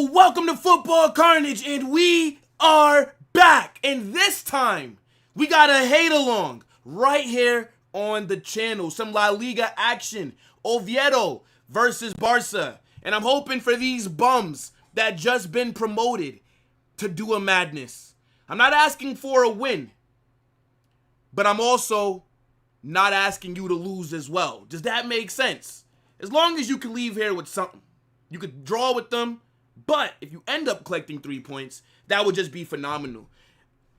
Yo, welcome to Football Carnage, and we are back. And this time, we got a hate-along right here on the channel. Some La Liga action. Oviedo versus Barca. And I'm hoping for these bums that just been promoted to do a madness. I'm not asking for a win, but I'm also not asking you to lose as well. Does that make sense? As long as you can leave here with something. You could draw with them, but if you end up collecting 3 points, that would just be phenomenal.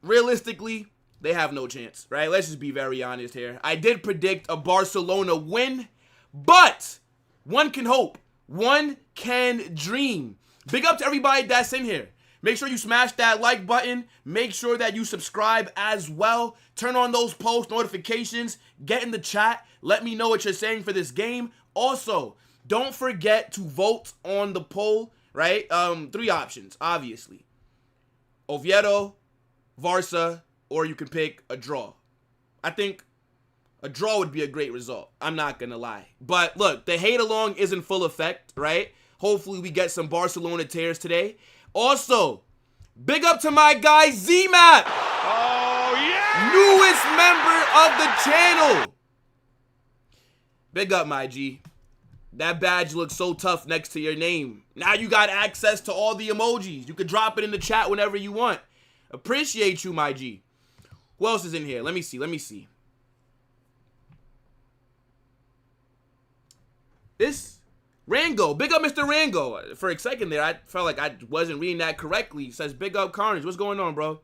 Realistically, they have no chance, right? Let's just be very honest here. I did predict a Barcelona win, but one can hope. One can dream. Big up to everybody that's in here. Make sure you smash that like button. Make sure that you subscribe as well. Turn on those post notifications. Get in the chat. Let me know what you're saying for this game. Also, don't forget to vote on the poll, right? 3 options, obviously. Oviedo, Barca, or you can pick a draw. I think a draw would be a great result. I'm not going to lie. But look, the hate-along is in full effect, right? Hopefully we get some Barcelona tears today. Also, big up to my guy Z-Map. Oh, yeah! Newest member of the channel. Big up, my G. That badge looks so tough next to your name. Now you got access to all the emojis. You can drop it in the chat whenever you want. Appreciate you, my G. Who else is in here? Let me see. This Rango. Big up, Mr. Rango. For a second there, I felt like I wasn't reading that correctly. It says big up Carnage. What's going on, bro?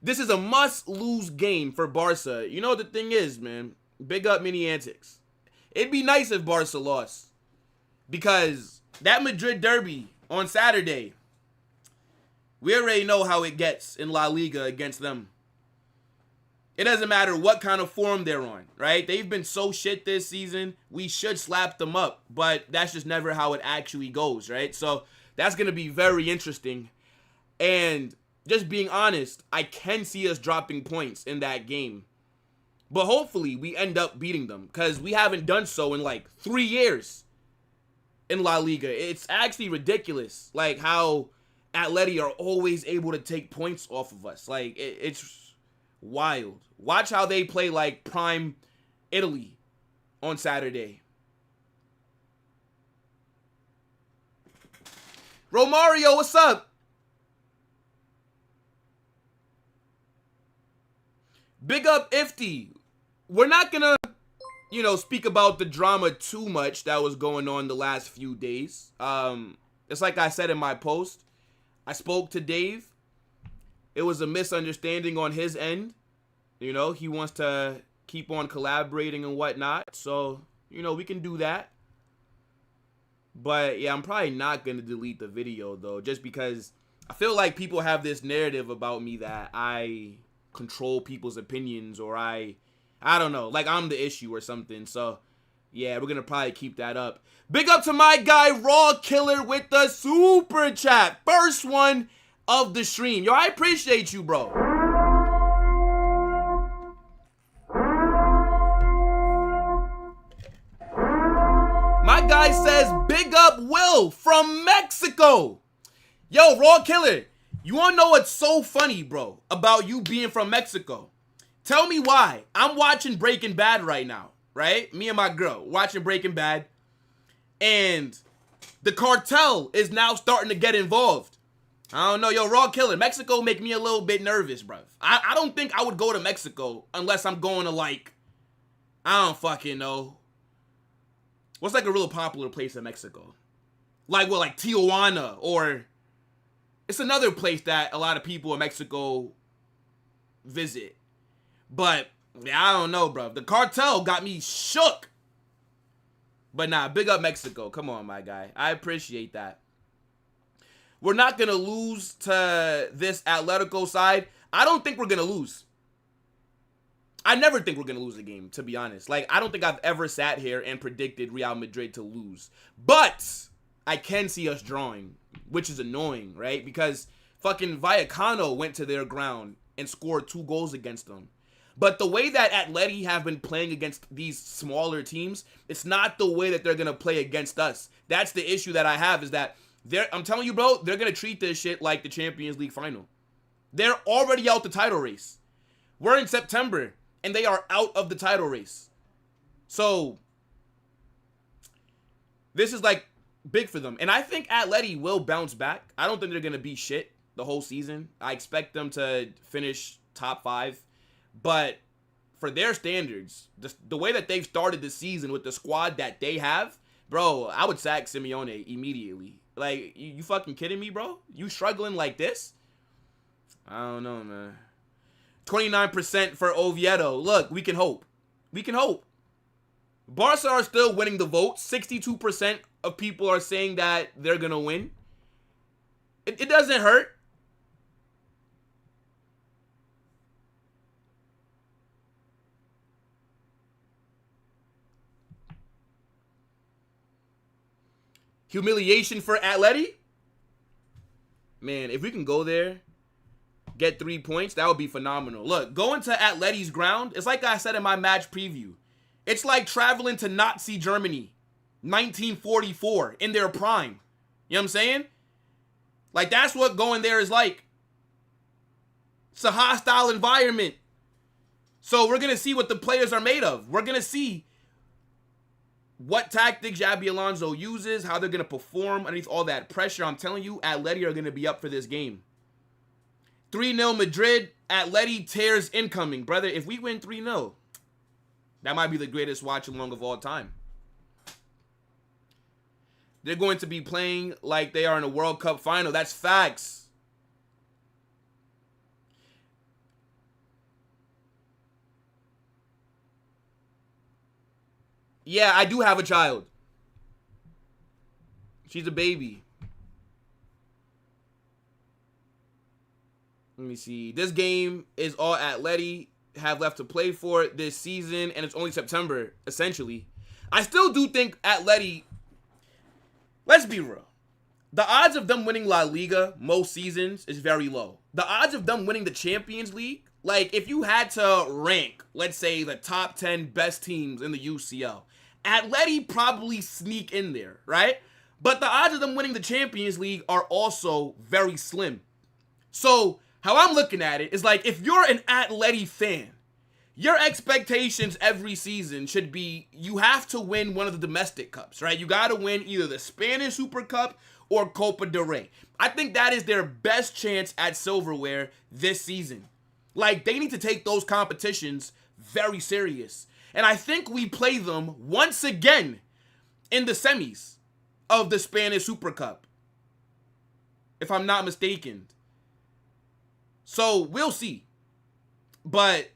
This is a must-lose game for Barca. You know what the thing is, man? Big up Mini Antics. It'd be nice if Barca lost. Because that Madrid derby on Saturday, we already know how it gets in La Liga against them. It doesn't matter what kind of form they're on, right? They've been so shit this season, we should slap them up. But that's just never how it actually goes, right? So that's going to be very interesting. And just being honest, I can see us dropping points in that game. But hopefully we end up beating them because we haven't done so in like 3 years in La Liga. It's actually ridiculous, like how Atleti are always able to take points off of us. Like, it's wild. Watch how they play like prime Italy on Saturday. Romario, what's up? Big up Ifty. We're not gonna, speak about the drama too much that was going on the last few days. It's like I said in my post. I spoke to Dave. It was a misunderstanding on his end. He wants to keep on collaborating and whatnot. So, we can do that. But, yeah, I'm probably not going to delete the video, though. Just because I feel like people have this narrative about me that I control people's opinions or I don't know, like I'm the issue or something. So, yeah, we're going to probably keep that up. Big up to my guy, Raw Killer, with the super chat. First one of the stream. Yo, I appreciate you, bro. My guy says, big up Will from Mexico. Yo, Raw Killer, you want to know what's so funny, bro, about you being from Mexico? Tell me why. I'm watching Breaking Bad right now, right? Me and my girl watching Breaking Bad. And the cartel is now starting to get involved. I don't know. Yo, Raw Killer, Mexico make me a little bit nervous, bro. I don't think I would go to Mexico unless I'm going to, like, I don't fucking know. What's, like, a real popular place in Mexico? Like, what, like Tijuana? Or it's another place that a lot of people in Mexico visit. But, yeah, I don't know, bro. The cartel got me shook. But nah, big up Mexico. Come on, my guy. I appreciate that. We're not going to lose to this Atletico side. I don't think we're going to lose. I never think we're going to lose a game, to be honest. Like, I don't think I've ever sat here and predicted Real Madrid to lose. But I can see us drawing, which is annoying, right? Because fucking Vallecano went to their ground and scored 2 goals against them. But the way that Atleti have been playing against these smaller teams, it's not the way that they're going to play against us. That's the issue that I have, is that I'm telling you, bro, they're going to treat this shit like the Champions League final. They're already out the title race. We're in September, and they are out of the title race. So, this is, like, big for them. And I think Atleti will bounce back. I don't think they're going to be shit the whole season. I expect them to finish top 5. But for their standards, the way that they've started the season with the squad that they have, bro, I would sack Simeone immediately. Like, you fucking kidding me, bro? You struggling like this? I don't know, man. 29% for Oviedo. Look, we can hope. We can hope. Barca are still winning the vote. 62% of people are saying that they're going to win. It doesn't hurt. Humiliation for Atleti? Man, if we can go there, get 3 points, that would be phenomenal. Look, going to Atleti's ground, it's like I said in my match preview. It's like traveling to Nazi Germany, 1944, in their prime. You know what I'm saying? Like, that's what going there is like. It's a hostile environment. So we're going to see what the players are made of. We're going to see what tactics Xabi Alonso uses, how they're going to perform underneath all that pressure. I'm telling you, Atleti are going to be up for this game. 3-0 Madrid. Atleti tears incoming. Brother, if we win 3-0, that might be the greatest watch-along of all time. They're going to be playing like they are in a World Cup final. That's facts. Yeah, I do have a child. She's a baby. Let me see. This game is all Atleti have left to play for it this season, and it's only September, essentially. I still do think Atleti, let's be real, the odds of them winning La Liga most seasons is very low. The odds of them winning the Champions League, like if you had to rank, let's say, the top 10 best teams in the UCL, Atleti probably sneak in there, right? But the odds of them winning the Champions League are also very slim. So how I'm looking at it is like, if you're an Atleti fan, your expectations every season should be you have to win one of the domestic cups, right? You got to win either the Spanish Super Cup or Copa del Rey. I think that is their best chance at silverware this season. Like, they need to take those competitions very serious. And I think we play them once again in the semis of the Spanish Super Cup, if I'm not mistaken. So we'll see. But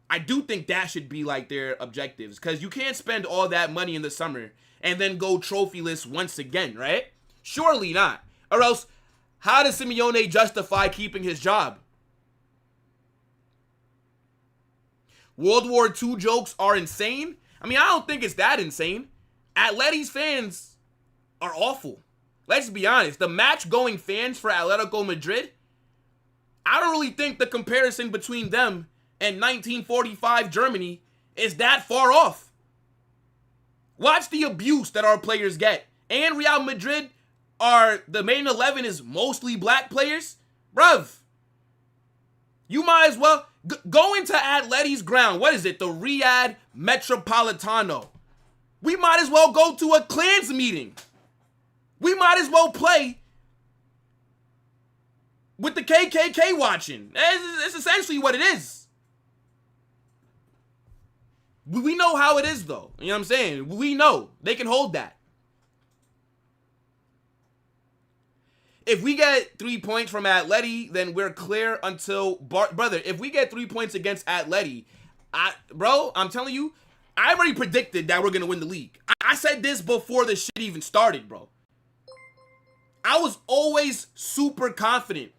I do think that should be like their objectives, because you can't spend all that money in the summer and then go trophyless once again, right? Surely not. Or else, how does Simeone justify keeping his job? World War II jokes are insane. I mean, I don't think it's that insane. Atleti's fans are awful. Let's be honest. The match-going fans for Atletico Madrid, I don't really think the comparison between them and 1945 Germany is that far off. Watch the abuse that our players get. And Real Madrid the main 11 is mostly black players. Bruv, you might as well go into Atleti's ground. What is it? The Riyadh Metropolitano. We might as well go to a Clans meeting. We might as well play with the KKK watching. It's essentially what it is. We know how it is, though. You know what I'm saying? We know. They can hold that. If we get 3 points from Atleti, then we're clear until... Brother, if we get 3 points against Atleti, bro, I'm telling you, I already predicted that we're going to win the league. I said this before the shit even started, bro. I was always super confident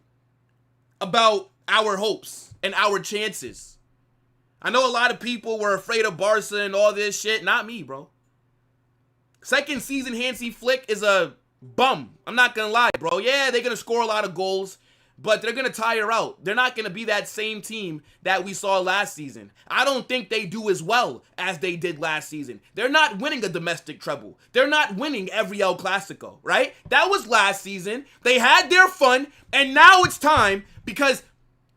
about our hopes and our chances. I know a lot of people were afraid of Barca and all this shit. Not me, bro. Second season Hansi Flick is a bum. I'm not gonna lie, bro. Yeah, they're gonna score a lot of goals, but they're going to tire out. They're not going to be that same team that we saw last season. I don't think they do as well as they did last season. They're not winning a domestic treble. They're not winning every El Clasico, right? That was last season. They had their fun, and now it's time because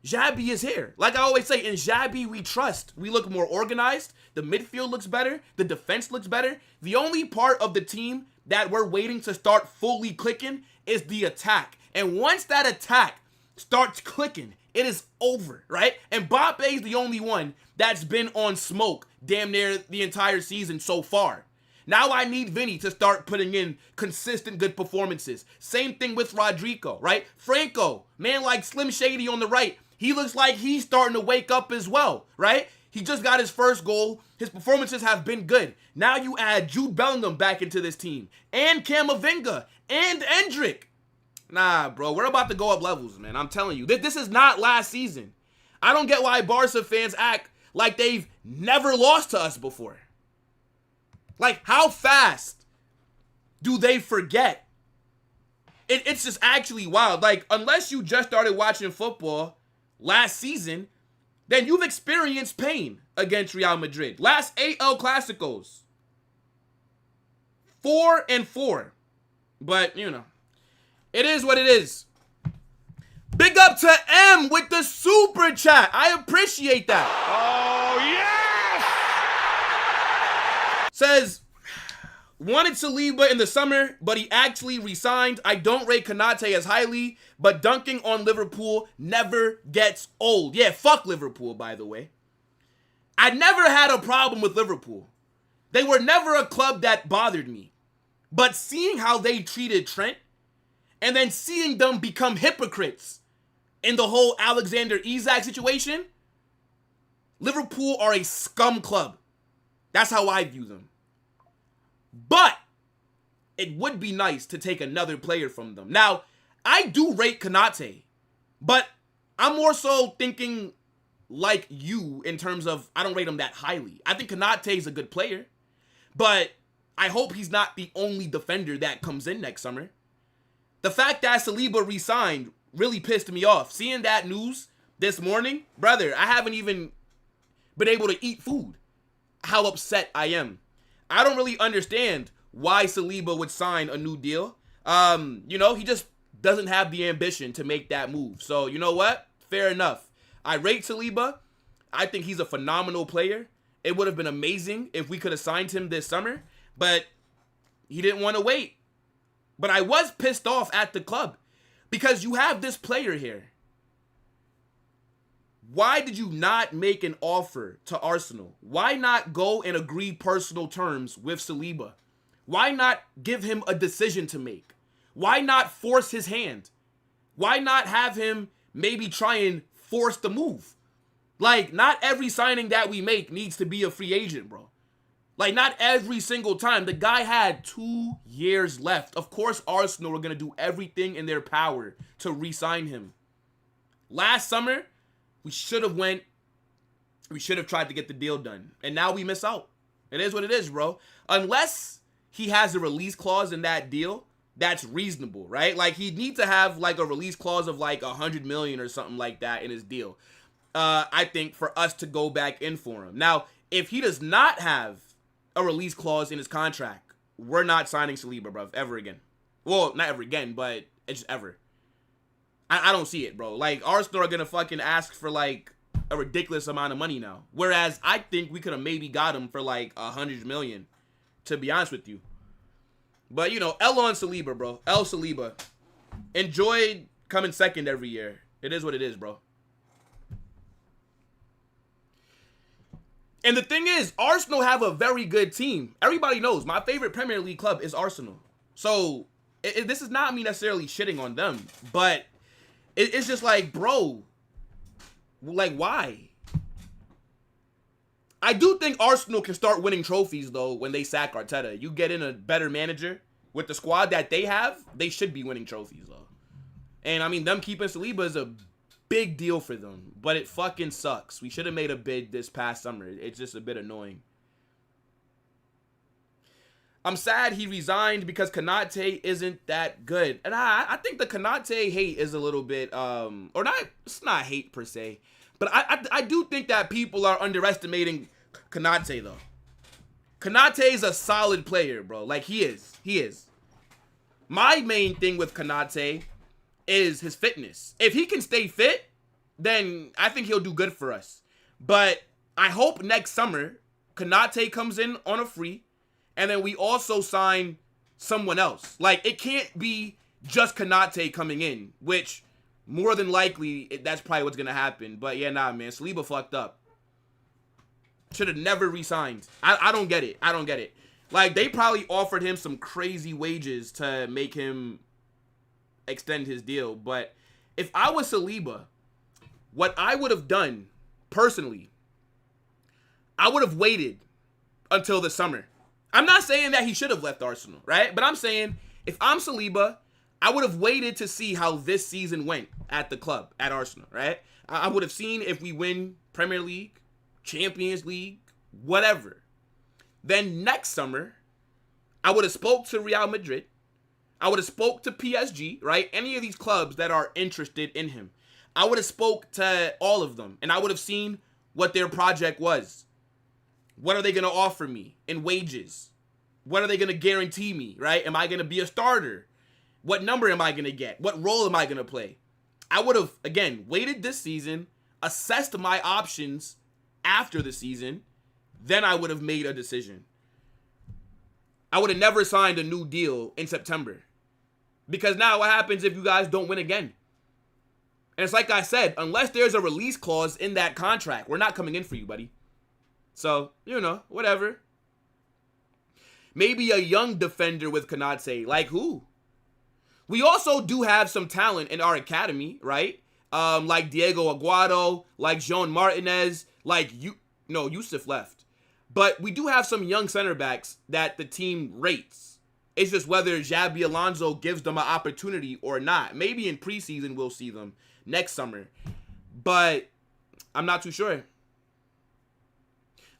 Xabi is here. Like I always say, in Xabi we trust. We look more organized. The midfield looks better. The defense looks better. The only part of the team that we're waiting to start fully clicking is the attack. And once that attack starts clicking, it is over, right? And Mbappe is the only one that's been on smoke damn near the entire season so far. Now I need Vinny to start putting in consistent good performances. Same thing with Rodrigo, right? Franco, man like Slim Shady on the right, he looks like he's starting to wake up as well, right? He just got his first goal. His performances have been good. Now you add Jude Bellingham back into this team, and Camavinga, and Endrick. Nah, bro, we're about to go up levels, man. I'm telling you. This is not last season. I don't get why Barca fans act like they've never lost to us before. Like, how fast do they forget? It's just actually wild. Like, unless you just started watching football last season, then you've experienced pain against Real Madrid. Last 8 El Clasicos. 4-4. But, you know, it is what it is. Big up to M with the super chat. I appreciate that. Oh, yes! Says, wanted Saliba in the summer, but he actually resigned. I don't rate Konate as highly, but dunking on Liverpool never gets old. Yeah, fuck Liverpool, by the way. I never had a problem with Liverpool. They were never a club that bothered me. But seeing how they treated Trent, and then seeing them become hypocrites in the whole Alexander Isak situation, Liverpool are a scum club. That's how I view them. But it would be nice to take another player from them. Now, I do rate Konate, but I'm more so thinking like you in terms of I don't rate him that highly. I think Konate is a good player, but I hope he's not the only defender that comes in next summer. The fact that Saliba re-signed really pissed me off. Seeing that news this morning, brother, I haven't even been able to eat food. How upset I am. I don't really understand why Saliba would sign a new deal. You know, he just doesn't have the ambition to make that move. So, you know what? Fair enough. I rate Saliba. I think he's a phenomenal player. It would have been amazing if we could have signed him this summer, but he didn't want to wait. But I was pissed off at the club because you have this player here. Why did you not make an offer to Arsenal? Why not go and agree personal terms with Saliba? Why not give him a decision to make? Why not force his hand? Why not have him maybe try and force the move? Like, not every signing that we make needs to be a free agent, bro. Like, not every single time. The guy had 2 years left. Of course, Arsenal are going to do everything in their power to re-sign him. Last summer, we should have tried to get the deal done. And now we miss out. It is what it is, bro. Unless he has a release clause in that deal, that's reasonable, right? Like, he'd need to have, like, a release clause of, like, 100 million or something like that in his deal. I think, for us to go back in for him. Now, if he does not have a release clause in his contract, we're not signing Saliba, bro, ever again. Well, not ever again, but it's just ever. I don't see it, bro. Like, Arsenal are gonna fucking ask for, like, a ridiculous amount of money now. Whereas I think we could have maybe got him for, like, 100 million, to be honest with you. But, you know, L on Saliba, bro. L Saliba. Enjoy coming second every year. It is what it is, bro. And the thing is, Arsenal have a very good team. Everybody knows my favorite Premier League club is Arsenal. So, this is not me necessarily shitting on them. But it's just like, bro, like, why? I do think Arsenal can start winning trophies, though, when they sack Arteta. You get in a better manager with the squad that they have, they should be winning trophies, though. And, I mean, them keeping Saliba is a big deal for them, but it fucking sucks. We should have made a bid this past summer. It's just a bit annoying. I'm sad he resigned because Konate isn't that good. And I think the Konate hate is a little bit, or not, it's not hate per se. But I do think that people are underestimating Konate, though. Konate is a solid player, bro. Like, he is. He is. My main thing with Konate is his fitness. If he can stay fit, then I think he'll do good for us. But I hope next summer, Konate comes in on a free, and then we also sign someone else. Like, it can't be just Konate coming in, which more than likely, that's probably what's going to happen. But yeah, nah, man. Saliba fucked up. Should have never re-signed. I don't get it. I don't get it. Like, they probably offered him some crazy wages to make him extend his deal. But if I was Saliba, what I would have done, personally, I would have waited until the summer. I'm not saying that he should have left Arsenal, right? But I'm saying, if I'm Saliba, I would have waited to see how this season went at the club, at Arsenal, right? I would have seen if we win Premier League, Champions League, whatever. Then next summer, I would have spoke to Real Madrid. I would have spoke to PSG, right? Any of these clubs that are interested in him. I would have spoke to all of them, and I would have seen what their project was. What are they going to offer me in wages? What are they going to guarantee me, right? Am I going to be a starter? What number am I going to get? What role am I going to play? I would have, again, waited this season, assessed my options after the season, then I would have made a decision. I would have never signed a new deal in September. Because now what happens if you guys don't win again? And it's like I said, unless there's a release clause in that contract, we're not coming in for you, buddy. So, you know, whatever. Maybe a young defender with Konate. Like who? We also do have some talent in our academy, right? Like Diego Aguado, like Jean Martinez, like Yusuf left. But we do have some young center backs that the team rates. It's just whether Xabi Alonso gives them an opportunity or not. Maybe in preseason we'll see them next summer. But I'm not too sure.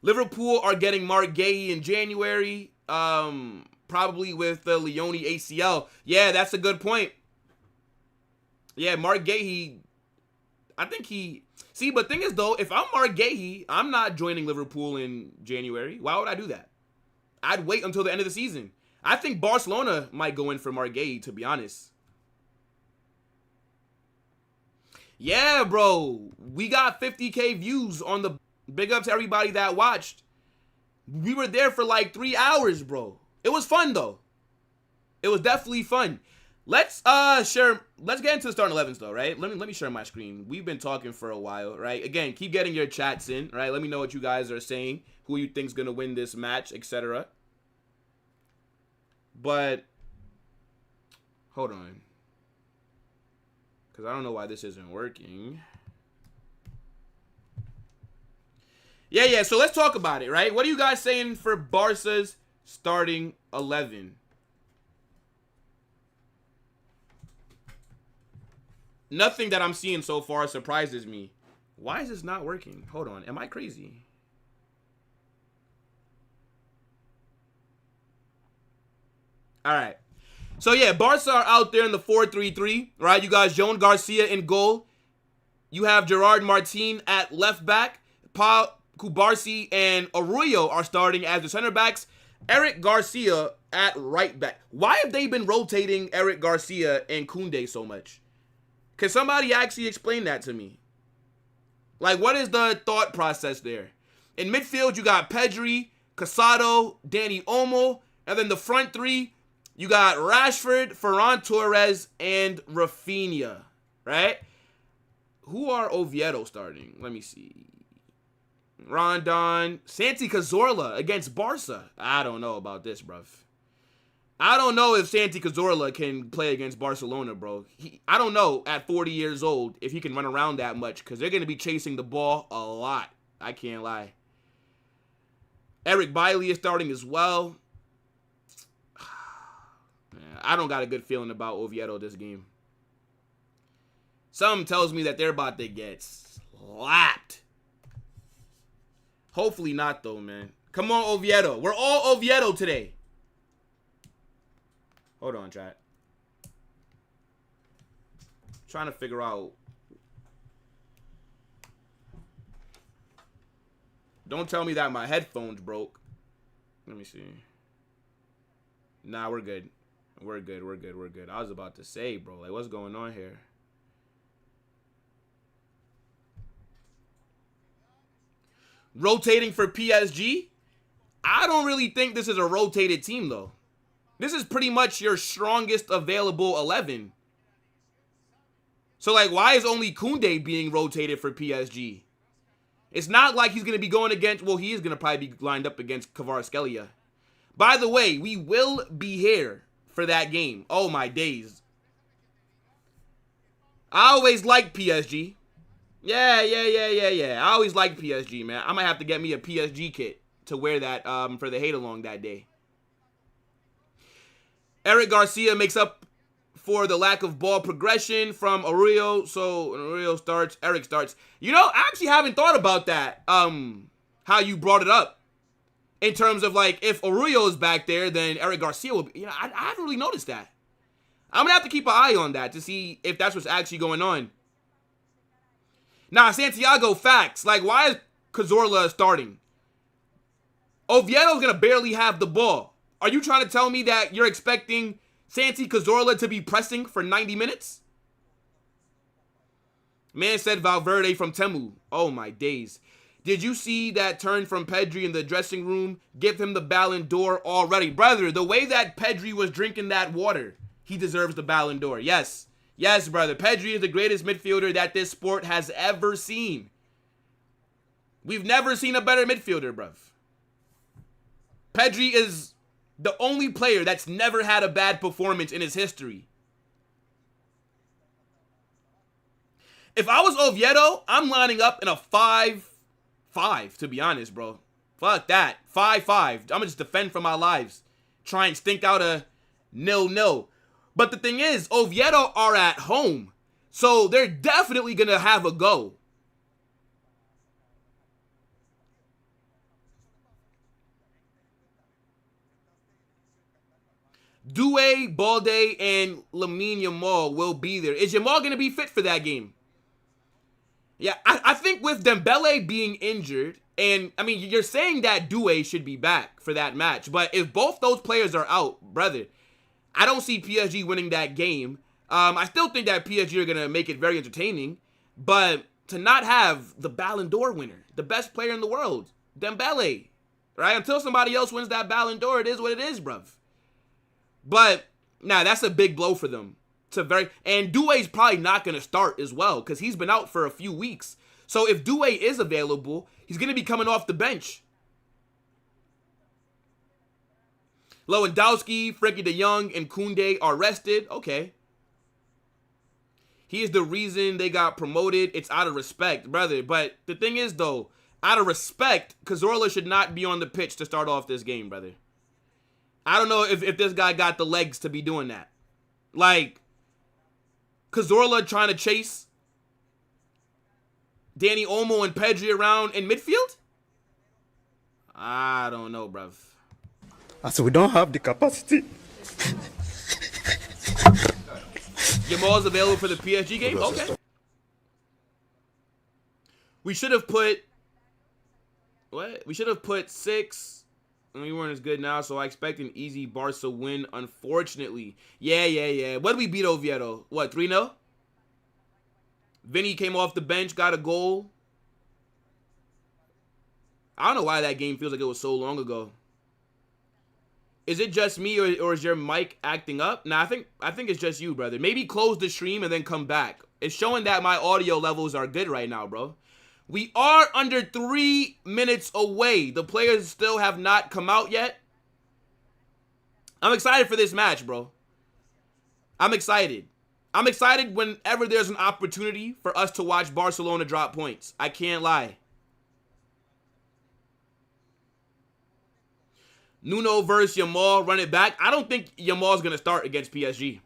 Liverpool are getting Mark Gay in January. Probably with the Leone ACL. Yeah, that's a good point. Yeah, Mark Gahey, I think he... See, but thing is, though, if I'm Mark Gahey, I'm not joining Liverpool in January. Why would I do that? I'd wait until the end of the season. I think Barcelona might go in for Mark Gahey, to be honest. Yeah, bro. We got 50K views on the... Big up to everybody that watched. We were there for like 3 hours, bro. It was fun, though. It was definitely fun. Let's get into the starting 11s, though, right? Let me share my screen. We've been talking for a while, right? Again, keep getting your chats in, right? Let me know what you guys are saying, who you think's gonna win this match, etc. But hold on, because I don't know why this isn't working. Yeah. So let's talk about it, right? What are you guys saying for Barca's starting 11? Nothing that I'm seeing so far surprises me. Why is this not working? Hold on. Am I crazy? All right. So, yeah, Barca are out there in the 4-3-3, right? You got Joan Garcia in goal. You have Gerard Martin at left back. Paul Kubarsi and Arroyo are starting as the center backs. Eric Garcia at right back. Why have they been rotating Eric Garcia and Kundai so much? Can somebody actually explain that to me? Like, what is the thought process there? In midfield, you got Pedri, Casado, Danny Olmo, and then the front three, you got Rashford, Ferran Torres, and Rafinha, right? Who are Oviedo starting? Let me see. Rondon, Santi Cazorla against Barca. I don't know about this, bruv. I don't know if Santi Cazorla can play against Barcelona, bro. I don't know at 40 years old if he can run around that much because they're going to be chasing the ball a lot. I can't lie. Eric Bailly is starting as well. I don't got a good feeling about Oviedo this game. Something tells me that they're about to get slapped. Hopefully not, though, man. Come on, Oviedo. We're all Oviedo today. Hold on, chat. Trying to figure out. Don't tell me that my headphones broke. Let me see. Nah, we're good. We're good. We're good. We're good. I was about to say, bro, like, what's going on here? Rotating for PSG? I don't really think this is a rotated team, though. This is pretty much your strongest available 11. So, like, why is only Kundai being rotated for PSG? It's not like he's going to be going against... Well, he is going to probably be lined up against Kvaratskhelia. By the way, we will be here for that game. Oh, my days. I always liked PSG. Yeah. I always liked PSG, man. I might have to get me a PSG kit to wear that for the hate-along that day. Eric Garcia makes up for the lack of ball progression from Aurelio. So when Aurelio starts, Eric starts. You know, I actually haven't thought about that, how you brought it up. In terms of, like, if Aurelio is back there, then Eric Garcia will be. You know, I haven't really noticed that. I'm going to have to keep an eye on that to see if that's what's actually going on. Nah, Santiago, facts. Like, why is Cazorla starting? Oviedo's going to barely have the ball. Are you trying to tell me that you're expecting Santi Cazorla to be pressing for 90 minutes? Man said Valverde from Temu. Oh, my days. Did you see that turn from Pedri in the dressing room? Give him the Ballon d'Or already. Brother, the way that Pedri was drinking that water, he deserves the Ballon d'Or. Yes. Yes, brother. Pedri is the greatest midfielder that this sport has ever seen. We've never seen a better midfielder, bruv. Pedri is the only player that's never had a bad performance in his history. If I was Oviedo, I'm lining up in a 5-5, to be honest, bro. Fuck that. 5-5. I'm going to just defend for my lives. Try and stink out a 0-0. But the thing is, Oviedo are at home. So they're definitely going to have a go. Doué, Balde, and Lamine Yamal will be there. Is Yamal going to be fit for that game? Yeah, I think with Dembele being injured, and, I mean, you're saying that Doué should be back for that match, but if both those players are out, brother, I don't see PSG winning that game. I still think that PSG are going to make it very entertaining, but to not have the Ballon d'Or winner, the best player in the world, Dembele, right? Until somebody else wins that Ballon d'Or, it is what it is, bruv. But, nah, that's a big blow for them. And Doué's probably not going to start as well because he's been out for a few weeks. So if Doué is available, he's going to be coming off the bench. Lewandowski, Frenkie de Jong, and Kundai are rested. Okay. He is the reason they got promoted. It's out of respect, brother. But the thing is, though, out of respect, Cazorla should not be on the pitch to start off this game, brother. I don't know if this guy got the legs to be doing that. Like, Cazorla trying to chase Danny Olmo and Pedri around in midfield? I don't know, bruv. So we don't have the capacity. Yamal's available for the PSG game? Okay. We should have put... What? We should have put 6... We weren't as good now, so I expect an easy Barca win, unfortunately. Yeah. What did we beat Oviedo? What, 3-0? Vinny came off the bench, got a goal. I don't know why that game feels like it was so long ago. Is it just me, or is your mic acting up? Nah, I think it's just you, brother. Maybe close the stream and then come back. It's showing that my audio levels are good right now, bro. We are under 3 minutes away. The players still have not come out yet. I'm excited for this match, bro. I'm excited. I'm excited whenever there's an opportunity for us to watch Barcelona drop points. I can't lie. Nuno versus Yamal, run it back. I don't think Yamal's going to start against PSG.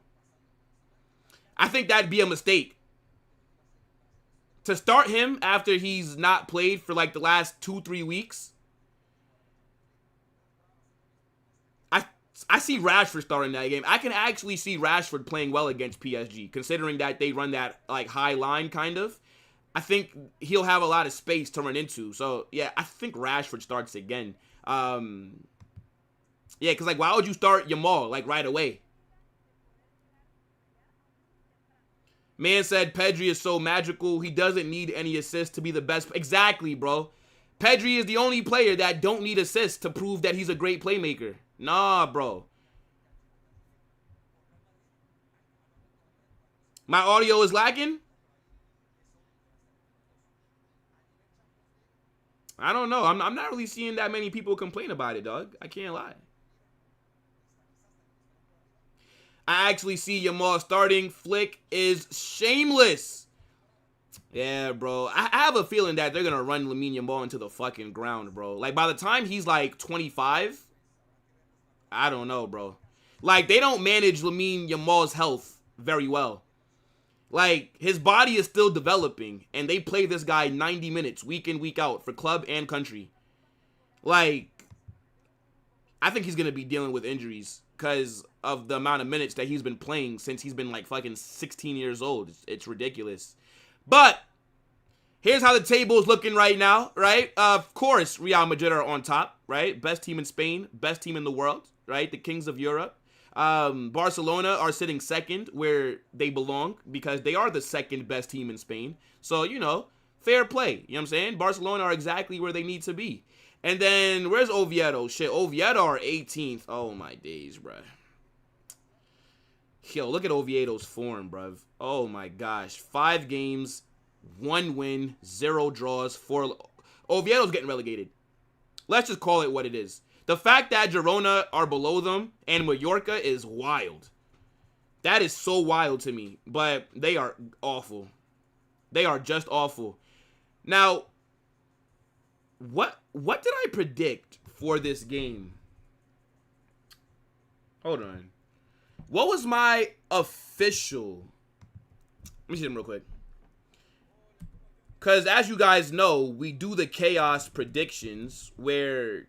I think that'd be a mistake. To start him after he's not played for like the last 2-3 weeks. I see Rashford starting that game. I can actually see Rashford playing well against PSG, considering that they run that like high line kind of. I think he'll have a lot of space to run into. So yeah, I think Rashford starts again. Yeah, because like why would you start Yamal like right away? Man said Pedri is so magical. He doesn't need any assists to be the best. Exactly, bro. Pedri is the only player that don't need assists to prove that he's a great playmaker. Nah, bro. My audio is lacking? I don't know. I'm not really seeing that many people complain about it, dog. I can't lie. I actually see Yamal starting. Flick is shameless. Yeah, bro. I have a feeling that they're going to run Lamine Yamal into the fucking ground, bro. Like, by the time he's, like, 25, I don't know, bro. Like, they don't manage Lamine Yamal's health very well. Like, his body is still developing, and they play this guy 90 minutes, week in, week out, for club and country. Like, I think he's going to be dealing with injuries because of the amount of minutes that he's been playing since he's been, like, fucking 16 years old. It's ridiculous. But here's how the table is looking right now, right? Of course, Real Madrid are on top, right? Best team in Spain, best team in the world, right? The kings of Europe. Barcelona are sitting second where they belong because they are the second best team in Spain. So, you know, fair play. You know what I'm saying? Barcelona are exactly where they need to be. And then, where's Oviedo? Shit, Oviedo are 18th. Oh, my days, bruh. Yo, look at Oviedo's form, bruv. Oh, my gosh. 5 games, 1 win, 0 draws, 4... Oviedo's getting relegated. Let's just call it what it is. The fact that Girona are below them and Mallorca is wild. That is so wild to me. But they are awful. They are just awful. Now, what did I predict for this game? Hold on. What was my official... Let me see them real quick. Because as you guys know, we do the chaos predictions where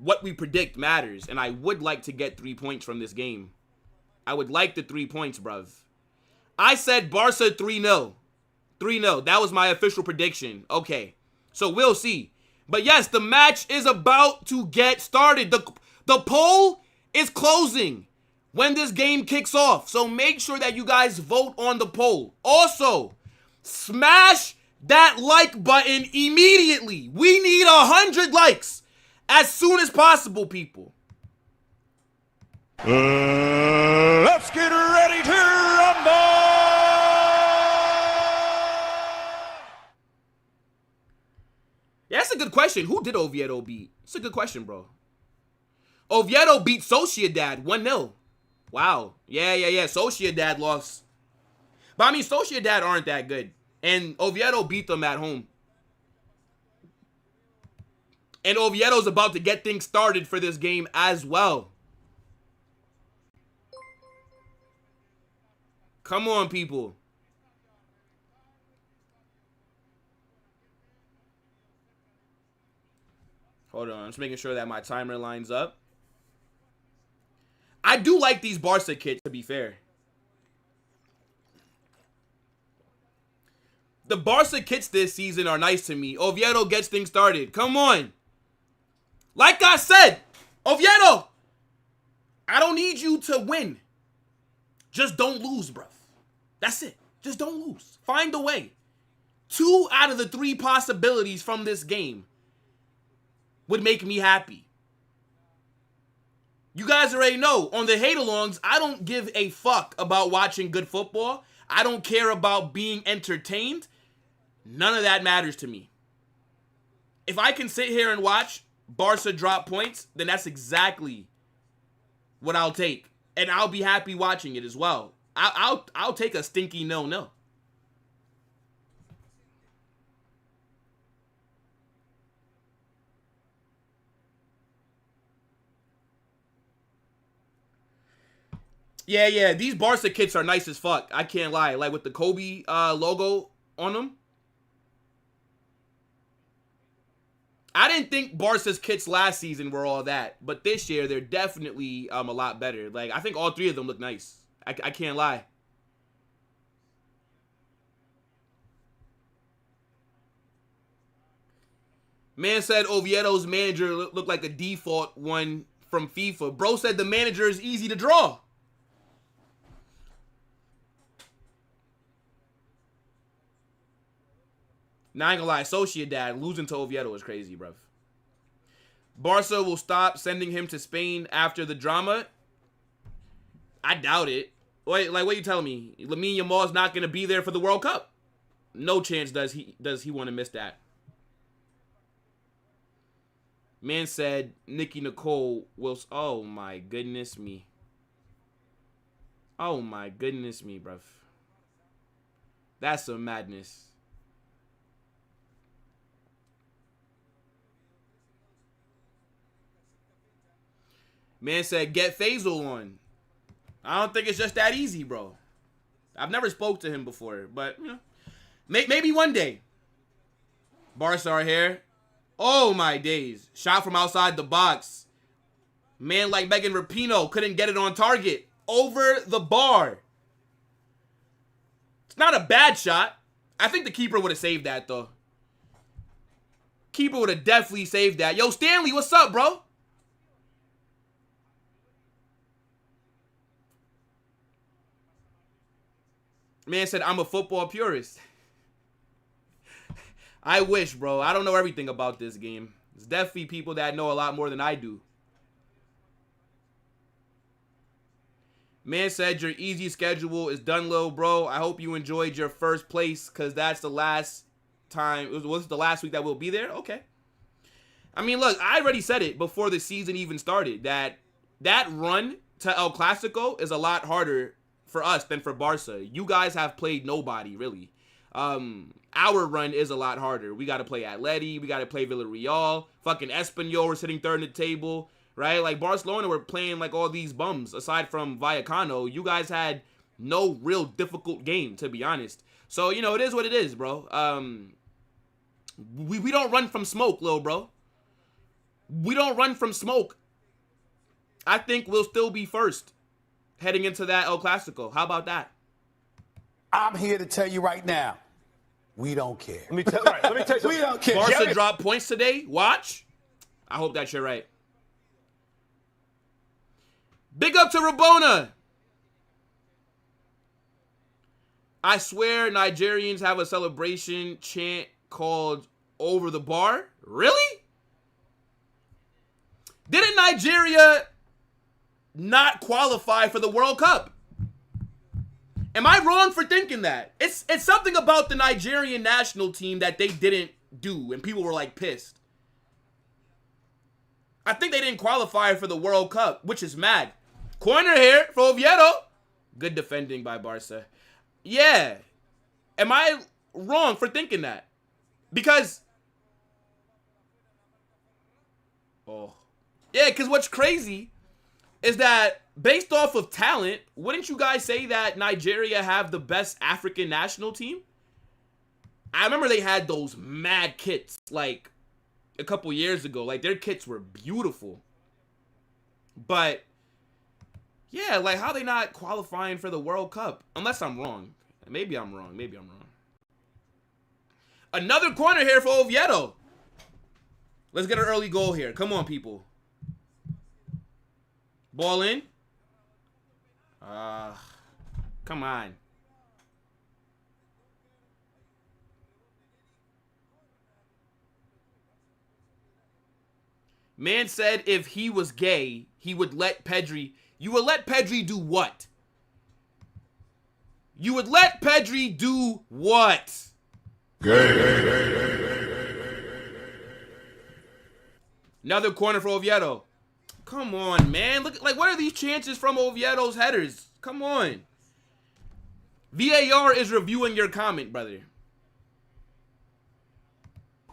what we predict matters. And I would like to get 3 points from this game. I would like the 3 points, bruv. I said Barca 3-0. 3-0. That was my official prediction. Okay. So we'll see. But yes, the match is about to get started. The poll is closing when this game kicks off. So make sure that you guys vote on the poll. Also, smash that like button immediately. We need 100 likes as soon as possible, people. Let's get ready to rumble! Yeah, that's a good question. Who did Oviedo beat? It's a good question, bro. Oviedo beat Sociedad 1-0. Wow. Yeah. Sociedad lost. But I mean, Sociedad aren't that good. And Oviedo beat them at home. And Oviedo's about to get things started for this game as well. Come on, people. Hold on. I'm just making sure that my timer lines up. I do like these Barca kits, to be fair. The Barca kits this season are nice to me. Oviedo gets things started. Come on. Like I said, Oviedo, I don't need you to win. Just don't lose, bruv. That's it. Just don't lose. Find a way. 2 out of the 3 possibilities from this game would make me happy. You guys already know, on the hate-alongs, I don't give a fuck about watching good football. I don't care about being entertained. None of that matters to me. If I can sit here and watch Barca drop points, then that's exactly what I'll take. And I'll be happy watching it as well. I'll take a stinky 0-0. Yeah, these Barca kits are nice as fuck. I can't lie. Like with the Kobe logo on them. I didn't think Barca's kits last season were all that, but this year they're definitely a lot better. Like, I think all three of them look nice. I can't lie. Man said Oviedo's manager looked like a default one from FIFA. Bro said the manager is easy to draw. Now, I ain't gonna lie, Sociedad losing to Oviedo is crazy, bruv. Barca will stop sending him to Spain after the drama. I doubt it. Wait, like, what are you telling me? Lamine Yamal's not gonna be there for the World Cup? No chance does he want to miss that. Man said Nikki Nicole will... Oh, my goodness me. Oh, my goodness me, bruv. That's some madness. Man said, get Faisal on. I don't think it's just that easy, bro. I've never spoke to him before, but, you know, maybe one day. Barca are here. Oh, my days. Shot from outside the box. Man like Megan Rapinoe couldn't get it on target. Over the bar. It's not a bad shot. I think the keeper would have saved that, though. Keeper would have definitely saved that. Yo, Stanley, what's up, bro? Man said, I'm a football purist. I wish, bro. I don't know everything about this game. There's definitely people that know a lot more than I do. Man said, your easy schedule is done, little bro. I hope you enjoyed your first place, because that's the last time. Was it the last week that we'll be there? Okay. I mean, look, I already said it before the season even started, that run to El Clasico is a lot harder for us than for Barca. You guys have played nobody, really. Our run is a lot harder. We got to play Atleti. We got to play Villarreal. Fucking Espanyol, we're sitting third in the table, right? Like, Barcelona were playing like all these bums. Aside from Vallecano, you guys had no real difficult game, to be honest. So, you know, it is what it is, bro. We don't run from smoke, little bro. We don't run from smoke. I think we'll still be first heading into that El Clasico. How about that? I'm here to tell you right now, we don't care. Let me tell you something. We don't care. Barca dropped points today. Watch. I hope that you're right. Big up to Rabona. I swear Nigerians have a celebration chant called Over the Bar. Really? Didn't Nigeria not qualify for the World Cup? Am I wrong for thinking that? It's something about the Nigerian national team that they didn't do, and people were like pissed. I think they didn't qualify for the World Cup, which is mad. Corner here for Oviedo. Good defending by Barca. Yeah. Am I wrong for thinking that? Because... Oh. Yeah, because what's crazy is that based off of talent, wouldn't you guys say that Nigeria have the best African national team? I remember they had those mad kits like a couple years ago. Like, their kits were beautiful. But yeah, like, how are they not qualifying for the World Cup? Unless I'm wrong. Maybe I'm wrong. Maybe I'm wrong. Another corner here for Oviedo. Let's get an early goal here. Come on, people. Ball in. Come on. Man said if he was gay, he would let Pedri... You would let Pedri do what? You would let Pedri do what? Another corner for Oviedo. Come on, man. Look, like, what are these chances from Oviedo's headers? Come on. VAR is reviewing your comment, brother.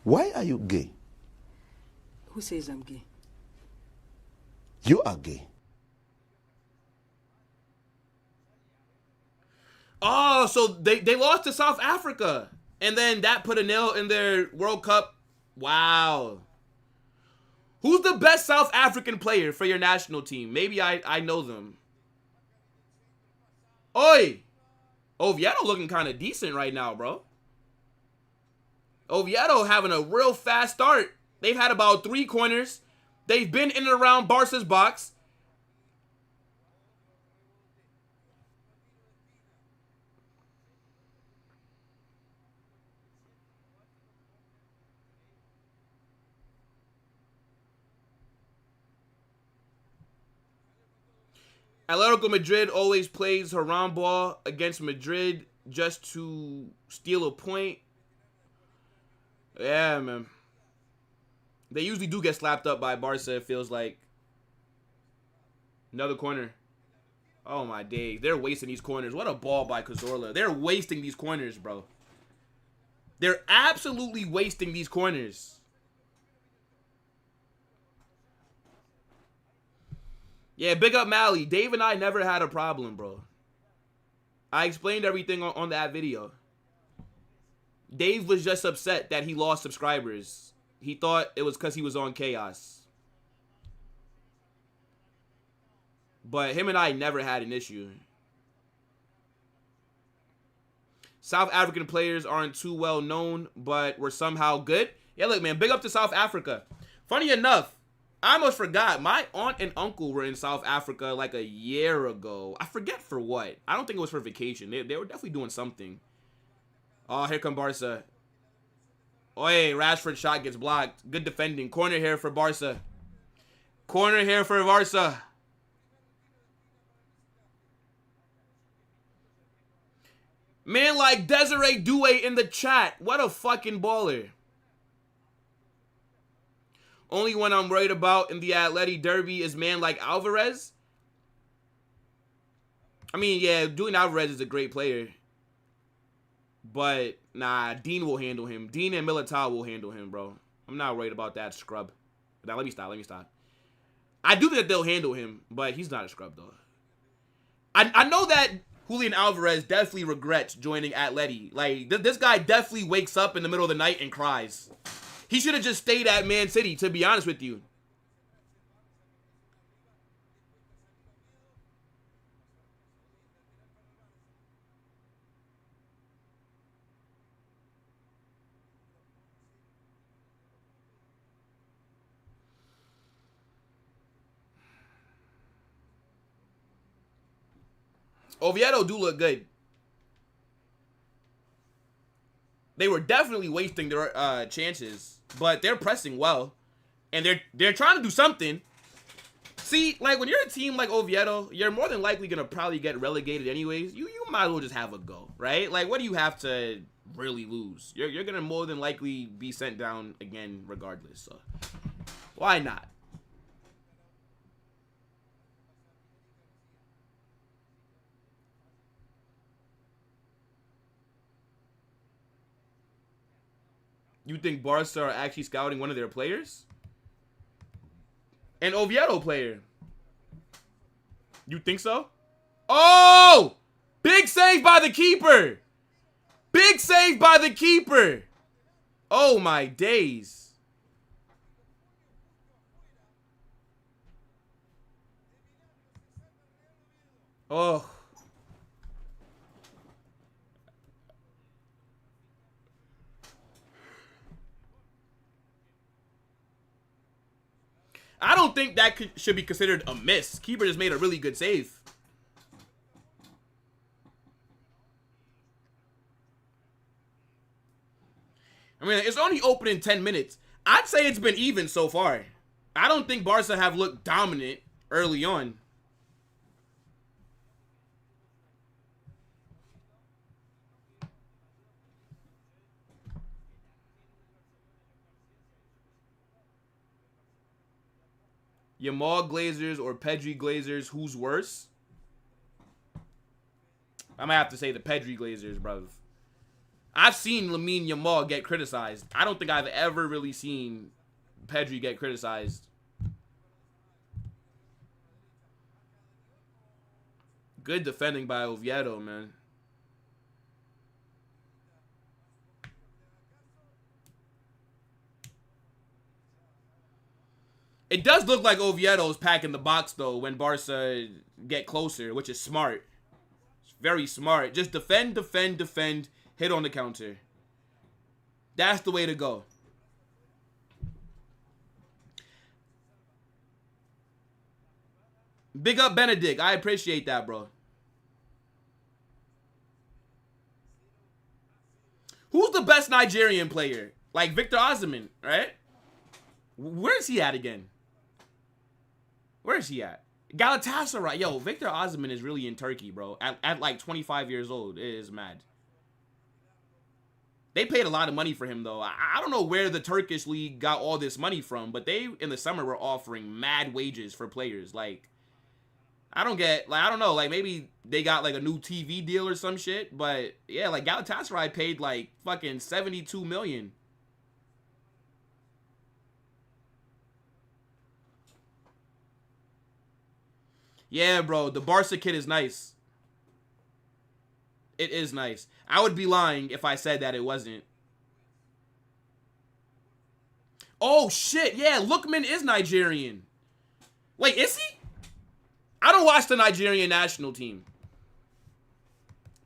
Why are you gay? Who says I'm gay? You are gay. Oh, so they lost to South Africa. And then that put a nail in their World Cup. Wow. Who's the best South African player for your national team? Maybe I know them. Oi! Oviedo looking kind of decent right now, bro. Oviedo having a real fast start. They've had about 3 corners. They've been in and around Barca's box. Atletico Madrid always plays haram ball against Madrid just to steal a point. Yeah, man. They usually do get slapped up by Barca, it feels like. Another corner. Oh, my days. They're wasting these corners. What a ball by Cazora. They're wasting these corners, bro. They're absolutely wasting these corners. Yeah, big up Mally. Dave and I never had a problem, bro. I explained everything on that video. Dave was just upset that he lost subscribers. He thought it was because he was on Chaos. But him and I never had an issue. South African players aren't too well known, but were somehow good. Yeah, look, man, big up to South Africa. Funny enough, I almost forgot. My aunt and uncle were in South Africa like a year ago. I forget for what. I don't think it was for vacation. They were definitely doing something. Oh, here come Barca. Oi, Rashford shot gets blocked. Good defending. Corner here for Barca. Corner here for Barca. Man like Desiree Doué in the chat. What a fucking baller. Only one I'm worried about in the Atleti derby is man like Alvarez. I mean, yeah, Julian Alvarez is a great player. But, nah, Dean will handle him. Dean and Militao will handle him, bro. I'm not worried about that scrub. Now, let me stop. I do think that they'll handle him, but he's not a scrub, though. I know that Julian Alvarez definitely regrets joining Atleti. Like, this guy definitely wakes up in the middle of the night and cries. He should have just stayed at Man City, to be honest with you. Oviedo do look good. They were definitely wasting their chances, but they're pressing well, and they're trying to do something. See, like when you're a team like Oviedo, you're more than likely gonna probably get relegated anyways. You might as well just have a go, right? Like, what do you have to really lose? You're gonna more than likely be sent down again regardless. So why not? You think Barca are actually scouting one of their players? An Oviedo player. You think so? Oh! Big save by the keeper. Big save by the keeper. Oh my days. Oh. I don't think that should be considered a miss. Keeper just made a really good save. I mean, it's only open in 10 minutes. I'd say it's been even so far. I don't think Barca have looked dominant early on. Yamal Glazers or Pedri Glazers, who's worse? I might have to say the Pedri Glazers, bro. I've seen Lamine Yamal get criticized. I don't think I've ever really seen Pedri get criticized. Good defending by Oviedo, man. It does look like Oviedo's packing the box, though, when Barca get closer, which is smart. It's very smart. Just defend, defend, defend, hit on the counter. That's the way to go. Big up Benedict. I appreciate that, bro. Who's the best Nigerian player? Like Victor Osimhen, right? Where's he at again? Where is he at? Galatasaray. Yo, Victor Osimhen is really in Turkey, bro. At like 25 years old. It is mad. They paid a lot of money for him, though. I don't know where the Turkish league got all this money from, but they, in the summer, were offering mad wages for players. Like, I don't get, like, I don't know. Like, maybe they got, like, a new TV deal or some shit. But, yeah, like, Galatasaray paid, like, fucking 72 million. Yeah, bro, the Barca kit is nice. It is nice. I would be lying if I said that it wasn't. Oh, shit. Yeah, Lookman is Nigerian. Wait, is he? I don't watch the Nigerian national team.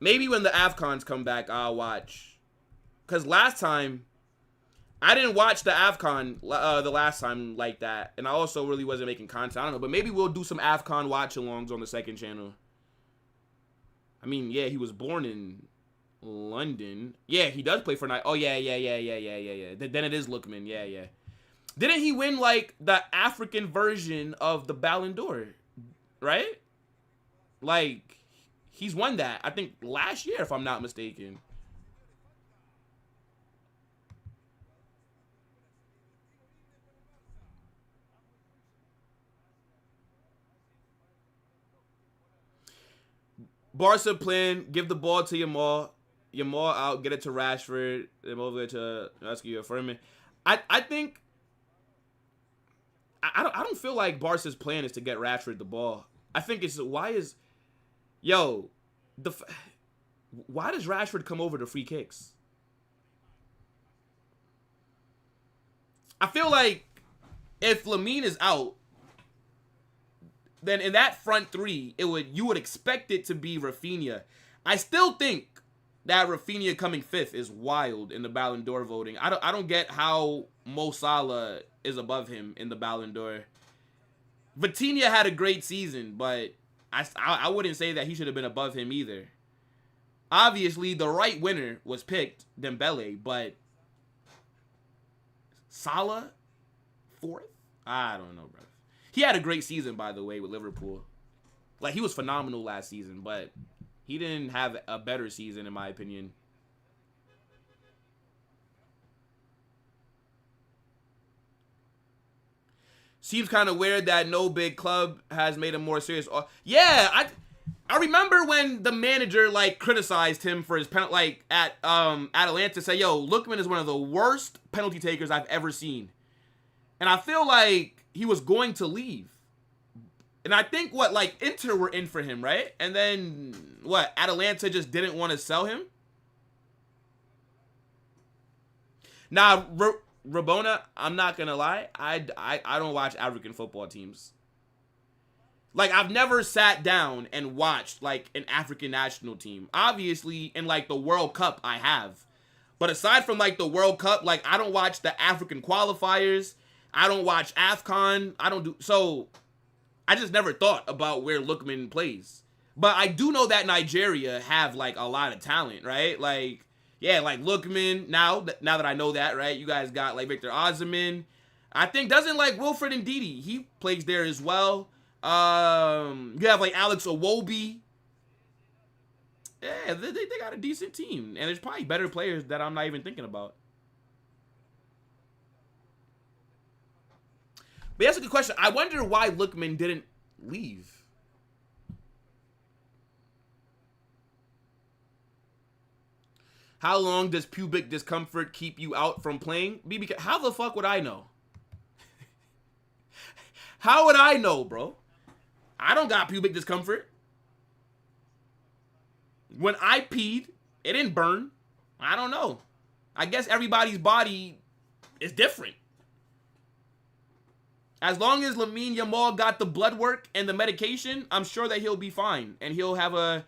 Maybe when the AFCONs come back, I'll watch. Because last time, I didn't watch the AFCON the last time like that. And I also really wasn't making content. I don't know. But maybe we'll do some AFCON watch-alongs on the second channel. I mean, yeah, he was born in London. Yeah, he does play for Night. Oh, yeah. Then it is Lookman. Yeah. Didn't he win, like, the African version of the Ballon d'Or? Right? Like, he's won that, I think, last year, if I'm not mistaken. Barca plan, give the ball to Yamal. Yamal out, get it to Rashford. Then over to rescue Furman. I think I don't feel like Barca's plan is to get Rashford the ball. I think it's why does Rashford come over to free kicks? I feel like if Lamine is out, then in that front three, you would expect it to be Rafinha. I still think that Rafinha coming fifth is wild in the Ballon d'Or voting. I don't get how Mo Salah is above him in the Ballon d'Or. Vitinha had a great season, but I wouldn't say that he should have been above him either. Obviously, the right winner was picked, Dembele, but Salah fourth? I don't know, bro. He had a great season, by the way, with Liverpool. Like, he was phenomenal last season, but he didn't have a better season, in my opinion. Seems kind of weird that no big club has made him more serious. Yeah, I remember when the manager, like, criticized him for his penalty, like, at Atlanta, say, yo, Lookman is one of the worst penalty takers I've ever seen. And I feel like he was going to leave. And I think, Inter were in for him, right? And then, Atalanta just didn't want to sell him? Now, Rabona, I'm not going to lie. I don't watch African football teams. Like, I've never sat down and watched, like, an African national team. Obviously, in, like, the World Cup, I have. But aside from, like, the World Cup, like, I don't watch the African qualifiers. I don't watch AFCON. So I just never thought about where Lookman plays. But I do know that Nigeria have, like, a lot of talent, right? Like, yeah, like, Lookman, now that I know that, right? You guys got, like, Victor Osimhen. I think, doesn't, like, Wilfred Ndidi, he plays there as well. You have, like, Alex Iwobi. Yeah, they got a decent team. And there's probably better players that I'm not even thinking about. But that's a good question. I wonder why Lookman didn't leave. How long does pubic discomfort keep you out from playing? BBK, how the fuck would I know? How would I know, bro? I don't got pubic discomfort. When I peed, it didn't burn. I don't know. I guess everybody's body is different. As long as Lamine Yamal got the blood work and the medication, I'm sure that he'll be fine. And he'll have a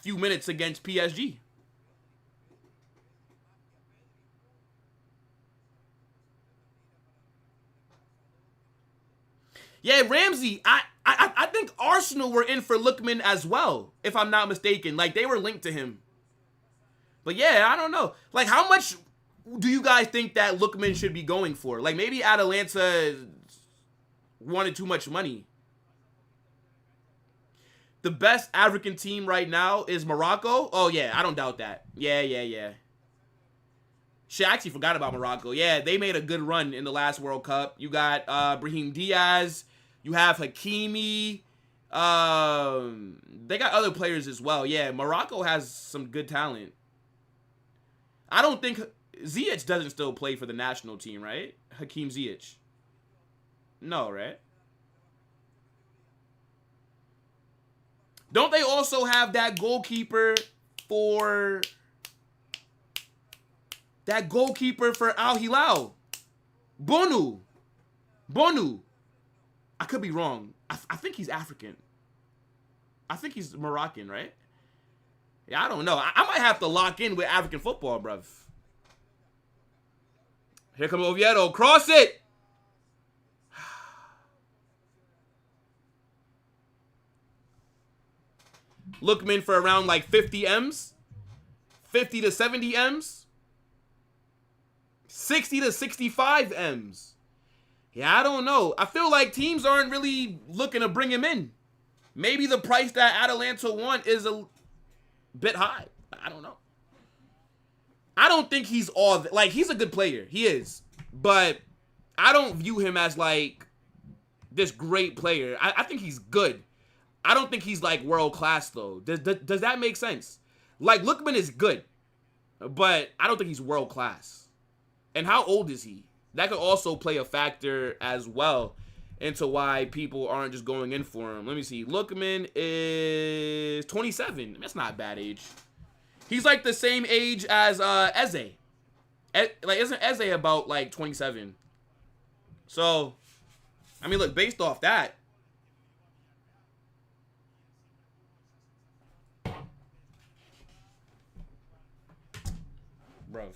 few minutes against PSG. Yeah, Ramsey, I think Arsenal were in for Lookman as well, if I'm not mistaken. Like, they were linked to him. But yeah, I don't know. Like, how much do you guys think that Lookman should be going for? Like, maybe Atalanta wanted too much money. The best African team right now is Morocco. Oh, yeah, I don't doubt that. Yeah. Shit, I actually forgot about Morocco. Yeah, they made a good run in the last World Cup. You got Brahim Diaz. You have Hakimi. They got other players as well. Yeah, Morocco has some good talent. I don't think Ziyech doesn't still play for the national team, right? Hakim Ziyech. No, right? Don't they also have that goalkeeper for Al Hilal? Bonu. I could be wrong. I think he's African. I think he's Moroccan, right? Yeah, I don't know. I might have to lock in with African football, bruv. Here comes Oviedo. Cross it! Lookman for around like 50 M's. 50 to 70 M's. 60 to 65 M's. Yeah, I don't know. I feel like teams aren't really looking to bring him in. Maybe the price that Atalanta want is a bit high. I don't know. I don't think he's all... Like, he's a good player. He is. But I don't view him as, like, this great player. I think he's good. I don't think he's, like, world-class, though. Does that make sense? Like, Lookman is good. But I don't think he's world-class. And how old is he? That could also play a factor as well into why people aren't just going in for him. Let me see. Lookman is 27. That's not a bad age. He's like the same age as Eze. Like, isn't Eze about like 27? So, I mean, look, based off that, bruv.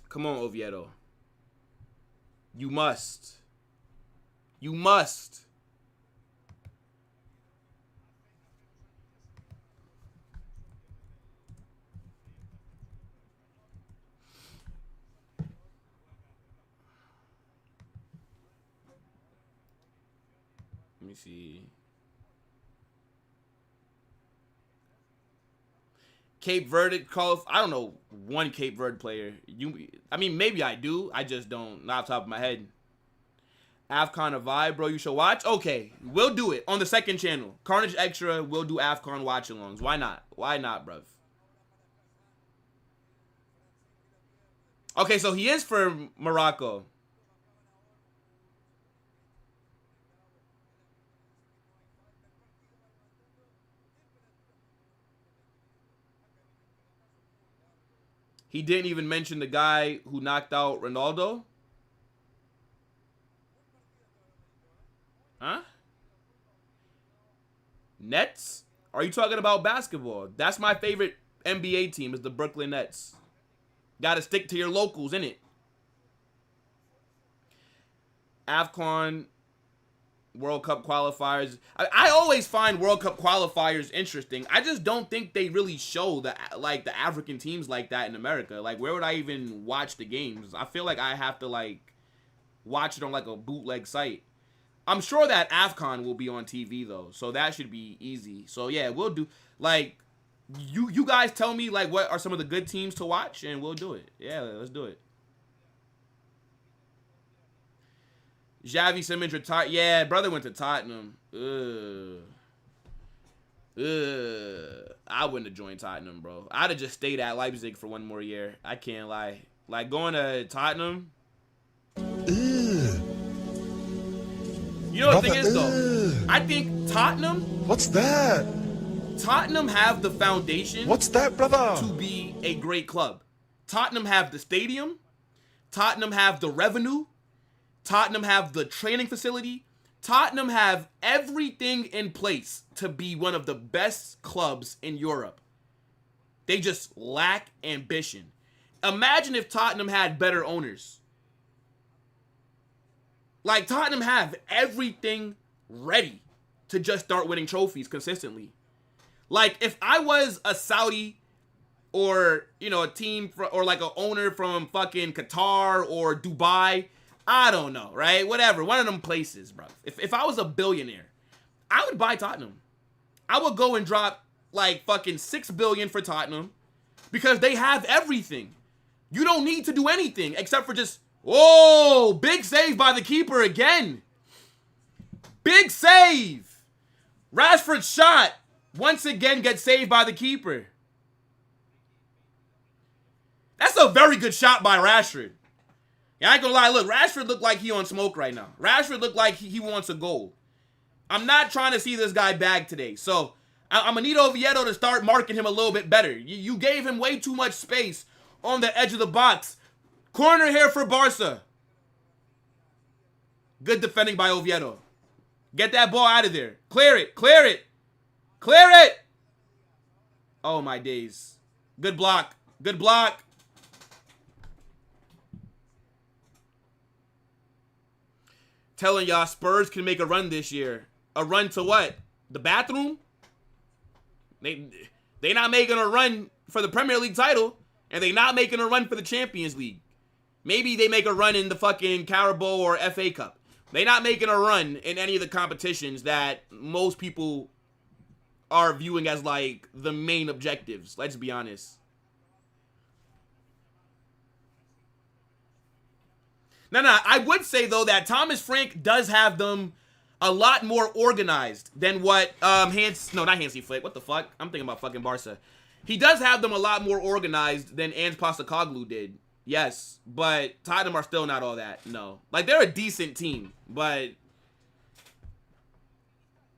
Come on, Oviedo. You must. You must. Let me see. Cape Verde call. I don't know one Cape Verde player. I mean, maybe I do. I just don't. Not off the top of my head. AFCON a vibe, bro. You should watch. Okay, we'll do it on the second channel. Carnage Extra. We'll do AFCON watch-alongs. Why not? Why not, bruv? Okay, so he is for Morocco. He didn't even mention the guy who knocked out Ronaldo. Huh? Nets? Are you talking about basketball? That's my favorite NBA team is the Brooklyn Nets. Gotta stick to your locals, innit? AFCON World Cup qualifiers. I always find World Cup qualifiers interesting. I just don't think they really show the African teams like that in America. Like, where would I even watch the games? I feel like I have to like watch it on like a bootleg site. I'm sure that AFCON will be on TV though, so that should be easy. So yeah, we'll do like you guys tell me like what are some of the good teams to watch and we'll do it. Yeah, let's do it. Xavi Simons retired. Yeah, brother went to Tottenham. I wouldn't have joined Tottenham, bro. I'd have just stayed at Leipzig for one more year. I can't lie. Like, going to Tottenham. You know what the thing is, though? I think Tottenham. What's that? Tottenham have the foundation What's that, brother? to be a great club. Tottenham have the stadium. Tottenham have the revenue. Tottenham have the training facility. Tottenham have everything in place to be one of the best clubs in Europe. They just lack ambition. Imagine if Tottenham had better owners. Like, Tottenham have everything ready to just start winning trophies consistently. Like, if I was a Saudi or, you know, a team or like an owner from fucking Qatar or Dubai, I don't know, right? Whatever, one of them places, bro. If I was a billionaire, I would buy Tottenham. I would go and drop like fucking $6 billion for Tottenham because they have everything. You don't need to do anything except for just, oh, big save by the keeper again. Big save. Rashford's shot once again gets saved by the keeper. That's a very good shot by Rashford. Yeah, I ain't gonna lie. Look, Rashford looked like he on smoke right now. Rashford looked like he wants a goal. I'm not trying to see this guy bag today. So I'm gonna need Oviedo to start marking him a little bit better. You gave him way too much space on the edge of the box. Corner here for Barca. Good defending by Oviedo. Get that ball out of there. Clear it. Clear it. Clear it. Oh, my days. Good block. Good block. Telling y'all Spurs can make a run this year. A run to what? The bathroom? They not making a run for the Premier League title, and they not making a run for the Champions League. Maybe they make a run in the fucking Carabao or FA Cup. They not making a run in any of the competitions that most people are viewing as like the main objectives. Let's be honest. No, I would say though that Thomas Frank does have them a lot more organized than what not Hansi Flick. What the fuck? I'm thinking about fucking Barca. He does have them a lot more organized than Ange Postecoglou did. Yes, but Tottenham are still not all that. No. Like, they're a decent team, but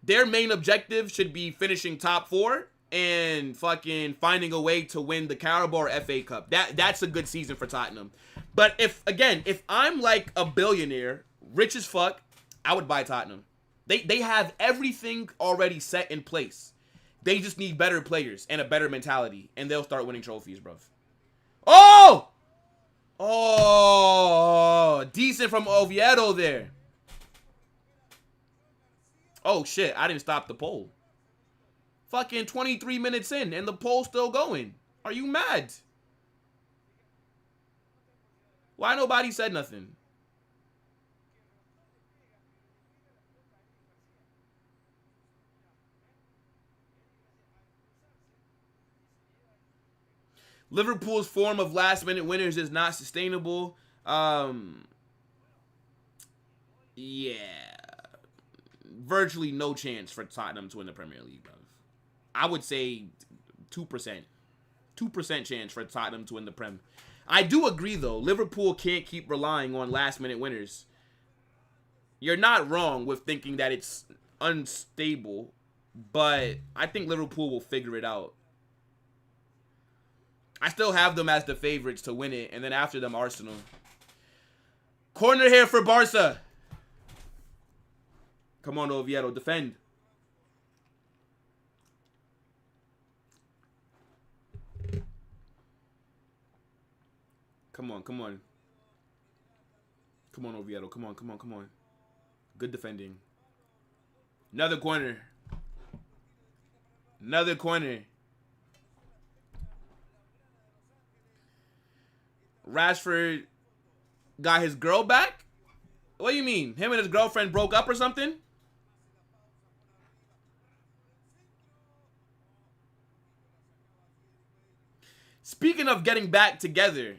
their main objective should be finishing top 4 and fucking finding a way to win the Carabao or FA Cup. That's a good season for Tottenham. But if I'm like a billionaire, rich as fuck, I would buy Tottenham. They have everything already set in place. They just need better players and a better mentality, and they'll start winning trophies, bro. Oh! Oh, decent from Oviedo there. Oh, shit. I didn't stop the poll. Fucking 23 minutes in, and the poll's still going. Are you mad? Why nobody said nothing? Liverpool's form of last-minute winners is not sustainable. Yeah. Virtually no chance for Tottenham to win the Premier League, bro. I would say 2%. 2% chance for Tottenham to win the Prem. I do agree, though. Liverpool can't keep relying on last-minute winners. You're not wrong with thinking that it's unstable, but I think Liverpool will figure it out. I still have them as the favorites to win it, and then after them, Arsenal. Corner here for Barca. Come on, Oviedo, defend. Come on, come on. Come on, Oviedo. Come on, come on, come on. Good defending. Another corner. Another corner. Rashford got his girl back? What do you mean? Him and his girlfriend broke up or something? Speaking of getting back together,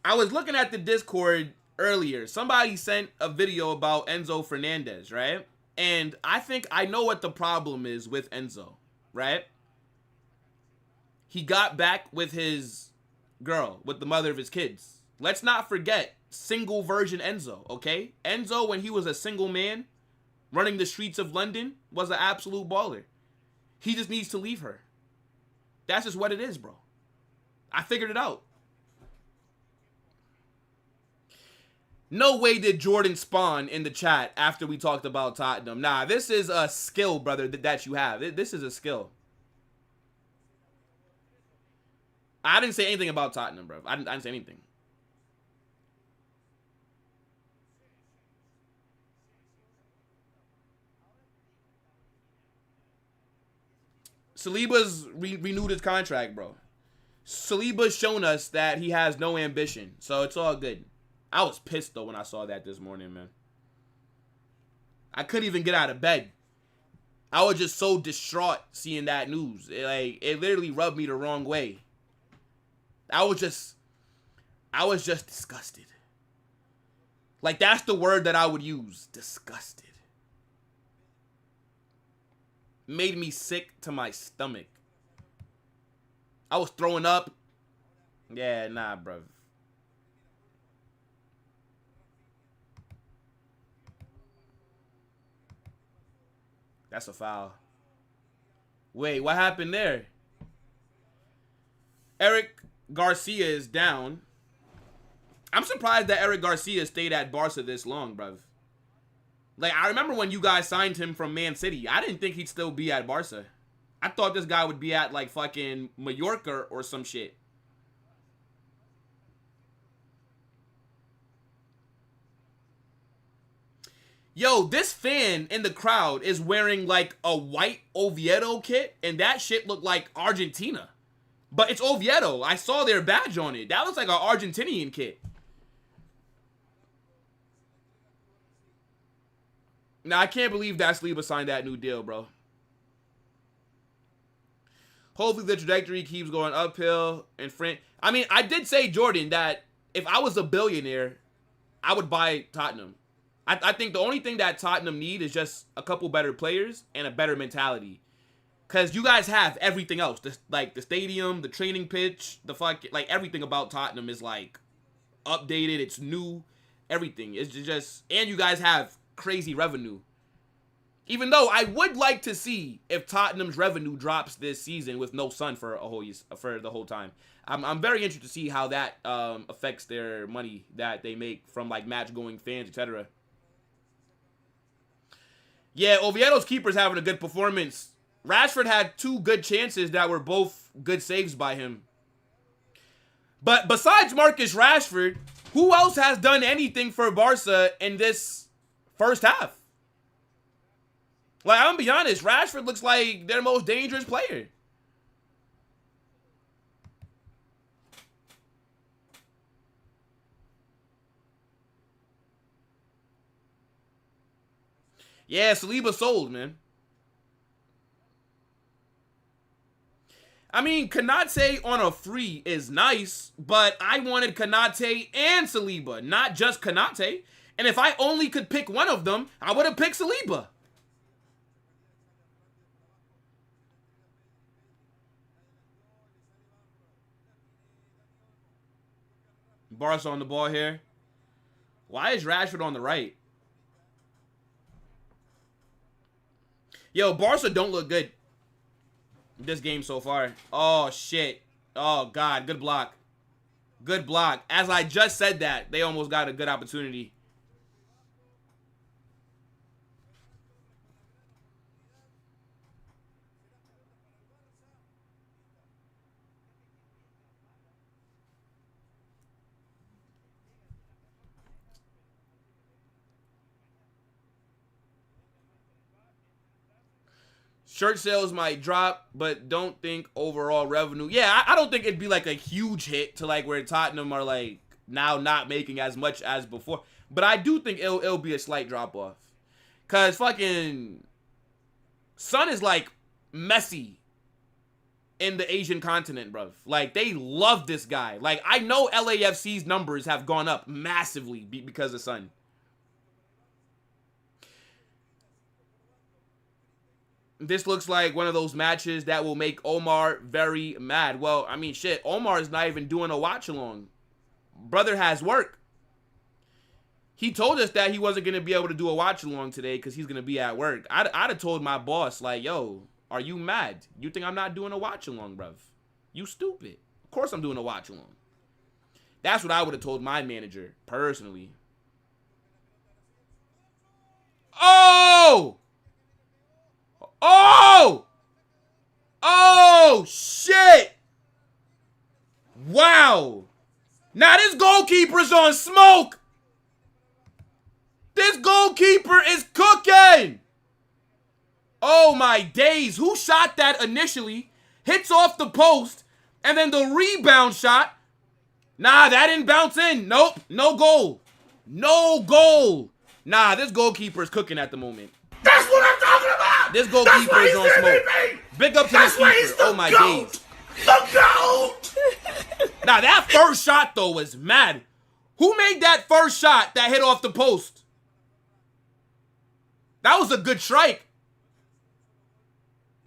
I was looking at the Discord earlier. Somebody sent a video about Enzo Fernandez, right? And I think I know what the problem is with Enzo, right? He got back with his girl, with the mother of his kids. Let's not forget single version Enzo, okay? Enzo, when he was a single man running the streets of London, was an absolute baller. He just needs to leave her. That's just what it is, bro. I figured it out. No way did Jordan spawn in the chat after we talked about Tottenham. Nah, this is a skill, brother, that you have. This is a skill. I didn't say anything about Tottenham, bro. I didn't say anything. Saliba's renewed his contract, bro. Saliba's shown us that he has no ambition, so it's all good. I was pissed, though, when I saw that this morning, man. I couldn't even get out of bed. I was just so distraught seeing that news. It literally rubbed me the wrong way. I was just disgusted. Like, that's the word that I would use. Disgusted. Made me sick to my stomach. I was throwing up. Yeah, nah, bro. That's a foul. Wait, what happened there? Eric Garcia is down. I'm surprised that Eric Garcia stayed at Barca this long, bruv. Like, I remember when you guys signed him from Man City. I didn't think he'd still be at Barca. I thought this guy would be at, like, fucking Mallorca or some shit. Yo, this fan in the crowd is wearing, like, a white Oviedo kit, and that shit looked like Argentina. But it's Oviedo. I saw their badge on it. That was like an Argentinian kit. Now, I can't believe that Saliba signed that new deal, bro. Hopefully the trajectory keeps going uphill and front. I mean, I did say, Jordan, that if I was a billionaire, I would buy Tottenham. I think the only thing that Tottenham need is just a couple better players and a better mentality. Because you guys have everything else. Like, the stadium, the training pitch, like, everything about Tottenham is, like, updated. It's new. Everything. It's just... And you guys have crazy revenue. Even though I would like to see if Tottenham's revenue drops this season with no Son for the whole time. I'm very interested to see how that affects their money that they make from, like, match-going fans, etc. Yeah, Oviedo's keeper's having a good performance. Rashford had 2 good chances that were both good saves by him. But besides Marcus Rashford, who else has done anything for Barca in this first half? Like, I'm gonna be honest, Rashford looks like their most dangerous player. Yeah, Saliba sold, man. I mean, Konate on a free is nice, but I wanted Konate and Saliba, not just Konate. And if I only could pick one of them, I would have picked Saliba. Barca on the ball here. Why is Rashford on the right? Yo, Barca don't look good this game so far. Oh, shit. Oh, God. Good block. Good block. As I just said that, they almost got a good opportunity. Shirt sales might drop, but don't think overall revenue. Yeah, I don't think it'd be like a huge hit to like where Tottenham are like now not making as much as before. But I do think it'll be a slight drop off. Cause fucking Son is like Messi in the Asian continent, bro. Like they love this guy. Like I know LAFC's numbers have gone up massively because of Son. This looks like one of those matches that will make Omar very mad. Well, I mean, shit, Omar is not even doing a watch-along. Brother has work. He told us that he wasn't going to be able to do a watch-along today because he's going to be at work. I'd have told my boss, like, yo, Are you mad? You think I'm not doing a watch-along, bruv? You stupid. Of course I'm doing a watch-along. That's what I would have told my manager, personally. Oh! Oh! Oh, shit! Wow! Now this goalkeeper's on smoke! This goalkeeper is cooking! Oh my days, who shot that initially? Hits off the post, and then the rebound shot. Nah, that didn't bounce in. Nope, no goal. No goal. Nah, this goalkeeper is cooking at the moment. That's what I'm talking about! This goalkeeper is on smoke. Big up to this keeper. Oh my days. The GOAT! Now that first shot though was mad. Who made that first shot that hit off the post? That was a good strike.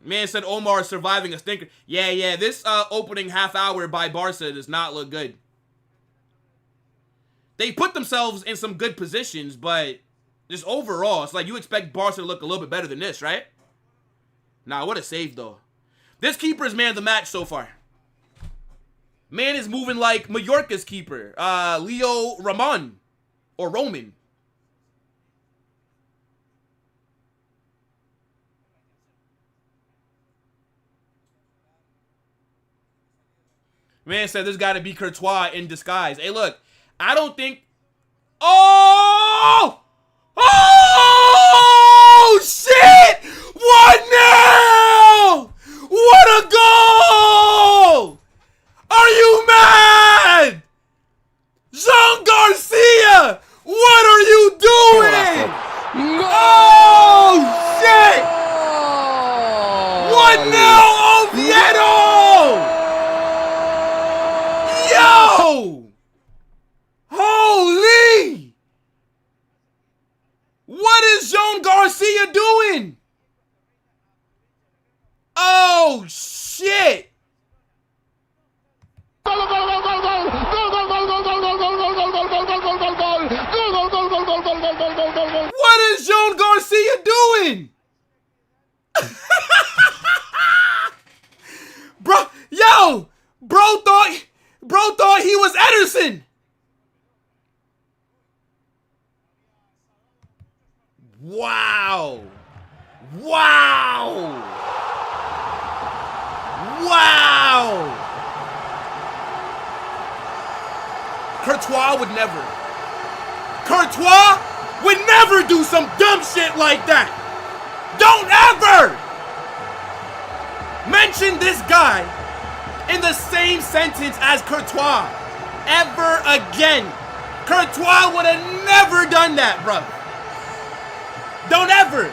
Man said Omar is surviving a stinker. Yeah, this opening half hour by Barca does not look good. They put themselves in some good positions, but just overall, it's like you expect Barca to look a little bit better than this, right? Nah, what a save, though. This keeper is man of the match so far. Man is moving like Mallorca's keeper, Leo Ramon, or Roman. Man said this got to be Courtois in disguise. Hey, look, I don't think... Oh! Oh, shit! 1-0! What a goal! Are you mad? Jean Garcia! What are you doing? Oh, shit! 1-0 Oviedo! Yo! Holy! What is Jean Garcia doing? Oh, shit! What is Jean Garcia doing? Bro thought he was Ederson. Wow. Wow. Wow. Courtois would never. Courtois would never do some dumb shit like that. Don't ever mention this guy in the same sentence as Courtois ever again. Courtois would have never done that, bro. Don't ever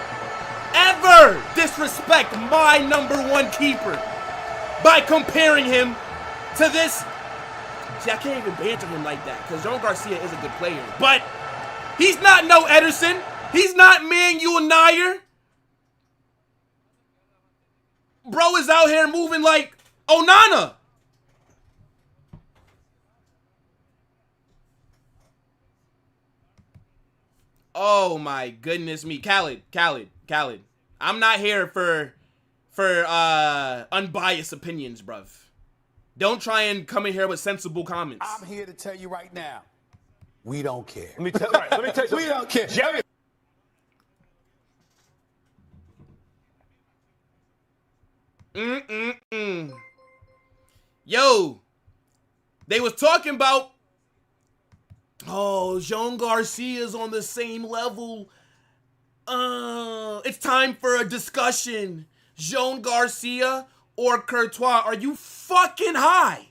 disrespect my #1 keeper by comparing him to this. See, I can't even banter him like that because Jean Garcia is a good player, but he's not no Ederson. He's not Manuel Neuer. Bro is out here moving like Onana. Oh my goodness me. Khaled. I'm not here for unbiased opinions, bruv. Don't try and come in here with sensible comments. I'm here to tell you right now, we don't care. Let me tell you something. We don't care. Jerry. Yo, they was talking about, oh, Jean Garcia's on the same level. It's time for a discussion. Jean Garcia or Courtois, are you fucking high?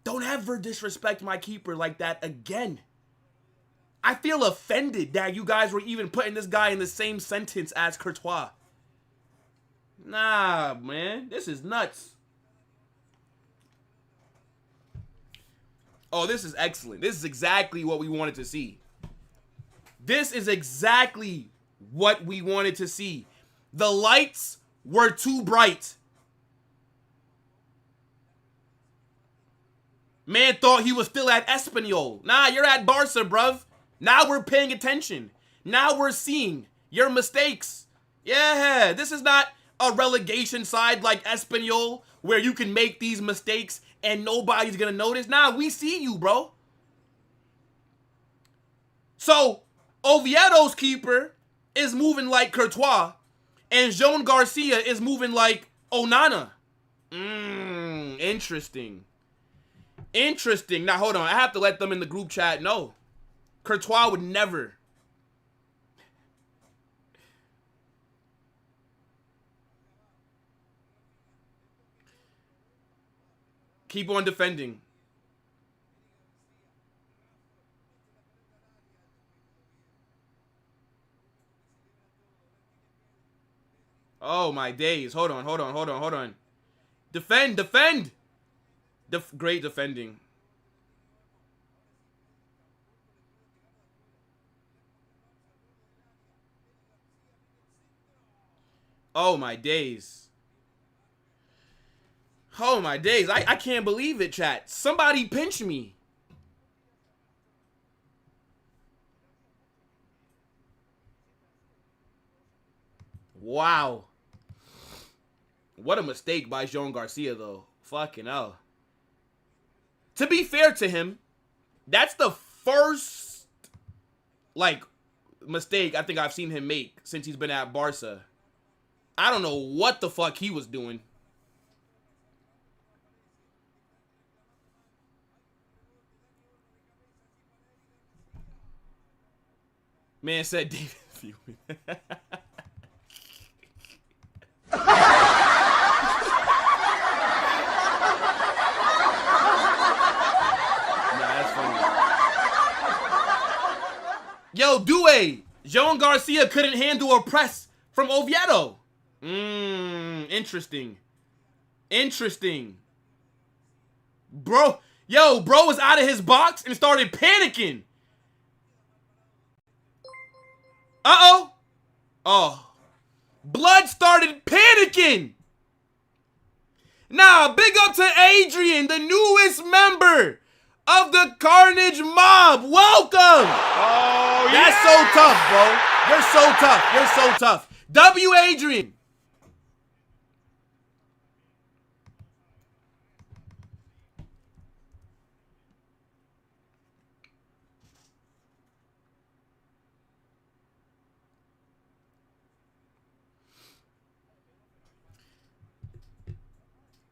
Don't ever disrespect my keeper like that again. I feel offended that you guys were even putting this guy in the same sentence as Courtois. Nah, man. This is nuts. Oh, this is excellent. This is exactly what we wanted to see. This is exactly what we wanted to see. The lights were too bright. Man thought he was still at Espanyol. Nah, you're at Barca, bruv. Now we're paying attention. Now we're seeing your mistakes. Yeah, this is not a relegation side like Espanyol where you can make these mistakes and nobody's going to notice. Nah, we see you, bro. So, Oviedo's keeper is moving like Courtois, and Joan Garcia is moving like Onana. Interesting. Interesting. Now, hold on. I have to let them in the group chat know. Courtois would never. Keep on defending. Oh, my days. Hold on. Defend. Great defending. Oh, my days. Oh, my days. I can't believe it, chat. Somebody pinch me. Wow. What a mistake by Joan Garcia, though. Fucking hell. To be fair to him, that's the first, like, mistake I think I've seen him make since he's been at Barca. I don't know what the fuck he was doing. Man said David Fewman. Yo, Due, Joan Garcia couldn't handle a press from Oviedo. Interesting. Bro was out of his box and started panicking. Uh-oh. Oh. Blood started panicking. Nah, big up to Adrian, the newest member of the Carnage Mob. Welcome. Oh, That's so tough, bro. You're so tough. W. Adrian.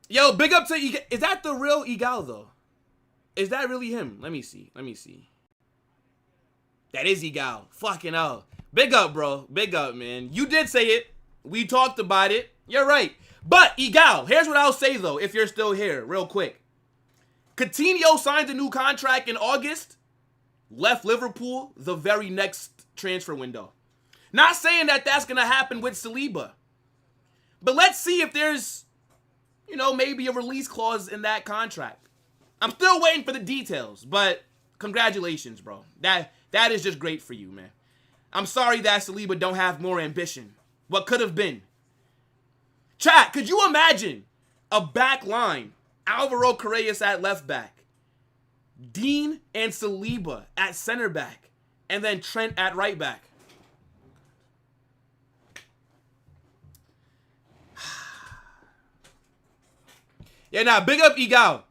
Yo, big up to Igal. Is that the real Igal, though? Is that really him? Let me see. That is Igal. Fucking hell. Big up, bro. Big up, man. You did say it. We talked about it. You're right. But, Igal, here's what I'll say, though, if you're still here, real quick. Coutinho signed a new contract in August, left Liverpool the very next transfer window. Not saying that that's going to happen with Saliba. But let's see if there's, you know, maybe a release clause in that contract. I'm still waiting for the details, but congratulations, bro. That is just great for you, man. I'm sorry that Saliba don't have more ambition. What could have been? Chat, could you imagine a back line? Alvaro Correas at left back, Dean and Saliba at center back, and then Trent at right back. Yeah, now, big up Igal.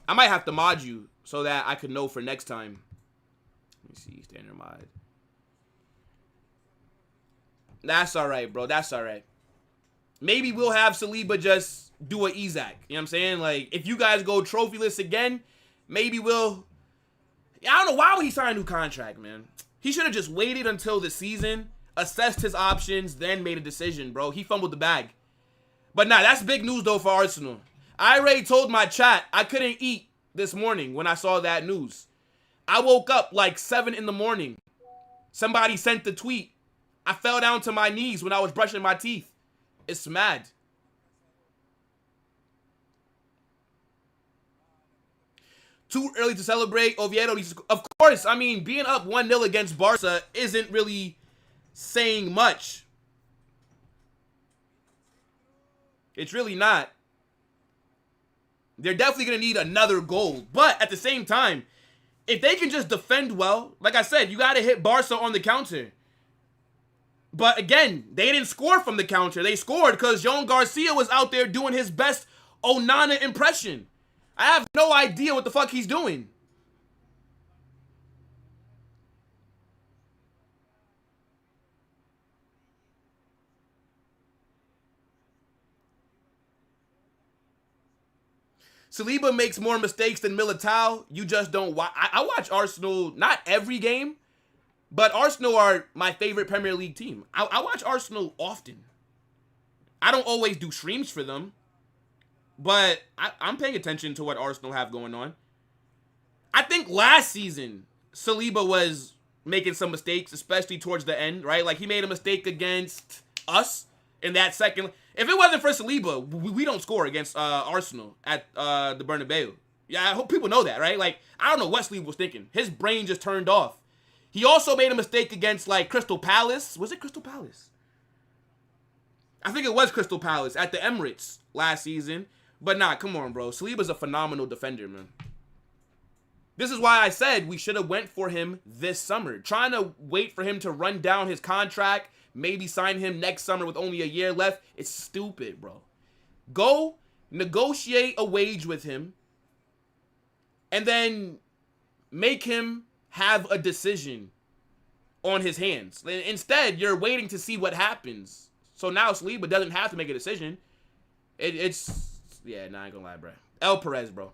I might have to mod you so that I could know for next time. Let me see, standard mod. That's all right, bro. That's all right. Maybe we'll have Saliba just do a Isaac. You know what I'm saying? Like, if you guys go trophyless again, maybe we'll... I don't know. Why would he sign a new contract, man? He should have just waited until the season, assessed his options, then made a decision, bro. He fumbled the bag. But nah, that's big news, though, for Arsenal. I already told my chat I couldn't eat this morning when I saw that news. I woke up like 7 in the morning. Somebody sent the tweet. I fell down to my knees when I was brushing my teeth. It's mad. Too early to celebrate. Oviedo, of course, I mean, being up 1-0 against Barca isn't really saying much. It's really not. They're definitely going to need another goal. But at the same time, if they can just defend well, like I said, you got to hit Barca on the counter. But again, they didn't score from the counter. They scored because Joan Garcia was out there doing his best Onana impression. I have no idea what the fuck he's doing. Saliba makes more mistakes than Militao. You just don't watch. I watch Arsenal, not every game, but Arsenal are my favorite Premier League team. I watch Arsenal often. I don't always do streams for them, but I'm paying attention to what Arsenal have going on. I think last season, Saliba was making some mistakes, especially towards the end, right? Like, he made a mistake against us in that second. If it wasn't for Saliba, we don't score against Arsenal at the Bernabeu. Yeah, I hope people know that, right? Like, I don't know what Saliba was thinking. His brain just turned off. He also made a mistake against, like, Crystal Palace. Was it Crystal Palace? I think it was Crystal Palace at the Emirates last season. But nah, come on, bro. Saliba's a phenomenal defender, man. This is why I said we should have went for him this summer. Trying to wait for him to run down his contract, maybe sign him next summer with only a year left. It's stupid, bro. Go negotiate a wage with him and then make him have a decision on his hands. Instead, you're waiting to see what happens. So now Saliba doesn't have to make a decision. Yeah, nah, I ain't gonna lie, bro. El Perez, bro.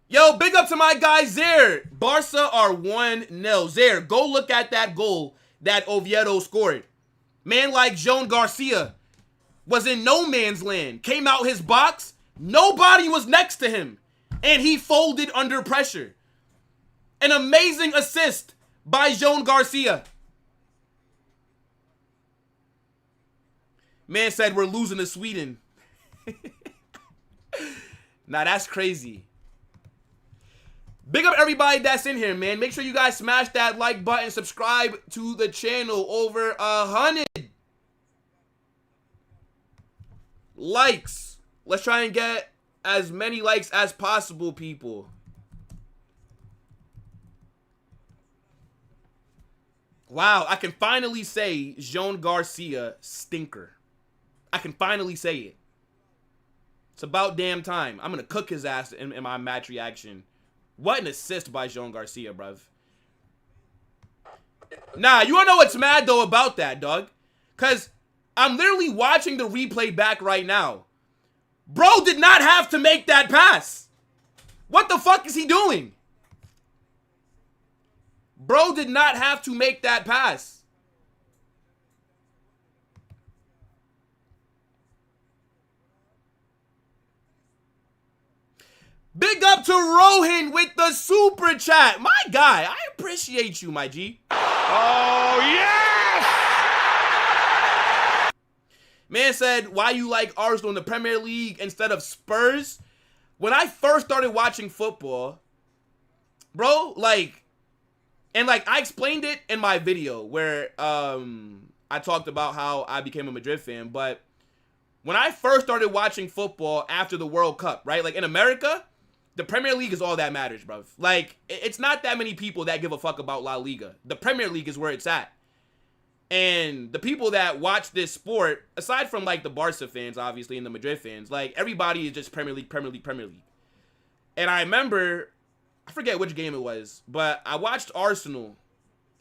Yo, big up to my guy, Zaire. Barca are 1-0. Zaire, go look at that goal that Oviedo scored. Man like Joan Garcia was in no man's land. Came out his box. Nobody was next to him. And he folded under pressure. An amazing assist by Joan Garcia. Man said we're losing to Sweden. Nah, that's crazy. Big up everybody that's in here, man. Make sure you guys smash that like button. Subscribe to the channel. Over 100 likes. Let's try and get as many likes as possible, people. Wow, I can finally say Joan Garcia stinker. I can finally say it. It's about damn time. I'm going to cook his ass in my match reaction. What an assist by Joan Garcia, bruv. Nah, you wanna know what's mad, though, about that, dog? Because I'm literally watching the replay back right now. Bro did not have to make that pass. What the fuck is he doing? Bro did not have to make that pass. Big up to Rohan with the super chat. My guy, I appreciate you, my G. Oh, yes! Man said, why you like Arsenal in the Premier League instead of Spurs? When I first started watching football, bro, like, and like, I explained it in my video where I talked about how I became a Madrid fan, but when I first started watching football after the World Cup, right, like in America, the Premier League is all that matters, bro. Like, it's not that many people that give a fuck about La Liga. The Premier League is where it's at. And the people that watch this sport, aside from, like, the Barca fans, obviously, and the Madrid fans, like, everybody is just Premier League, Premier League, Premier League. And I remember, I forget which game it was, but I watched Arsenal,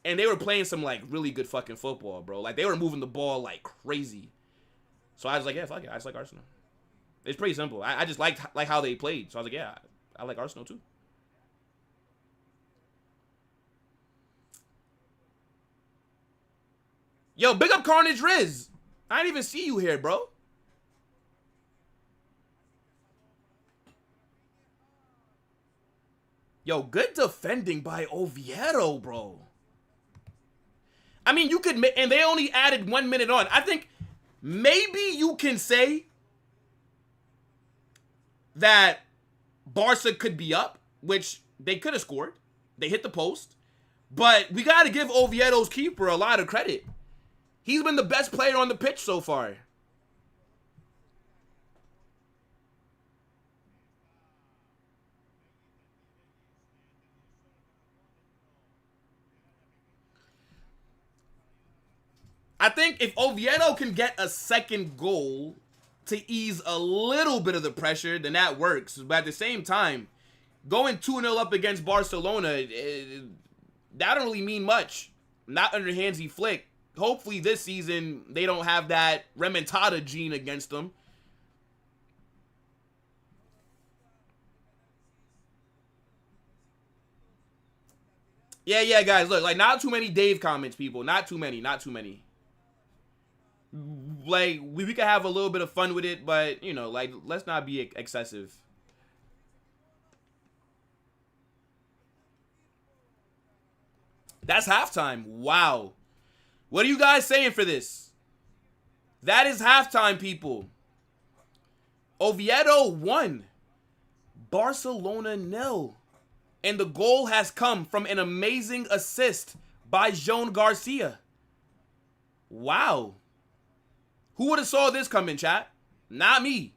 and they were playing some, like, really good fucking football, bro. Like, they were moving the ball like crazy. So I was like, yeah, fuck it. I just like Arsenal. It's pretty simple. I just liked, like, how they played. So I was like, yeah, I like Arsenal too. Yo, big up Carnage Riz. I didn't even see you here, bro. Yo, good defending by Oviedo, bro. I mean, you could, and they only added 1 minute on. I think maybe you can say that Barca could be up, which they could have scored. They hit the post. But we got to give Oviedo's keeper a lot of credit. He's been the best player on the pitch so far. I think if Oviedo can get a second goal to ease a little bit of the pressure, then that works. But at the same time, going 2-0 up against Barcelona, that don't really mean much. Not under Hansi Flick. Hopefully this season, they don't have that remontada gene against them. Yeah, guys, look, like, not too many Dave comments, people. Not too many. Like, we could have a little bit of fun with it, but, you know, like, let's not be excessive. That's halftime. Wow. What are you guys saying for this? That is halftime, people. Oviedo 1. Barcelona 0. And the goal has come from an amazing assist by Joan Garcia. Wow. Who would have saw this coming, chat? Not me.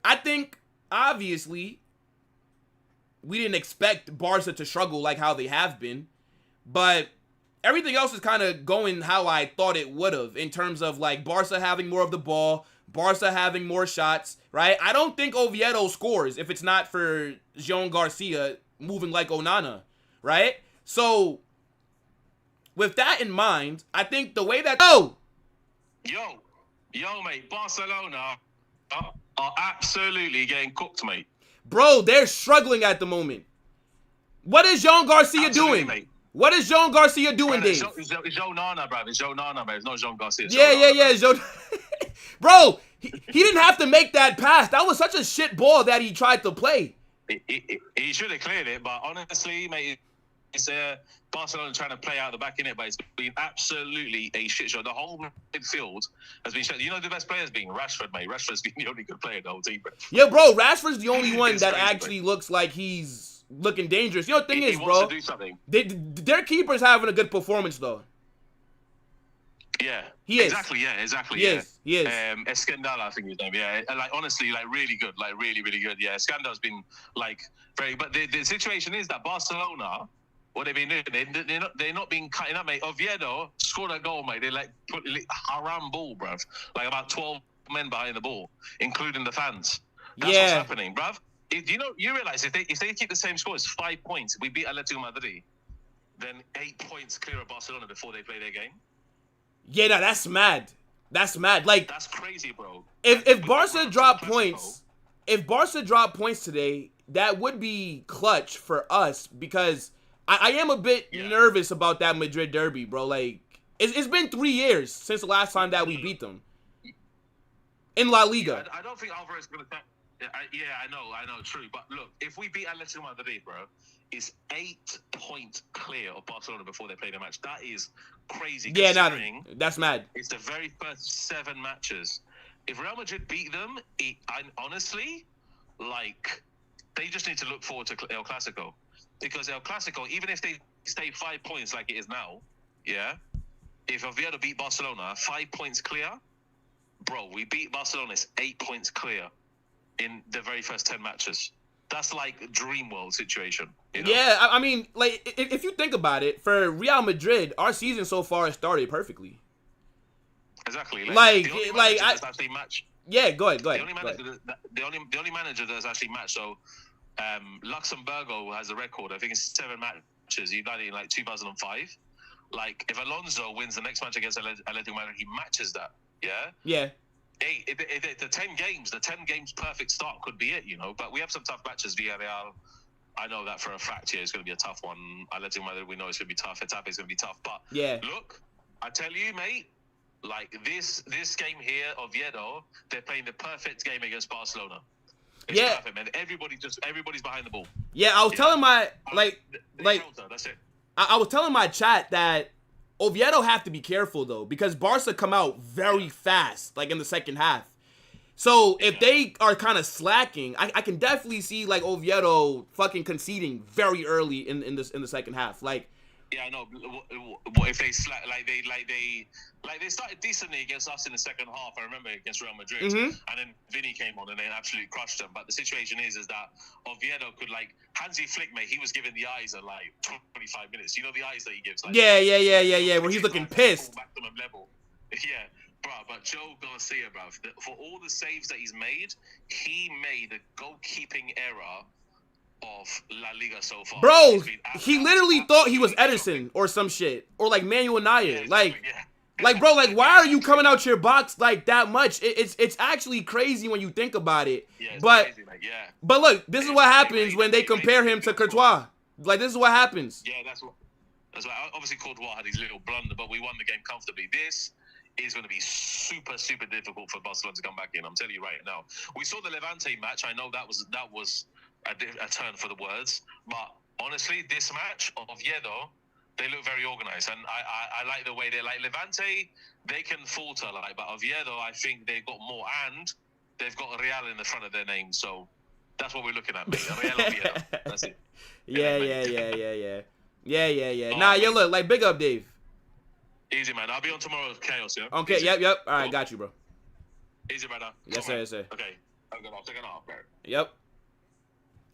I think, obviously, we didn't expect Barca to struggle like how they have been. But everything else is kind of going how I thought it would have in terms of, like, Barca having more of the ball, Barca having more shots, right? I don't think Oviedo scores if it's not for Joan Garcia moving like Onana, right? So, with that in mind, I think the way that... Yo, mate, Barcelona are absolutely getting cooked, mate. Bro, they're struggling at the moment. What is Joan Garcia doing? Mate. What is Joan Garcia doing, Dave? It's Joe Nana, bro. It's Joe Nana, man. It's not Joan Garcia. Yeah. Joe... Bro, he didn't have to make that pass. That was such a shit ball that he tried to play. He should have cleared it, but honestly, mate, it's Barcelona trying to play out the back in it, but it's been absolutely a shit show. The whole midfield has been shit. You know the best player's been Rashford, mate. Rashford's been the only good player in the whole team, bro. Yeah, bro, Rashford's the only one that crazy, actually looks like he's looking dangerous. You know, the thing is, he bro, wants to do something. Their keeper's having a good performance, though. Yeah. He is. Exactly, yeah, exactly. He is. Escandal, I think his name, yeah. And, like, honestly, like, really good. Like, really, really good. Yeah, Escandal's been, like, very... But the situation is that Barcelona, what they've been doing, they're not being cutting up, mate. Oviedo scored a goal, mate. They, like, put haram ball, bruv. Like, about 12 men behind the ball, including the fans. That's what's happening, bruv. You realize if they keep the same score, it's 5 points. We beat Atleti Madrid, then 8 points clear of Barcelona before they play their game. Yeah, no, that's mad. That's mad. Like, that's crazy, bro. If Barca drop points, today, that would be clutch for us because I am a bit nervous about that Madrid derby, bro. Like, it's been 3 years since the last time that we beat them in La Liga. I don't think Alvarez is going to... I know, true. But look, if we beat Atleti Madrid, bro, it's 8 points clear of Barcelona before they play the match. That is crazy. Yeah, that's mad. It's the very first 7 matches. If Real Madrid beat them, honestly, like, they just need to look forward to El Clasico. Because El Clasico, even if they stay 5 points like it is now, yeah, if Oviedo beat Barcelona, 5 points clear, bro, we beat Barcelona, it's 8 points clear in the very first 10 matches. That's like a dream world situation. You know? Yeah, I mean, like, if you think about it, for Real Madrid, our season so far has started perfectly. Exactly. Actually matched. Yeah, go ahead. The only manager that's actually matched. So, Luxemburgo has a record. I think it's 7 matches. He done it in like 2005. Like, if Alonso wins the next match against Atleti Madrid, he matches that. Yeah. Yeah. The 10 games perfect start could be it, you know. But we have some tough matches. Villarreal, I know that for a fact. Yeah, it's going to be a tough one. Atleti Madrid, we know it's going to be tough. Getafe is going to be tough. But yeah, look, I tell you, mate, like this game here, Oviedo, they're playing the perfect game against Barcelona. It's perfect, man. Everybody's behind the ball. Yeah, I was telling my that's it. I was telling my chat that Oviedo have to be careful, though, because Barca come out very fast, like, in the second half. So, if they are kind of slacking, I can definitely see, like, Oviedo fucking conceding very early in the second half. Like, Yeah, I know. What if they they started decently against us in the second half? I remember against Real Madrid, and then Vinny came on and they absolutely crushed them. But the situation is that Oviedo could Hansi Flick, mate. He was giving the eyes at 25 minutes. You know the eyes that he gives. Yeah. Where he's looking pissed. Maximum level. Yeah. Bro, but Joe Garcia, bro, for all the saves that he's made, he made a goalkeeping error of LaLiga so far. Bro, he literally thought he was Edison or some shit. Or Manuel Neuer. Yeah, bro, why are you coming out your box that much? It's actually crazy when you think about it. Yeah, but crazy, yeah. But look, this is what happens when they compare him to Courtois. This is what happens. Yeah, that's why. Obviously, Courtois had his little blunder, but we won the game comfortably. This is going to be super, super difficult for Barcelona to come back in. I'm telling you right now. We saw the Levante match. I know that was a turn for the words, but honestly, this match of Oviedo, they look very organized, and I like the way they Levante. They can falter, but Oviedo, I think they've got more, and they've got Real in the front of their name, so that's what we're looking at, mate. Real Oviedo. That's it. Yeah. Nah, yo, look, big up, Dave. Easy, man. I'll be on tomorrow's Chaos, yeah? Okay, Easy. Yep. All right, got you, bro. Easy, brother. Yes, sir. Okay. I'm taking off, bro. Yep.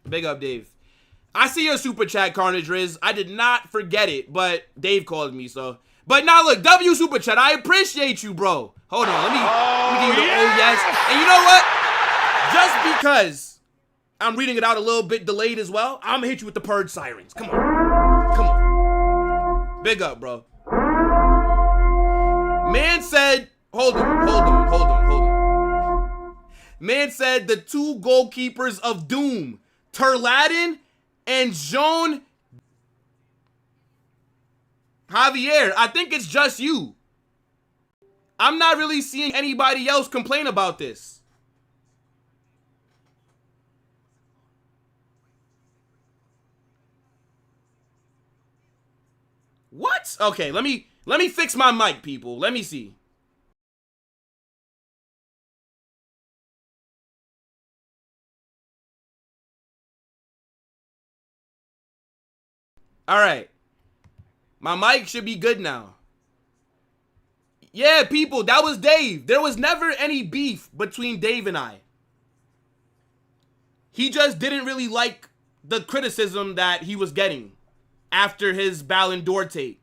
Big up, Dave. I see your super chat, Carnage Riz. I did not forget it, but Dave called me, so. But now, look, W super chat. I appreciate you, bro. Hold on, let me give you the oh yes. And you know what? Just because I'm reading it out a little bit delayed as well, I'm gonna hit you with the purge sirens. Come on. Big up, bro. Man said, hold on. Man said the two goalkeepers of doom, Terladin and Jean Javier. I think it's just you. I'm not really seeing anybody else complain about this. What? Okay, let me fix my mic, people. Let me see. All right. My mic should be good now. Yeah, people, that was Dave. There was never any beef between Dave and I. He just didn't really like the criticism that he was getting after his Ballon d'Or take.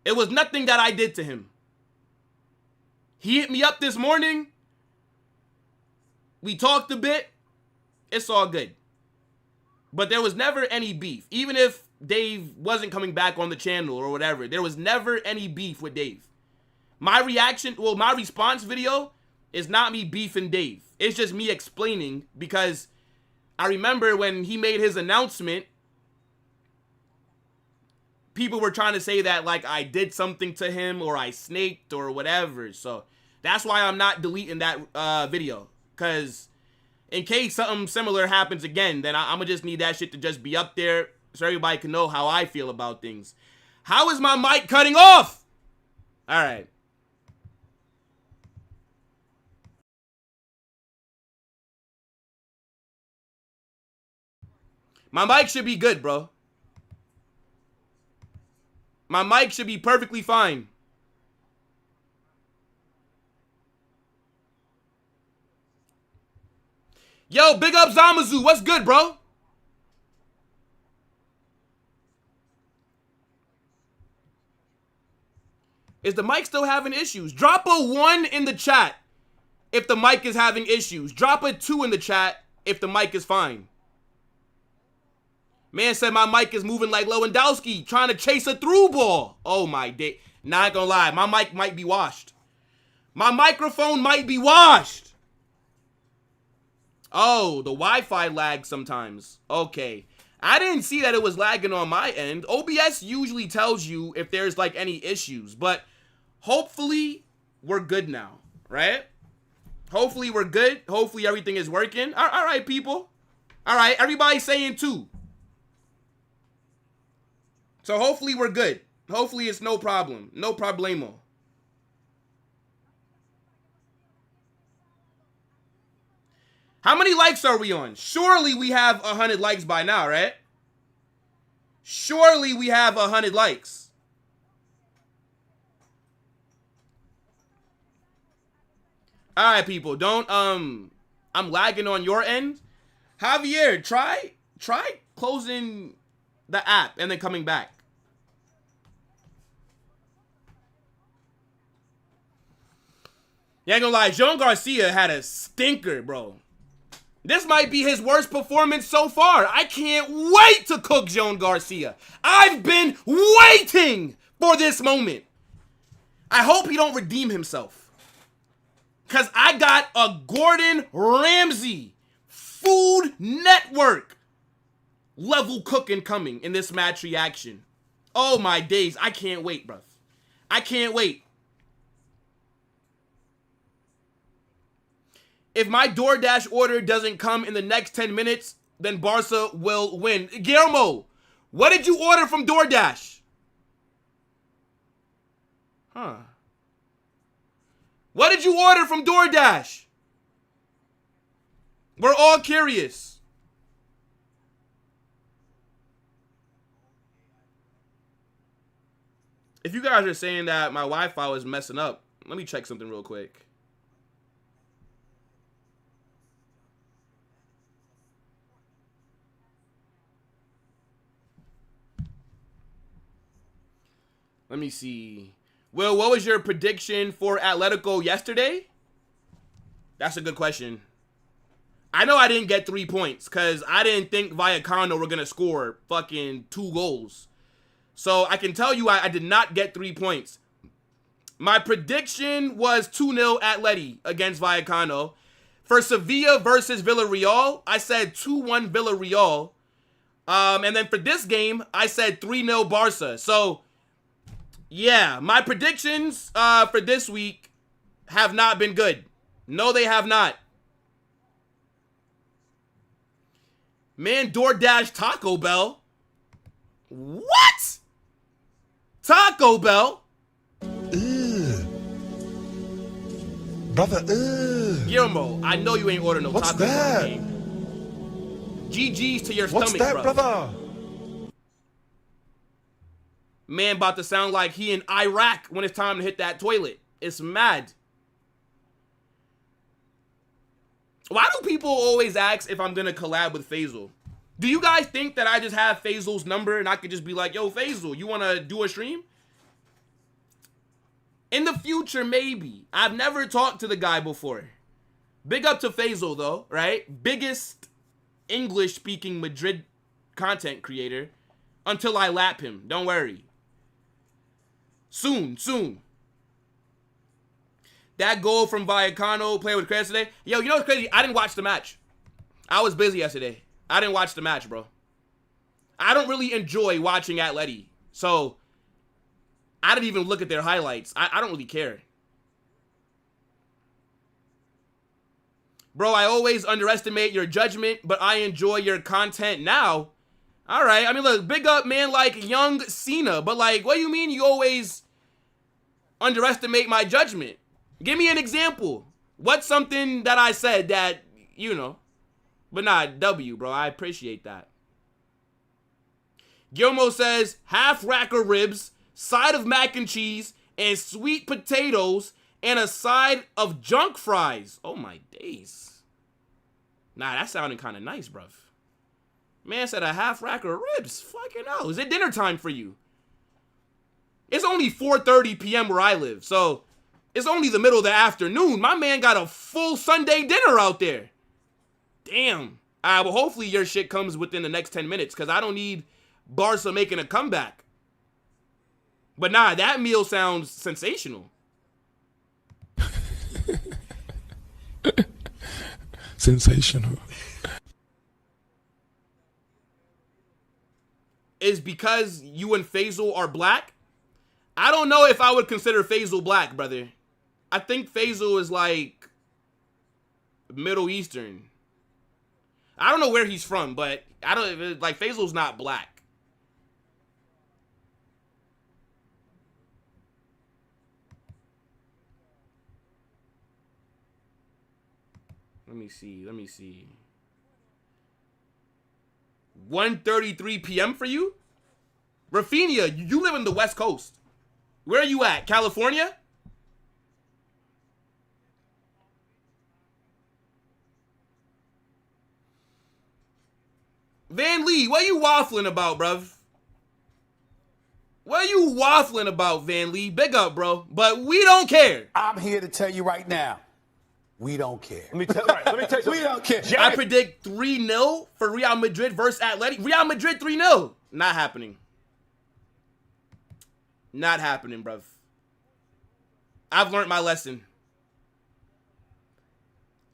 It was nothing that I did to him. He hit me up this morning. We talked a bit. It's all good. But there was never any beef. Even if Dave wasn't coming back on the channel or whatever, there was never any beef with Dave. My response video is not me beefing Dave. It's just me explaining, because I remember when he made his announcement, people were trying to say that I did something to him or I snaked or whatever. So that's why I'm not deleting that video, because in case something similar happens again, then I'm gonna just need that shit to just be up there so everybody can know how I feel about things. How is my mic cutting off? All right. My mic should be good, bro. My mic should be perfectly fine. Yo, big up Zamazu. What's good, bro? Is the mic still having issues? Drop a 1 in the chat if the mic is having issues. Drop a 2 in the chat if the mic is fine. Man said my mic is moving like Lewandowski trying to chase a through ball. Oh my day. Not gonna lie, my mic might be washed. My microphone might be washed. Oh, the Wi-Fi lags sometimes. Okay. I didn't see that it was lagging on my end. OBS usually tells you if there's any issues, but hopefully we're good now, right? Hopefully we're good. Hopefully everything is working. All right, people. All right, everybody's saying 2. So hopefully we're good. Hopefully it's no problem. No problemo. How many likes are we on? Surely we have 100 likes by now, right? Surely we have 100 likes. All right, people, don't I'm lagging on your end. Javier, try closing the app and then coming back. You ain't gonna lie, Joan Garcia had a stinker, bro. This might be his worst performance so far. I can't wait to cook Joan Garcia. I've been waiting for this moment. I hope he don't redeem himself. Because I got a Gordon Ramsay Food Network level cooking coming in this match reaction. Oh my days. I can't wait, bruv. I can't wait. If my DoorDash order doesn't come in the next 10 minutes, then Barca will win. Guillermo, what did you order from DoorDash? Huh. What did you order from DoorDash? We're all curious. If you guys are saying that my Wi-Fi was messing up, let me check something real quick. Let me see. Will, what was your prediction for Atletico yesterday? That's a good question. I know I didn't get 3 points because I didn't think Vallecano were going to score fucking 2 goals. So I can tell you I did not get 3 points. My prediction was 2-0 Atleti against Vallecano. For Sevilla versus Villarreal, I said 2-1 Villarreal. And then for this game, I said 3-0 Barca. So yeah, my predictions for this week have not been good. No, they have not. Man, DoorDash Taco Bell. What? Taco Bell? Ugh. Brother, ugh. Guillermo, I know you ain't ordering no What's Taco Bell that? game. GG's to your What's stomach, that, bro. brother? Man about to sound like he in Iraq when it's time to hit that toilet. It's mad. Why do people always ask if I'm going to collab with Faisal? Do you guys think that I just have Faisal's number and I could just be like, yo, Faisal, you want to do a stream? In the future, maybe. I've never talked to the guy before. Big up to Faisal, though, right? Biggest English-speaking Madrid content creator until I lap him. Don't worry. Soon. That goal from Vallecano, playing with credits today. Yo, you know what's crazy? I didn't watch the match. I was busy yesterday. I didn't watch the match, bro. I don't really enjoy watching Atleti. So, I didn't even look at their highlights. I don't really care. Bro, I always underestimate your judgment, but I enjoy your content now. All right. I mean, look, big up, man, like young Cena. But, like, what do you mean you always underestimate my judgment? Give me an example. What's something that I said that, you know, but nah, W, bro. I appreciate that. Guillermo says, half rack of ribs, side of mac and cheese, and sweet potatoes, and a side of junk fries. Oh, my days. Nah, that sounded kind of nice, bruv. Man said a half rack of ribs. Fucking hell. Is it dinner time for you? It's only 4:30 p.m. where I live, so it's only the middle of the afternoon. My man got a full Sunday dinner out there. Damn. Well, hopefully your shit comes within the next 10 minutes, because I don't need Barca making a comeback. But nah, that meal sounds sensational. Sensational. Is because you and Faisal are black? I don't know if I would consider Faisal black, brother. I think Faisal is like Middle Eastern. I don't know where he's from, but I don't like Faisal's not black. Let me see. 1:33 p.m. for you? Rafinha, you live in the West Coast. Where are you at? California? Van Lee, what are you waffling about, bruv? What are you waffling about, Van Lee? Big up, bro. But we don't care. I'm here to tell you right now, we don't care. Let me tell you. We don't care. I predict 3-0 for Real Madrid versus Atleti. Real Madrid 3-0. Not happening. Not happening, bruv. I've learned my lesson.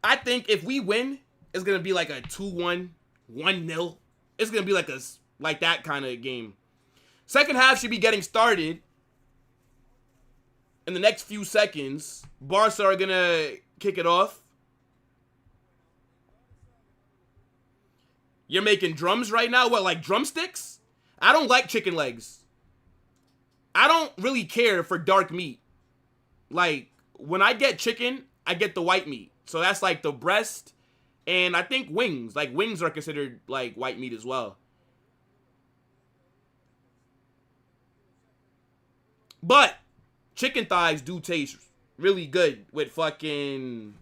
I think if we win, it's going to be like a 2-1, 1-0. It's going to be like that kind of game. Second half should be getting started. In the next few seconds, Barca are going to kick it off. You're making drums right now? What, like drumsticks? I don't like chicken legs. I don't really care for dark meat. Like, when I get chicken, I get the white meat. So that's like the breast and I think wings. Like, wings are considered like white meat as well. But chicken thighs do taste really good with fucking,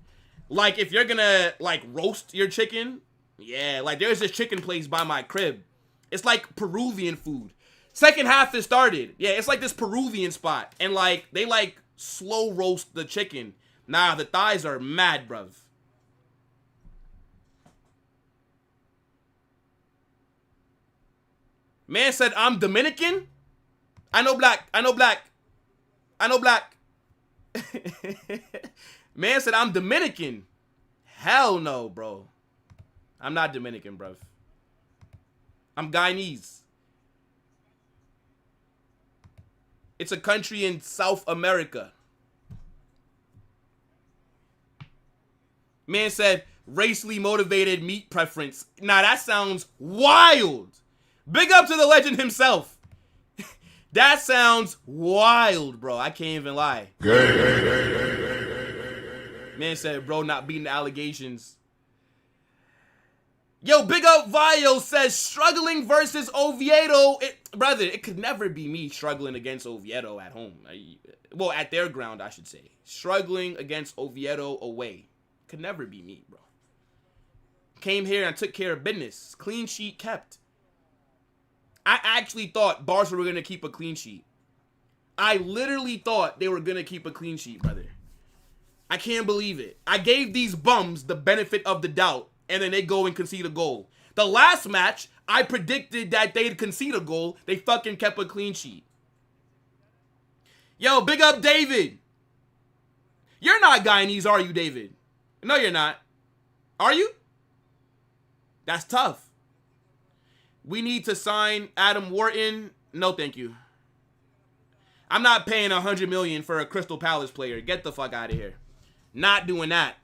like, if you're gonna like roast your chicken, yeah, like there's this chicken place by my crib. It's like Peruvian food. Second half is started. Yeah, it's like this Peruvian spot. And like they like slow roast the chicken. Nah, the thighs are mad, bruv. Man said I'm Dominican. I know black. I know black. I know black. Man said I'm Dominican. Hell no, bro. I'm not Dominican, bruv. I'm Guyanese. It's a country in South America. Man said racially motivated meat preference. Nah, that sounds wild. Big up to the legend himself. That sounds wild, bro. I can't even lie. Man said, bro, not beating the allegations. Yo, big up Vio says, struggling versus Oviedo. Brother, it could never be me struggling against Oviedo at home. Well, at their ground, I should say. Struggling against Oviedo away. Could never be me, bro. Came here and took care of business. Clean sheet kept. I actually thought Barca were going to keep a clean sheet. I literally thought they were going to keep a clean sheet, brother. I can't believe it. I gave these bums the benefit of the doubt, and then they go and concede a goal. The last match, I predicted that they'd concede a goal. They fucking kept a clean sheet. Yo, big up David. You're not Guyanese, are you, David? No, you're not. Are you? That's tough. We need to sign Adam Wharton. No, thank you. I'm not paying $100 million for a Crystal Palace player. Get the fuck out of here. Not doing that.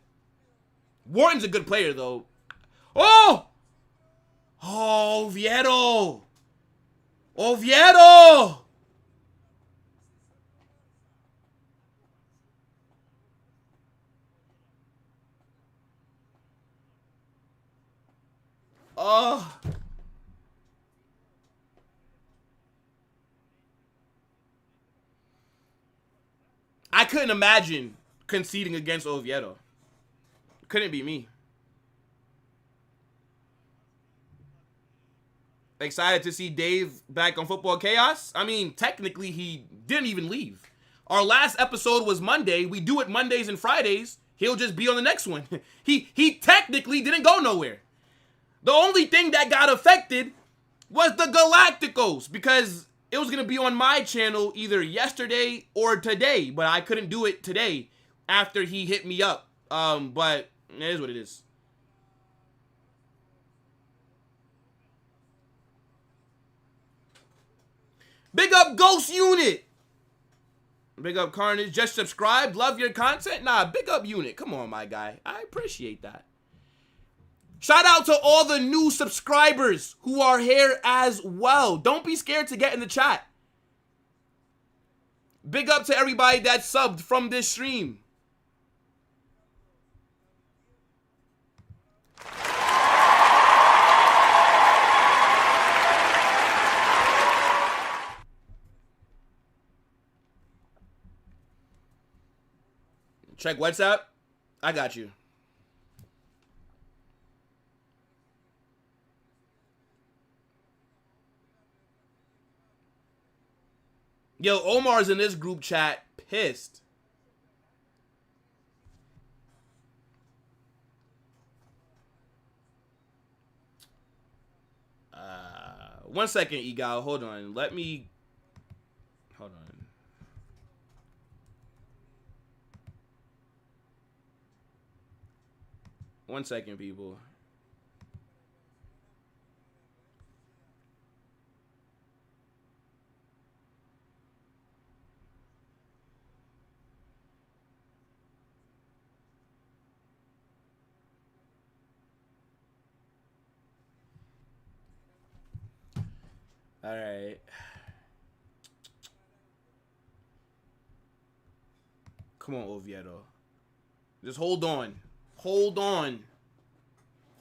Wharton's a good player, though. Oh! Oh, Oviedo! Oviedo! Oh. I couldn't imagine conceding against Oviedo. Couldn't be me. Excited to see Dave back on Football Chaos? I mean, technically, he didn't even leave. Our last episode was Monday. We do it Mondays and Fridays. He'll just be on the next one. He technically didn't go nowhere. The only thing that got affected was the Galacticos, because it was going to be on my channel either yesterday or today, but I couldn't do it today after he hit me up. But it is what it is. Big up Ghost Unit. Big up Carnage. Just subscribed. Love your content. Nah, big up Unit. Come on, my guy. I appreciate that. Shout out to all the new subscribers who are here as well. Don't be scared to get in the chat. Big up to everybody that subbed from this stream. Check WhatsApp. I got you. Yo, Omar's in this group chat pissed. One second, Egal. Hold on. Hold on. One second, people. All right. Come on, Oviedo. Just hold on. Hold on.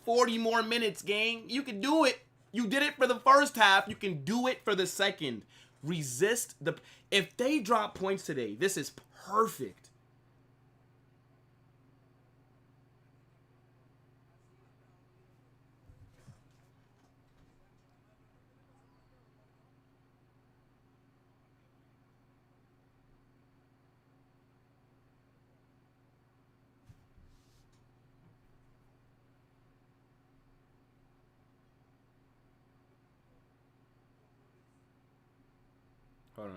40 more minutes, gang. You can do it. You did it for the first half. You can do it for the second. Resist the... If they drop points today, this is perfect. Hold on.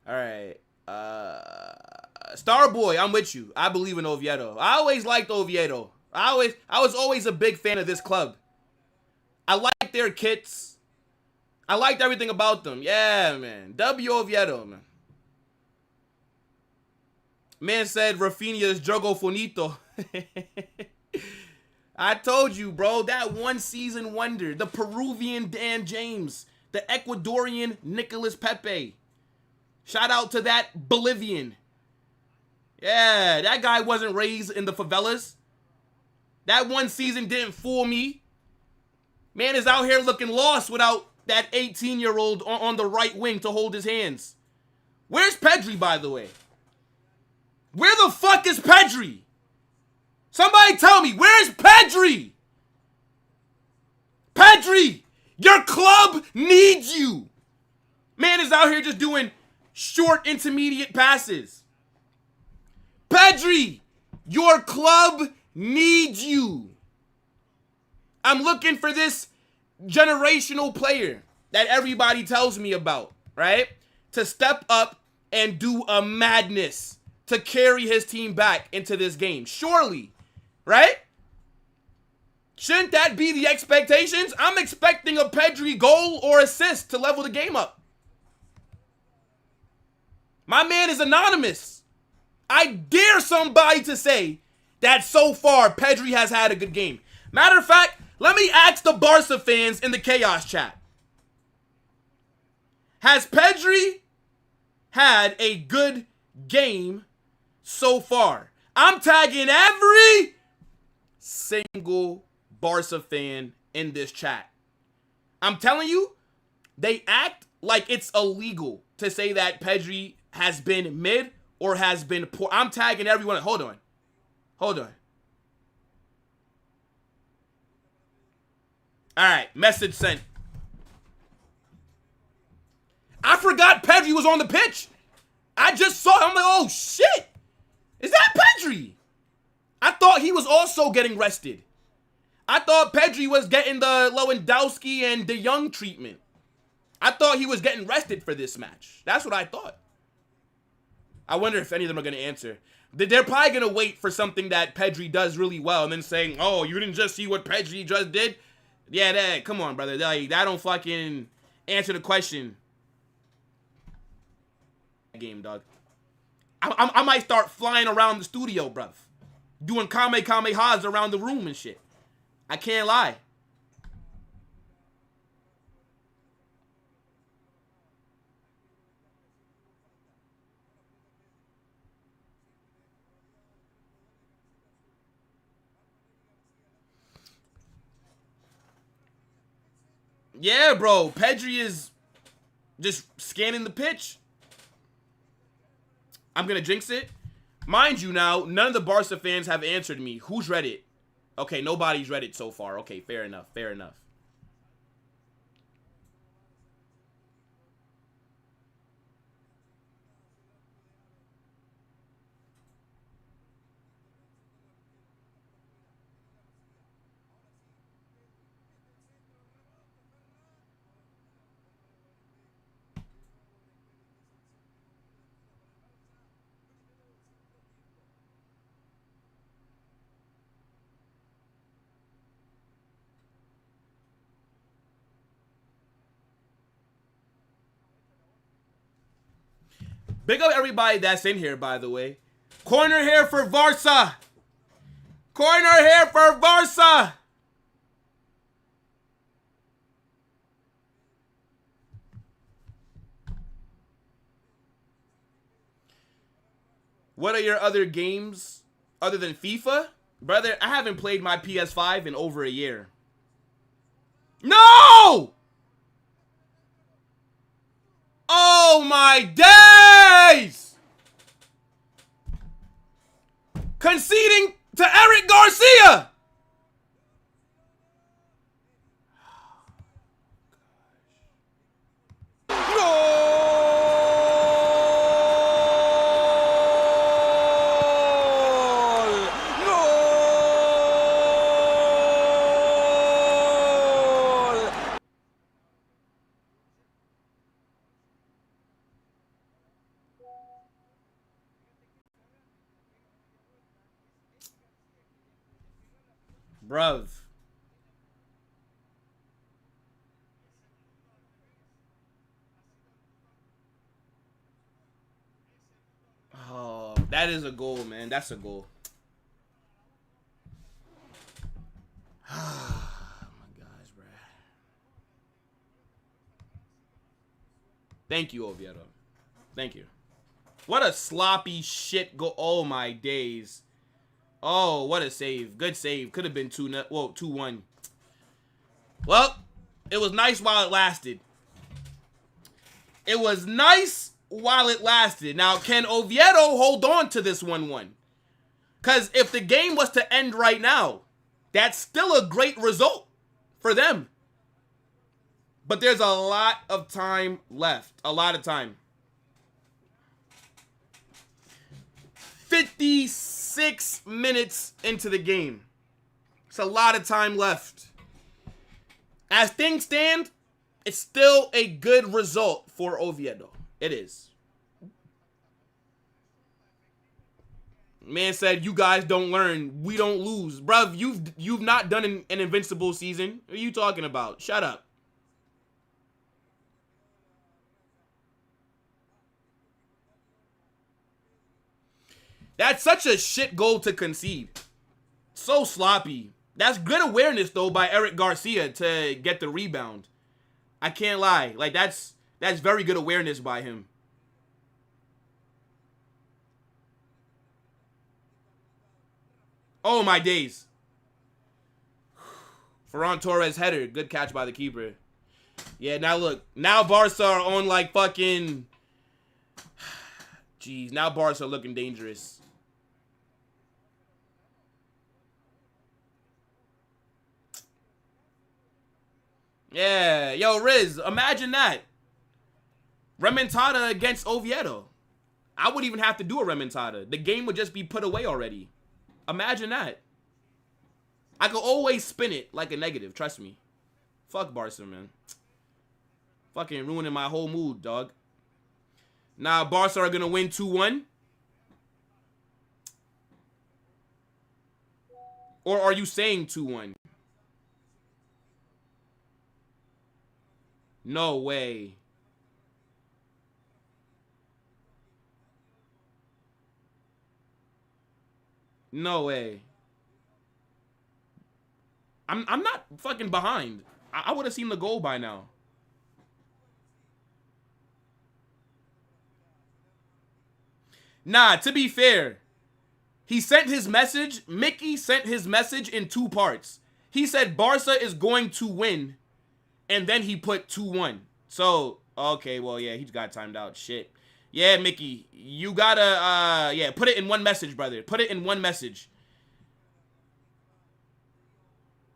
All right. Starboy, I'm with you. I believe in Oviedo. I always liked Oviedo. I was always a big fan of this club. I like their kits. I liked everything about them. Yeah, man. W Oviedo, man. Man said Rafinha's Jogo Finito. I told you, bro. That one season wonder. The Peruvian Dan James. The Ecuadorian Nicolas Pepe. Shout out to that Bolivian. Yeah, that guy wasn't raised in the favelas. That one season didn't fool me. Man is out here looking lost without that 18-year-old on the right wing to hold his hands. Where's Pedri, by the way? Where the fuck is Pedri? Somebody tell me, where's Pedri? Pedri, your club needs you. Man is out here just doing short intermediate passes. Pedri, your club needs you. I'm looking for this generational player that everybody tells me about, right? To step up and do a madness to carry his team back into this game. Surely, right? Shouldn't that be the expectations? I'm expecting a Pedri goal or assist to level the game up. My man is anonymous. I dare somebody to say that so far Pedri has had a good game. Matter of fact, let me ask the Barca fans in the Chaos chat. Has Pedri had a good game so far? I'm tagging every single Barca fan in this chat. I'm telling you, they act like it's illegal to say that Pedri has been mid or has been poor. I'm tagging everyone. Hold on. Hold on. All right, message sent. I forgot Pedri was on the pitch. I just saw him. I'm like, oh, shit. Is that Pedri? I thought he was also getting rested. I thought Pedri was getting the Lewandowski and De Jong treatment. I thought he was getting rested for this match. That's what I thought. I wonder if any of them are going to answer. They're probably going to wait for something that Pedri does really well and then saying, oh, you didn't just see what Pedri just did? Yeah, that, come on, brother. That don't fucking answer the question. Game, dog. I might start flying around the studio, bruv. Doing kamehamehas around the room and shit. I can't lie. Yeah, bro. Pedri is just scanning the pitch. I'm going to jinx it. Mind you now, none of the Barca fans have answered me. Who's read it? Okay, nobody's read it so far. Okay, fair enough. Fair enough. Big up everybody that's in here, by the way. Corner here for Barca. Corner here for Barca. What are your other games other than FIFA? Brother, I haven't played my PS5 in over a year. No! Oh my days! Conceding to Eric Garcia! Bruv. Oh, that is a goal, man. That's a goal. Oh my gosh, bruh. Thank you, Oviedo. Thank you. What a sloppy shit go. Oh my days. Oh, what a save. Good save. Could have been 2-1. Well, it was nice while it lasted. It was nice while it lasted. Now, can Oviedo hold on to this 1-1? Because if the game was to end right now, that's still a great result for them. But there's a lot of time left. A lot of time. 56 minutes into the game. It's a lot of time left. As things stand, it's still a good result for Oviedo. It is. Man said, you guys don't learn. We don't lose. Bruv, you've not done an invincible season. What are you talking about? Shut up. That's such a shit goal to concede. So sloppy. That's good awareness, though, by Eric Garcia to get the rebound. I can't lie. Like, that's very good awareness by him. Oh, my days. Ferran Torres header. Good catch by the keeper. Yeah, now look. Now Barca are on, like, fucking... Jeez, now Barca are looking dangerous. Yeah, yo, Riz, imagine that. Remontada against Oviedo. I wouldn't even have to do a remontada. The game would just be put away already. Imagine that. I could always spin it like a negative, trust me. Fuck Barca, man. Fucking ruining my whole mood, dog. Now, Barca are going to win 2-1. Or are you saying 2-1? No way. No way. I'm not fucking behind. I would have seen the goal by now. Nah, to be fair, he sent his message. Mickey sent his message in 2 parts. He said Barca is going to win. And then he put 2-1. So, okay, well, yeah, he got timed out. Shit. Yeah, Mickey, you gotta, yeah, put it in one message, brother. Put it in one message.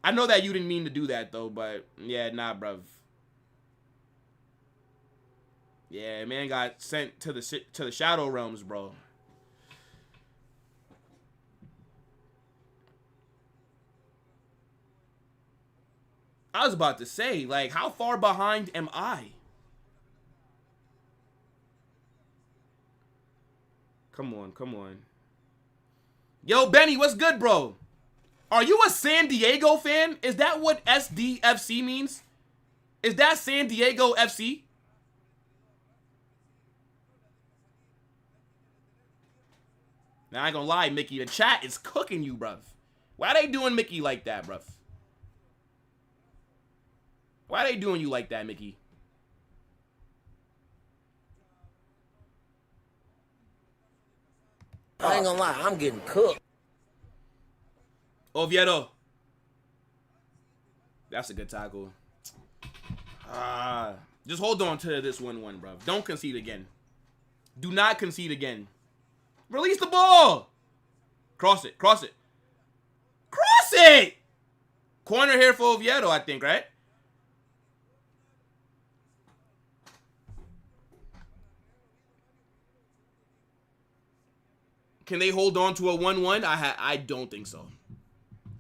I know that you didn't mean to do that, though, but, yeah, nah, bruv. Yeah, man got sent to the Shadow Realms, bro. I was about to say, like, how far behind am I? Come on, come on. Yo, Benny, what's good, bro? Are you a San Diego fan? Is that what SDFC means? Is that San Diego FC? Now, I ain't gonna lie, Mickey. The chat is cooking you, bruv. Why they doing Mickey like that, bruv? Why they doing you like that, Mickey? I ain't gonna lie, I'm getting cooked. Oviedo. That's a good tackle. Just hold on to this 1-1, bruv. Don't concede again. Do not concede again. Release the ball. Cross it. Cross it. Cross it! Corner here for Oviedo, I think, right? Can they hold on to a 1-1? I don't think so.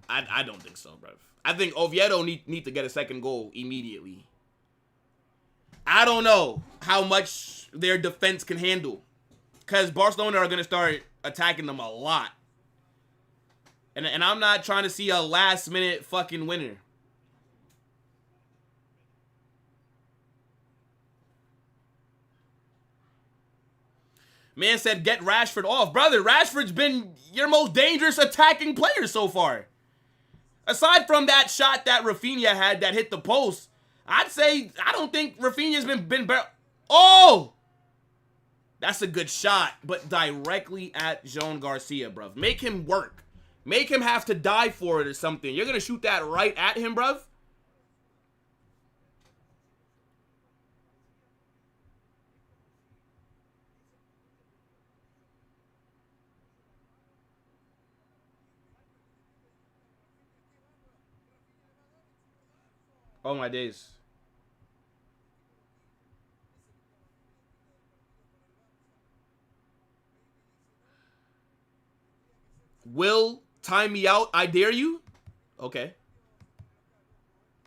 I don't think so, bruv. I think Oviedo need to get a second goal immediately. I don't know how much their defense can handle. Because Barcelona are going to start attacking them a lot. And I'm not trying to see a last-minute fucking winner. Man said, get Rashford off. Brother, Rashford's been your most dangerous attacking player so far. Aside from that shot that Rafinha had that hit the post, I'd say I don't think Rafinha's been oh! That's a good shot, but directly at Jean Garcia, bruv. Make him work. Make him have to die for it or something. You're going to shoot that right at him, bruv? Oh, my days. Will, time me out. I dare you. Okay.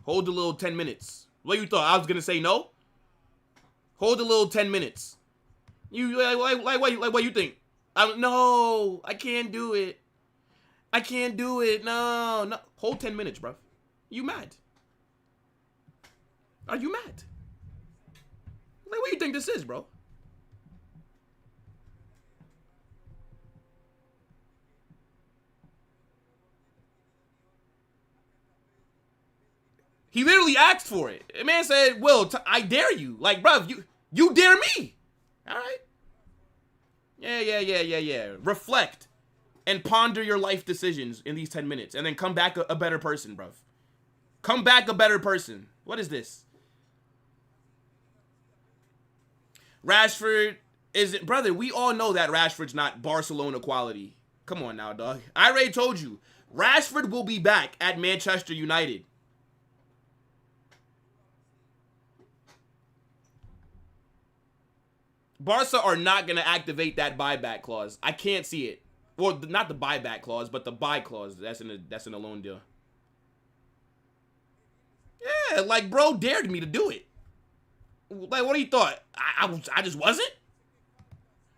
Hold a little 10 minutes. What you thought? I was going to say no? Hold a little 10 minutes. You like what you think? No, I can't do it. I can't do it. No. Hold 10 minutes, bro. You mad? Are you mad? Like, what do you think this is, bro? He literally asked for it. The man said, Will, I dare you. Like, bruv, you dare me. All right? Yeah. Reflect and ponder your life decisions in these 10 minutes. And then come back a better person, bruv. Come back a better person. What is this? Rashford isn't... Brother, we all know that Rashford's not Barcelona quality. Come on now, dog. I already told you. Rashford will be back at Manchester United. Barca are not going to activate that buyback clause. I can't see it. Well, not the buyback clause, but the buy clause. That's in a loan deal. Yeah, like, bro dared me to do it. Like, what do you thought? I just wasn't?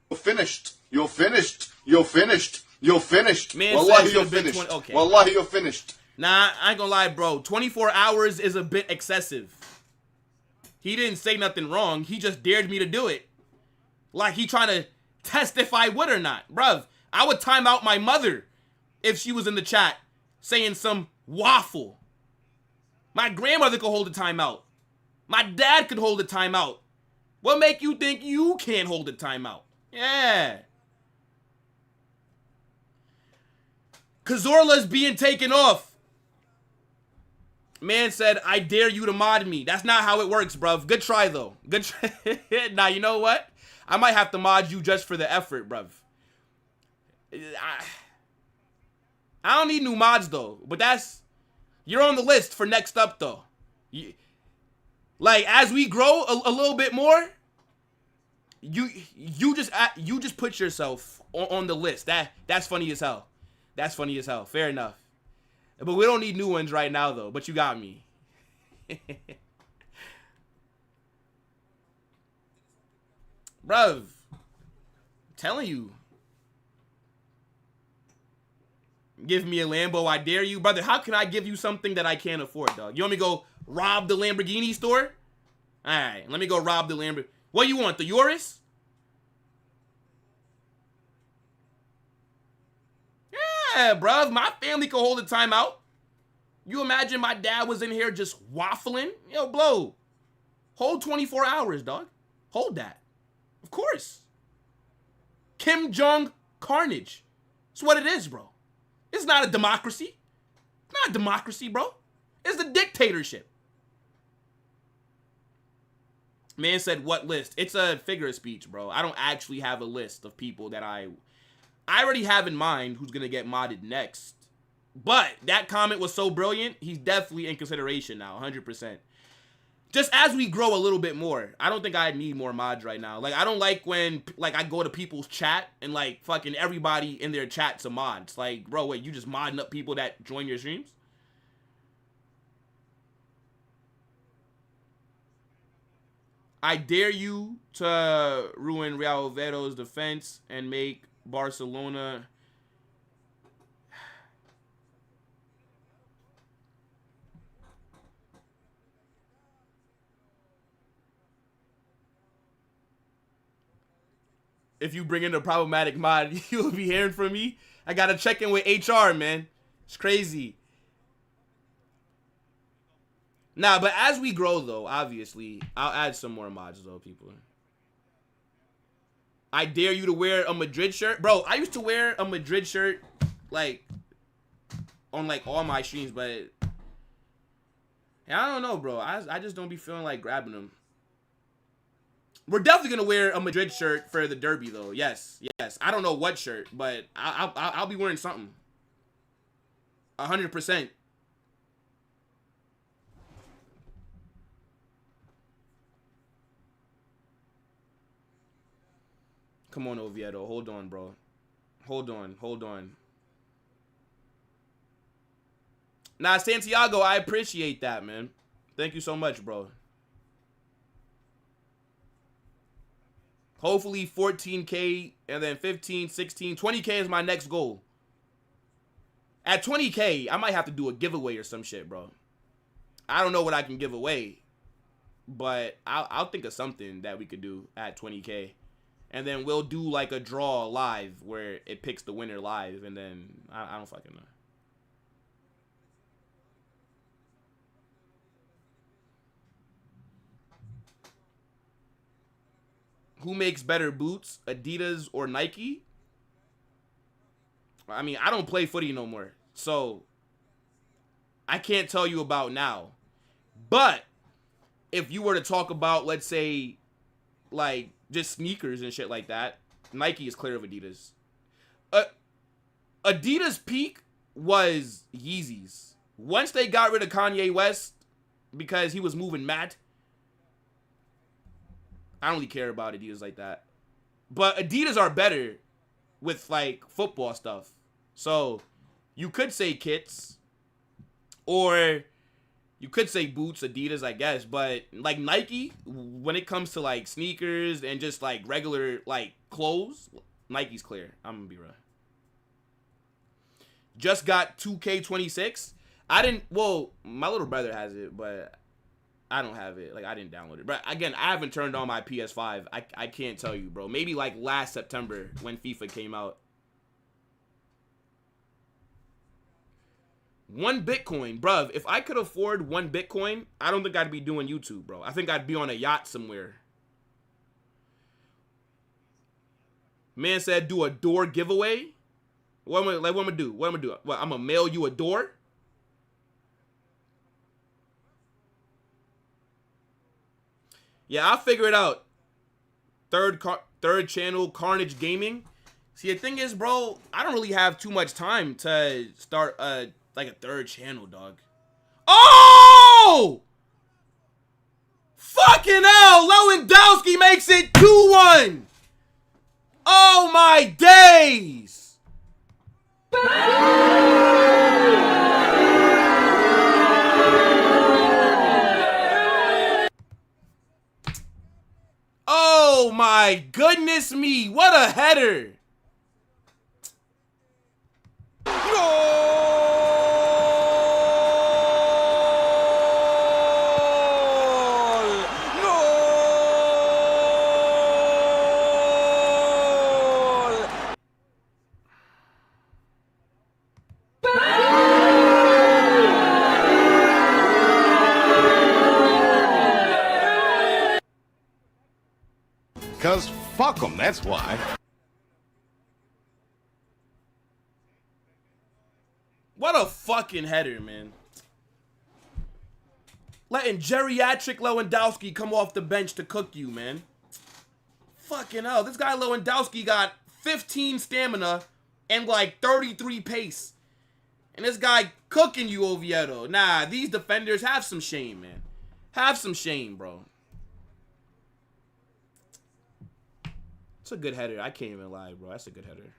You're finished. You're finished. You're finished. You're finished. Man, Wallahi, you're finished. Okay. Wallahi, you're finished. Nah, I ain't gonna lie, bro. 24 hours is a bit excessive. He didn't say nothing wrong. He just dared me to do it. Like he trying to test if I would or not. Bruv, I would time out my mother if she was in the chat saying some waffle. My grandmother could hold a timeout. My dad could hold a timeout. What make you think you can't hold a timeout? Yeah. Cazorla's being taken off. Man said, I dare you to mod me. That's not how it works, bruv. Good try, though. Good try. Nah, you know what? I might have to mod you just for the effort, bruv. I don't need new mods, though. But that's... You're on the list for next up, though. Like, as we grow a little bit more, you just put yourself on the list. That's funny as hell. That's funny as hell. Fair enough. But we don't need new ones right now, though. But you got me. Bruv. I'm telling you. Give me a Lambo, I dare you. Brother, how can I give you something that I can't afford, dog? You want me to go rob the Lamborghini store? Alright, let me go rob the Lamborghini. What you want, the Urus? Yeah, bruv. My family can hold a timeout. You imagine my dad was in here just waffling? Yo, blow. Hold 24 hours, dog. Hold that. Of course. Kim Jong carnage. It's what it is, bro. It's not a democracy. It's not a democracy, bro. It's a dictatorship. Man said, what list? It's a figure of speech, bro. I don't actually have a list of people that I already have in mind who's going to get modded next. But that comment was so brilliant, he's definitely in consideration now, 100%. Just as we grow a little bit more, I don't think I need more mods right now. Like, I don't like when, like, I go to people's chat and, like, fucking everybody in their chat's a mod. It's like, bro, wait, you just modding up people that join your streams? I dare you to ruin Real Oviedo's defense and make Barcelona... If you bring in a problematic mod, you'll be hearing from me. I gotta check in with HR, man. It's crazy. Nah, but as we grow, though, obviously, I'll add some more mods, though, people. I dare you to wear a Madrid shirt. Bro, I used to wear a Madrid shirt, like, on, like, all my streams, but I don't know, bro. I just don't be feeling like grabbing them. We're definitely going to wear a Madrid shirt for the derby, though. Yes, yes. I don't know what shirt, but I'll be wearing something. 100%. Come on, Oviedo. Hold on, bro. Hold on. Hold on. Nah, Santiago, I appreciate that, man. Thank you so much, bro. Hopefully 14K and then 15, 16, 20K is my next goal. At 20K, I might have to do a giveaway or some shit, bro. I don't know what I can give away, but I'll think of something that we could do at 20K. And then we'll do like a draw live where it picks the winner live, and then I don't fucking know. Who makes better boots, Adidas or Nike? I mean, I don't play footy no more, so I can't tell you about now. But if you were to talk about, let's say, like, just sneakers and shit like that, Nike is clear of Adidas. Adidas' peak was Yeezys. Once they got rid of Kanye West because he was moving mad, I don't really care about Adidas like that. But Adidas are better with, like, football stuff. So, you could say kits. Or you could say boots, Adidas, I guess. But, like, Nike, when it comes to, like, sneakers and just, like, regular, like, clothes, Nike's clear. I'm gonna be real. Just got 2K26. I didn't, well, my little brother has it, but I don't have it. Like, I didn't download it. But again, I haven't turned on my PS5. I can't tell you, bro. Maybe like last September when FIFA came out. 1 Bitcoin. Bruv, if I could afford 1 Bitcoin, I don't think I'd be doing YouTube, bro. I think I'd be on a yacht somewhere. Man said do a door giveaway. What am I do? What I'm gonna do? What, I'm gonna mail you a door? Yeah, I'll figure it out. Third channel, Carnage Gaming. See, the thing is, bro, I don't really have too much time to start like a third channel, dog. Oh! Fucking hell! Lewandowski makes it 2-1. Oh my days! Oh my goodness me! What a header! Because fuck them, that's why. What a fucking header, man. Letting geriatric Lewandowski come off the bench to cook you, man. Fucking hell. This guy Lewandowski got 15 stamina and like 33 pace. And this guy cooking you, Oviedo. Nah, these defenders have some shame, man. Have some shame, bro. It's a good header. I can't even lie, bro. That's a good header.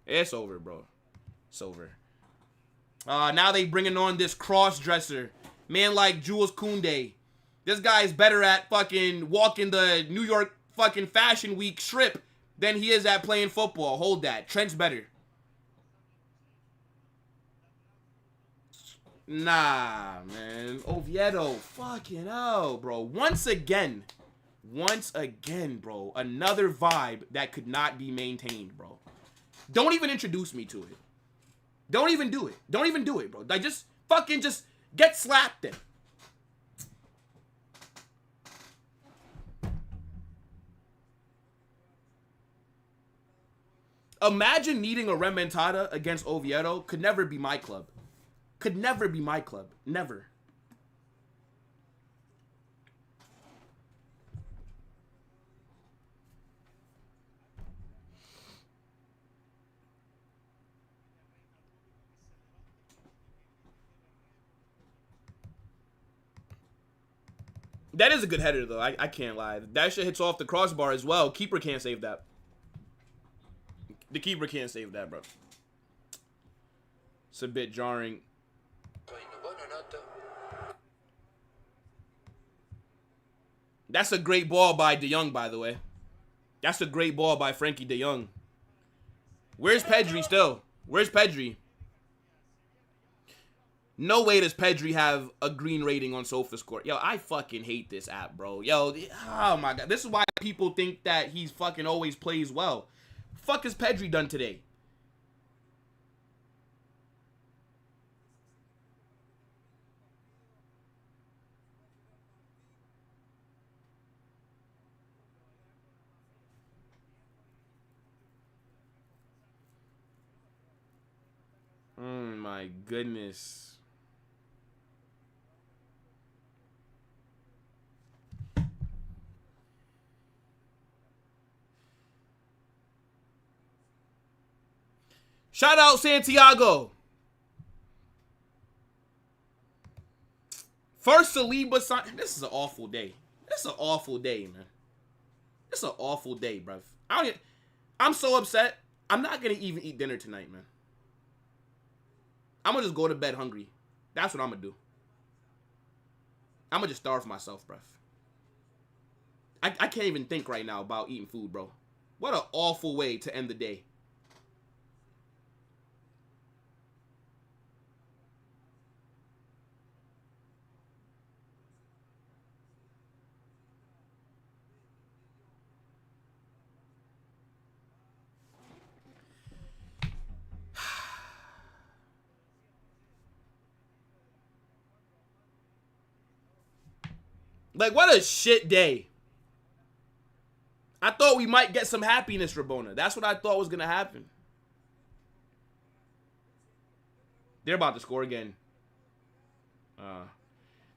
It's over, bro. It's over. Now they bringing on this cross-dresser. Man like Jules Koundé. This guy's better at fucking walking the New York fucking Fashion Week strip than he is at playing football. Hold that. Trent's better. Nah, man. Oviedo. Fucking hell, bro. Once again, bro. Another vibe that could not be maintained, bro. Don't even introduce me to it. Don't even do it. Don't even do it, bro. Like, just fucking just get slapped then. Imagine needing a remontada against Oviedo. Could never be my club. Could never be my club. Never. That is a good header, though. I can't lie. That shit hits off the crossbar as well. Keeper can't save that. The keeper can't save that, bro. It's a bit jarring. That's a great ball by De Jong, by the way. That's a great ball by Frankie De Jong. Where's Pedri still? Where's Pedri? No way does Pedri have a green rating on SofaScore. Yo, I fucking hate this app, bro. Yo, oh my god. This is why people think that he's fucking always plays well. Fuck has Pedri done today? Oh my goodness. Shout out Santiago. First Saliba sign. This is an awful day. This is an awful day, man. This is an awful day, bruv. I'm so upset. I'm not gonna even eat dinner tonight, man. I'm gonna just go to bed hungry. That's what I'm gonna do. I'm gonna just starve myself, bruv. I can't even think right now about eating food, bro. What an awful way to end the day. Like, what a shit day. I thought we might get some happiness, Rabona. That's what I thought was going to happen. They're about to score again.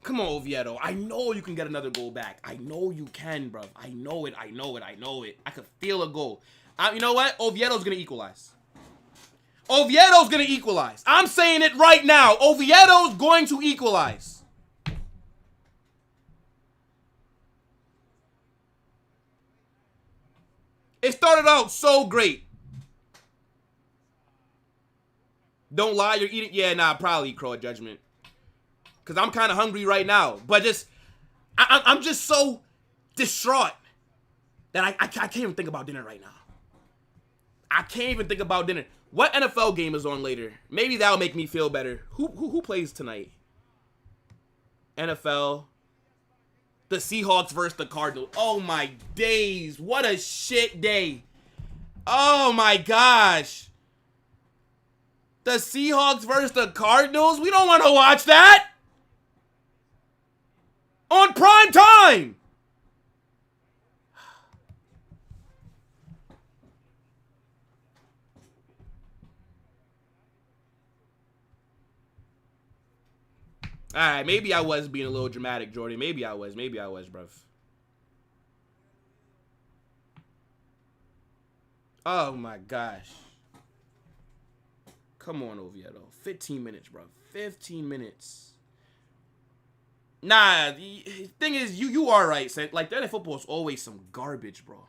Come on, Oviedo. I know you can get another goal back. I know you can, bro. I know it. I know it. I know it. I could feel a goal. You know what? Oviedo's going to equalize. Oviedo's going to equalize. I'm saying it right now. Oviedo's going to equalize. It started out so great. Don't lie, you're eating. Yeah, nah, probably eat crow at judgment. Because I'm kind of hungry right now. But just, I'm just so distraught that I can't even think about dinner right now. I can't even think about dinner. What NFL game is on later? Maybe that'll make me feel better. Who plays tonight? NFL. The Seahawks versus the Cardinals. Oh my days. What a shit day. Oh my gosh. The Seahawks versus the Cardinals? We don't want to watch that. On prime time. Alright, maybe I was being a little dramatic, Jordan. Maybe I was, bruv. Oh my gosh. Come on, Oviedo. 15 minutes, bro. 15 minutes. Nah, the thing is, you are right, son. Like, that football is always some garbage, bro.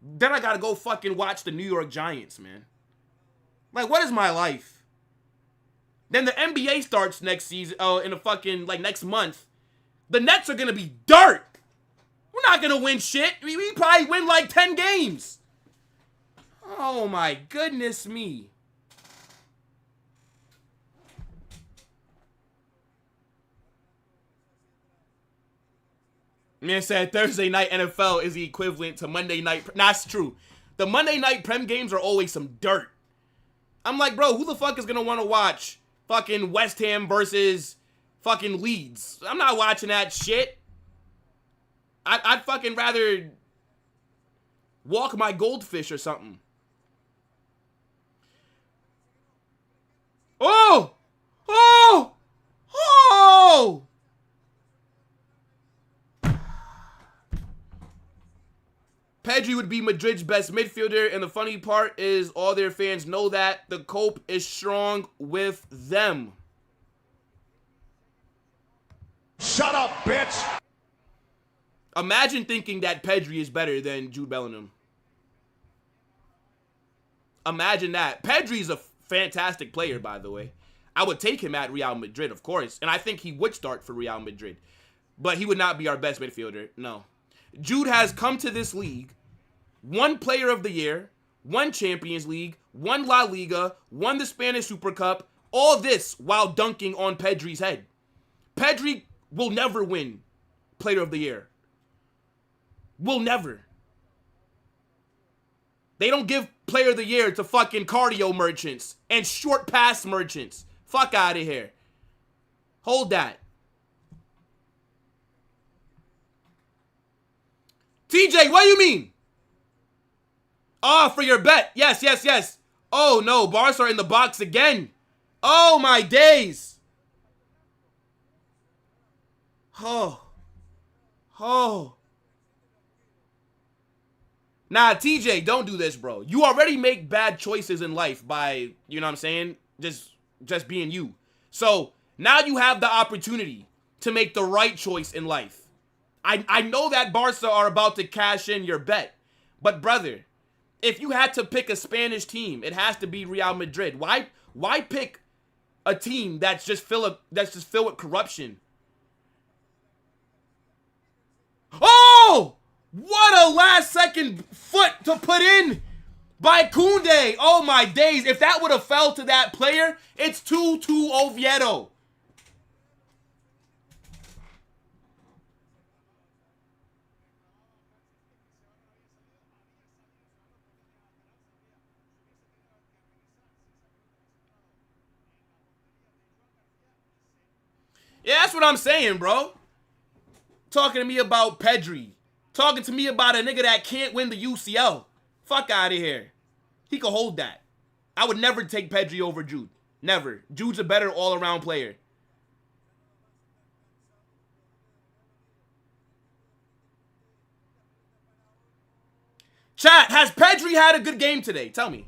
Then I gotta go fucking watch the New York Giants, man. Like, what is my life? Then the NBA starts next season, in the fucking, like, next month. The Nets are gonna be dirt. We're not gonna win shit. We probably win, like, 10 games. Oh, my goodness me. Man said Thursday night NFL is the equivalent to Monday night. That's true. The Monday night Prem games are always some dirt. I'm like, bro, who the fuck is gonna want to watch fucking West Ham versus fucking Leeds? I'm not watching that shit. I'd fucking rather walk my goldfish or something. Oh! Oh! Oh! Pedri would be Madrid's best midfielder, and the funny part is all their fans know that. The cope is strong with them. Shut up, bitch! Imagine thinking that Pedri is better than Jude Bellingham. Imagine that. Pedri's a fantastic player, by the way. I would take him at Real Madrid, of course, and I think he would start for Real Madrid. But he would not be our best midfielder, no. Jude has come to this league, won Player of the Year, won Champions League, won La Liga, won the Spanish Super Cup, all this while dunking on Pedri's head. Pedri will never win Player of the Year. Will never. They don't give Player of the Year to fucking cardio merchants and short pass merchants. Fuck out of here. Hold that. TJ, what do you mean? Oh, for your bet. Yes, yes, yes. Oh, no. Barca are in the box again. Oh, my days. Oh. Oh. Nah, TJ, don't do this, bro. You already make bad choices in life by, you know what I'm saying? Just being you. So, now you have the opportunity to make the right choice in life. I know that Barca are about to cash in your bet. But, brother, if you had to pick a Spanish team, it has to be Real Madrid. Why pick a team that's just filled with corruption? Oh! What a last-second foot to put in by Kundai. Oh, my days. If that would have fell to that player, it's 2-2 Oviedo. Yeah, that's what I'm saying, bro. Talking to me about Pedri. Talking to me about a nigga that can't win the UCL. Fuck out of here. He could hold that. I would never take Pedri over Jude. Never. Jude's a better all-around player. Chat, has Pedri had a good game today? Tell me.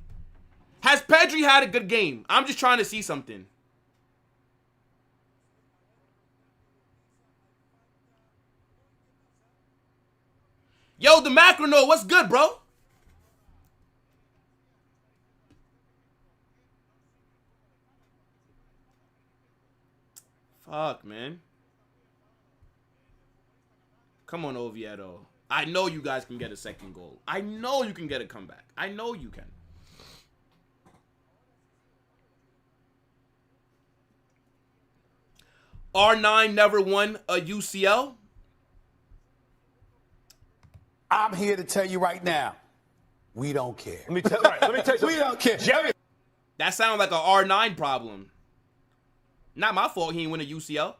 Has Pedri had a good game? I'm just trying to see something. Yo, the Macrono, what's good, bro? Fuck, man. Come on, Oviedo. I know you guys can get a second goal. I know you can get a comeback. I know you can. R9 never won a UCL. I'm here to tell you right now, we don't care. Let me tell you. We don't care. Jerry. That sounds like a R9 problem. Not my fault he didn't win a UCL.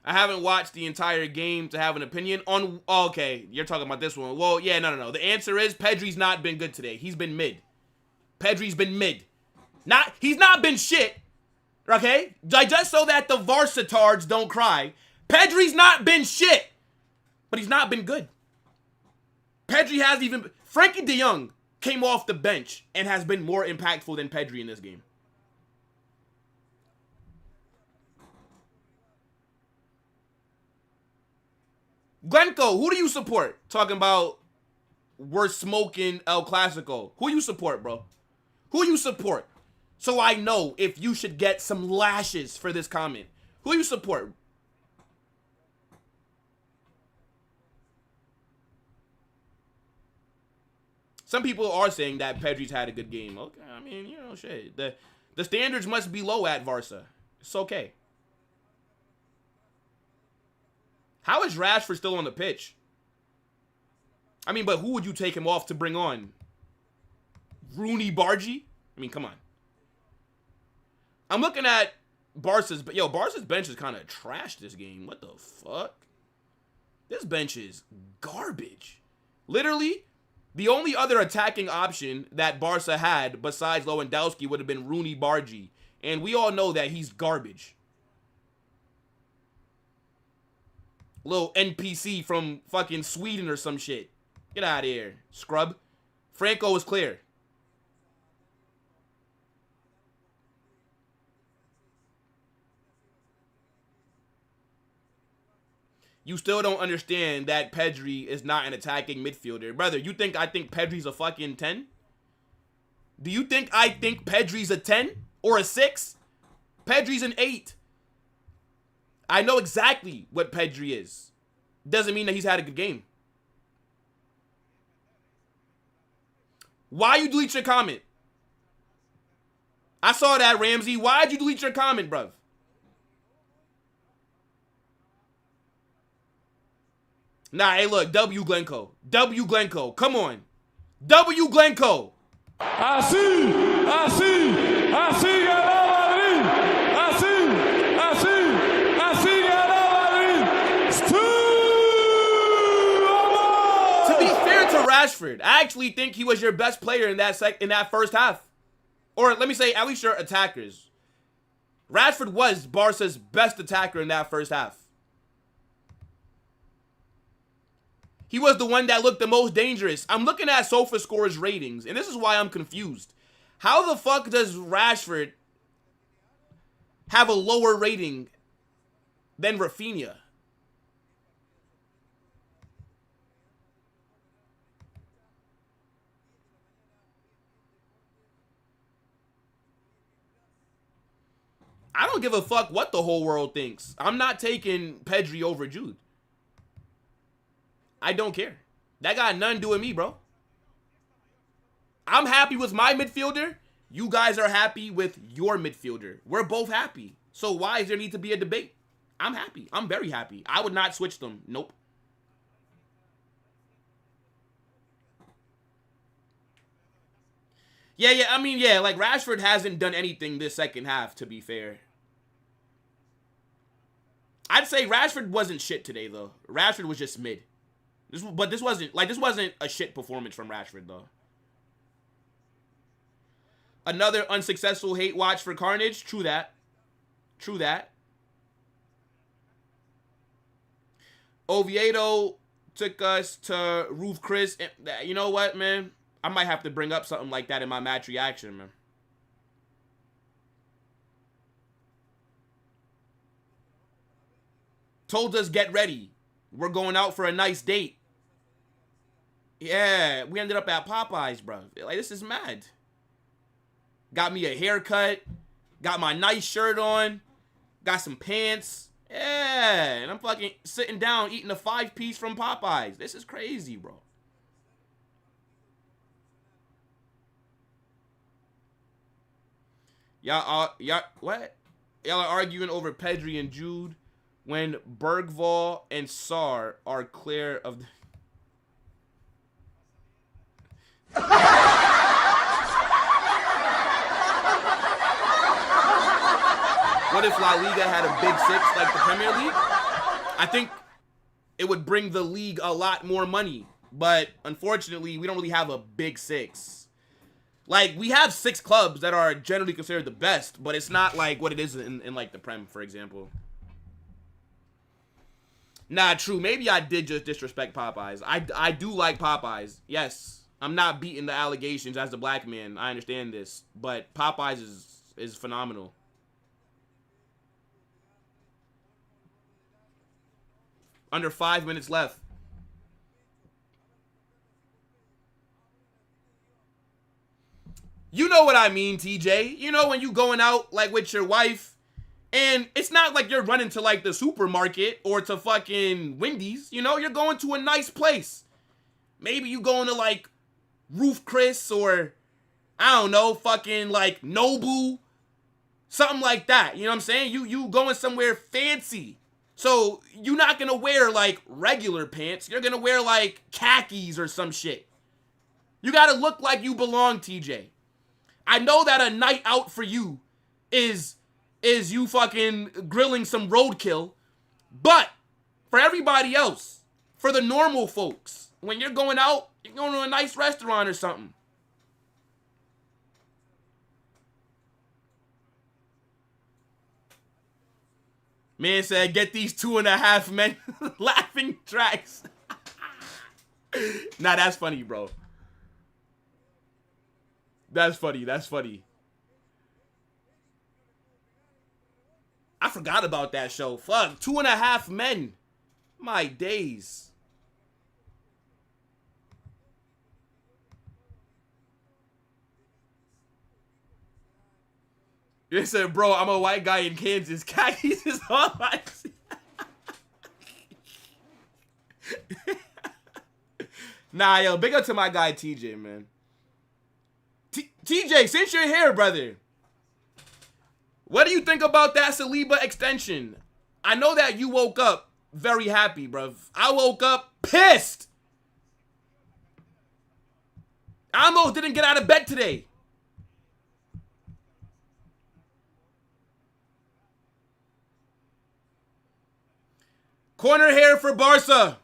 I haven't watched the entire game to have an opinion on... Oh, okay, you're talking about this one. Well, yeah, no. The answer is Pedri's not been good today. He's been mid. Pedri's been mid. He's not been shit. Okay? Just so that the Varsatards don't cry. Pedri's not been shit. But he's not been good. Pedri hasn't even... Frankie de Jong came off the bench and has been more impactful than Pedri in this game. Glencoe, who do you support? Talking about we're smoking El Clasico. Who you support, bro? Who you support? So I know if you should get some lashes for this comment. Who you support? Some people are saying that Pedri's had a good game. Okay, I mean, you know, shit. The standards must be low at Barca. It's okay. How is Rashford still on the pitch? I mean, but who would you take him off to bring on? Rooney Bargy? I mean, come on. I'm looking at Barca's... Yo, Barca's bench is kind of trash this game. What the fuck? This bench is garbage. Literally, the only other attacking option that Barca had besides Lewandowski would have been Rooney Bargy. And we all know that he's garbage. Little NPC from fucking Sweden or some shit. Get out of here, scrub. Franco is clear. You still don't understand that Pedri is not an attacking midfielder. Brother, you think I think Pedri's a fucking 10? Do you think I think Pedri's a 10 or a 6? Pedri's an 8. I know exactly what Pedri is. Doesn't mean that he's had a good game. Why you delete your comment? I saw that, Ramsey. Why'd you delete your comment, bruv? Nah, hey, look. W Glencoe. W Glencoe. Come on. W Glencoe. Rashford, I actually think he was your best player in that first half. Or let me say, at least your attackers. Rashford was Barca's best attacker in that first half. He was the one that looked the most dangerous. I'm looking at SofaScore's ratings, and this is why I'm confused. How the fuck does Rashford have a lower rating than Rafinha? I don't give a fuck what the whole world thinks. I'm not taking Pedri over Jude. I don't care. That got nothing to do with me, bro. I'm happy with my midfielder. You guys are happy with your midfielder. We're both happy. So why is there need to be a debate? I'm happy. I'm very happy. I would not switch them. Nope. Yeah, I mean, yeah, like Rashford hasn't done anything this second half, to be fair. I'd say Rashford wasn't shit today, though. Rashford was just mid. But this wasn't a shit performance from Rashford, though. Another unsuccessful hate watch for Carnage. True that. True that. Oviedo took us to Roof Chris. You know what, man? I might have to bring up something like that in my match reaction, man. Told us get ready. We're going out for a nice date. Yeah, we ended up at Popeyes, bro. Like, this is mad. Got me a haircut. Got my nice shirt on. Got some pants. Yeah, and I'm fucking sitting down eating a 5-piece from Popeyes. This is crazy, bro. What? Y'all are arguing over Pedri and Jude when Bergvall and Sar are clear of the... What if La Liga had a big six like the Premier League? I think it would bring the league a lot more money. But unfortunately, we don't really have a big six. Like, we have 6 clubs that are generally considered the best, but it's not like what it is in like the Prem, for example. Nah, true. Maybe I did just disrespect Popeyes. I do like Popeyes. Yes. I'm not beating the allegations as the black man. I understand this. But Popeyes is phenomenal. Under 5 minutes left. You know what I mean, TJ. You know when you going out like with your wife, and it's not like you're running to like the supermarket or to fucking Wendy's. You know, you're going to a nice place. Maybe you going to like Roof Chris or I don't know, fucking like Nobu. Something like that. You know what I'm saying? You going somewhere fancy. So you're not going to wear like regular pants. You're going to wear like khakis or some shit. You got to look like you belong, TJ. I know that a night out for you is you fucking grilling some roadkill. But for everybody else, for the normal folks, when you're going out, you're going to a nice restaurant or something. Man said, get these 2.5 men laughing tracks. Nah, that's funny, bro. That's funny. That's funny. I forgot about that show. Fuck. 2.5 men. My days. You said, bro, I'm a white guy in Kansas. Khakis is all I see. Nah, yo, big up to my guy TJ, man. TJ, since you're here, brother, what do you think about that Saliba extension? I know that you woke up very happy, bruv. I woke up pissed. I almost didn't get out of bed today. Corner here for Barca.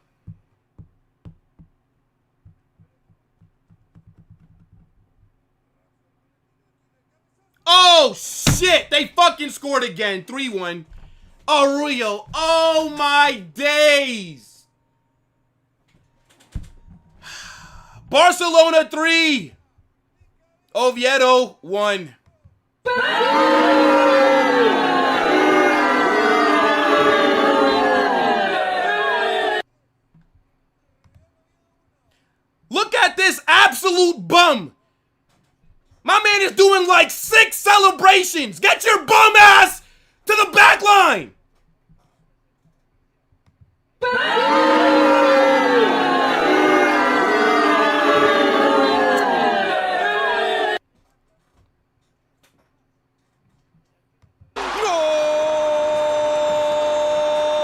Oh, shit. They fucking scored again. 3-1. Real. Oh, my days. Barcelona 3. Oviedo 1. Look at this absolute bum. My man is doing like 6 celebrations. Get your bum ass to the back line.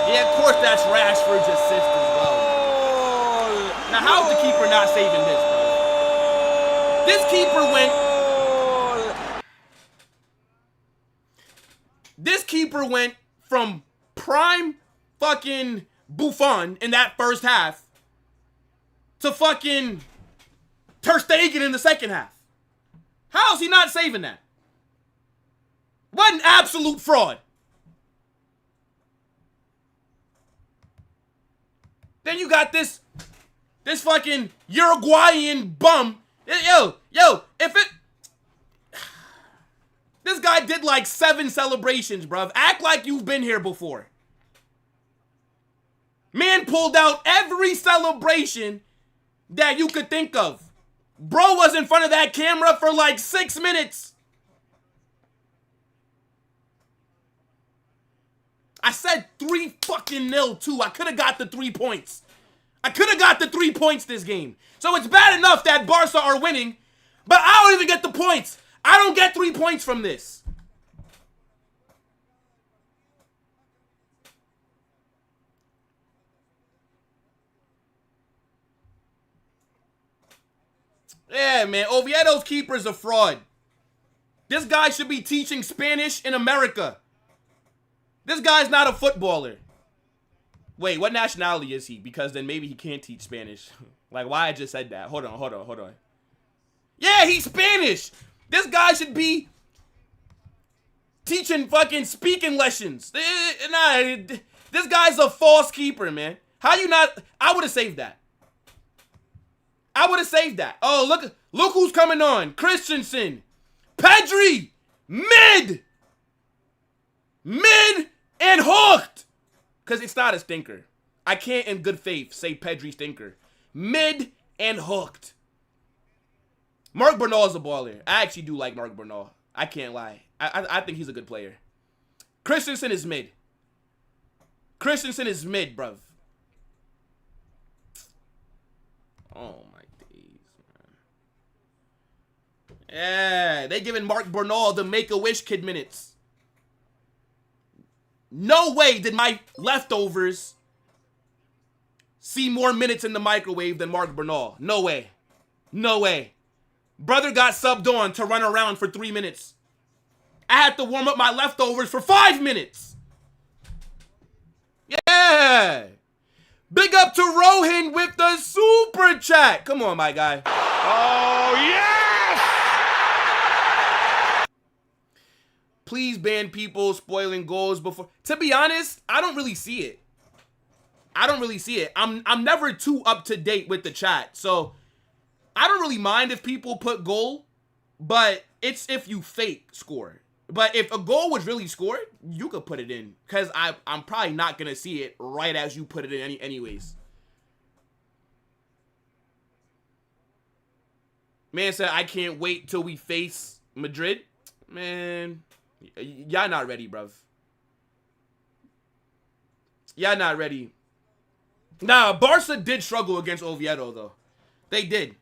Yeah, of course that's Rashford's assist as well. Now, how is the keeper not saving this, bro? This keeper went... This keeper went from prime fucking Buffon in that first half to fucking Ter Stegen in the second half. How is he not saving that? What an absolute fraud. Then you got this fucking Uruguayan bum. Yo, if it... This guy did like 7 celebrations, bruv. Act like you've been here before. Man pulled out every celebration that you could think of. Bro was in front of that camera for like 6 minutes. I said 3-0 too. I could have got the 3 points. I could have got the 3 points this game. So it's bad enough that Barca are winning, but I don't even get the points. I don't get 3 points from this. Yeah, man. Oviedo's keeper's a fraud. This guy should be teaching Spanish in America. This guy's not a footballer. Wait, what nationality is he? Because then maybe he can't teach Spanish. Like, why I just said that? Hold on. Yeah, he's Spanish. This guy should be teaching fucking speaking lessons. Nah, this guy's a false keeper, man. How you not? I would have saved that. Oh, look who's coming on. Christensen. Pedri. Mid and hooked. Because it's not a stinker. I can't in good faith say Pedri stinker. Mid and hooked. Marc Bernal's a baller. I actually do like Marc Bernal. I can't lie. I think he's a good player. Christensen is mid. Bruv. Oh, my days, man. Yeah, they giving Marc Bernal the Make-A-Wish kid minutes. No way did my leftovers see more minutes in the microwave than Marc Bernal. No way. Brother got subbed on to run around for 3 minutes. I had to warm up my leftovers for 5 minutes. Yeah. Big up to Rohan with the super chat. Come on, my guy. Oh, yes! Please ban people spoiling goals before. To be honest, I don't really see it. I'm never too up to date with the chat. So I don't really mind if people put goal, but it's if you fake score. But if a goal was really scored, you could put it in. Because I'm probably not going to see it right as you put it in anyways. Man said, I can't wait till we face Madrid. Man, y'all not ready, bruv. Y'all not ready. Nah, Barca did struggle against Oviedo, though. They did.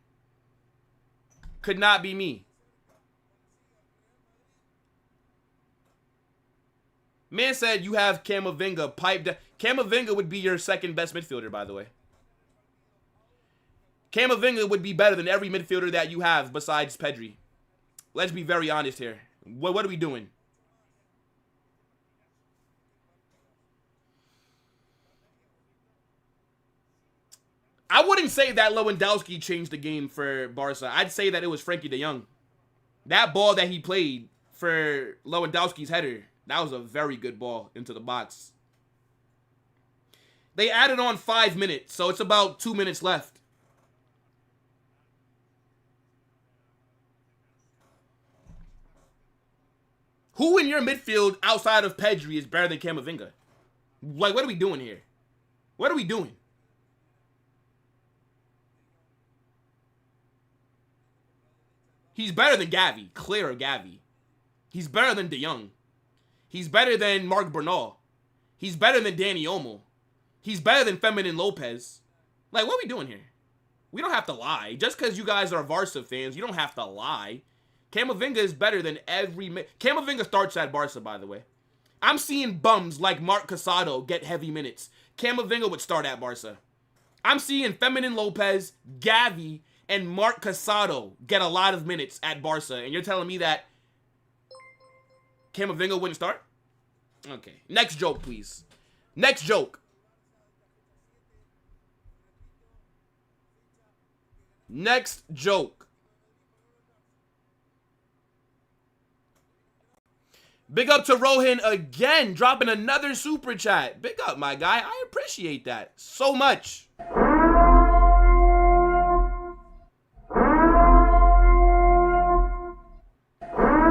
Could not be me. Man said you have Camavinga piped down. Camavinga would be your second best midfielder, by the way. Camavinga would be better than every midfielder that you have besides Pedri. Let's be very honest here. What are we doing? I wouldn't say that Lewandowski changed the game for Barca. I'd say that it was Frankie de Jong. That ball that he played for Lewandowski's header, that was a very good ball into the box. They added on 5 minutes, so it's about 2 minutes left. Who in your midfield outside of Pedri is better than Camavinga? Like, what are we doing here? What are we doing? He's better than Gavi. Clear Gavi. He's better than De Jong. He's better than Marc Bernal. He's better than Dani Olmo. He's better than Feminine Lopez. Like, what are we doing here? We don't have to lie. Just because you guys are Barca fans, you don't have to lie. Camavinga is better than every... Camavinga starts at Barca, by the way. I'm seeing bums like Marc Casado get heavy minutes. Camavinga would start at Barca. I'm seeing Feminine Lopez, Gavi, and Marc Casado get a lot of minutes at Barca. And you're telling me that Camavinga wouldn't start? Okay. Next joke, please. Next joke. Next joke. Big up to Rohan again, dropping another super chat. Big up, my guy. I appreciate that so much.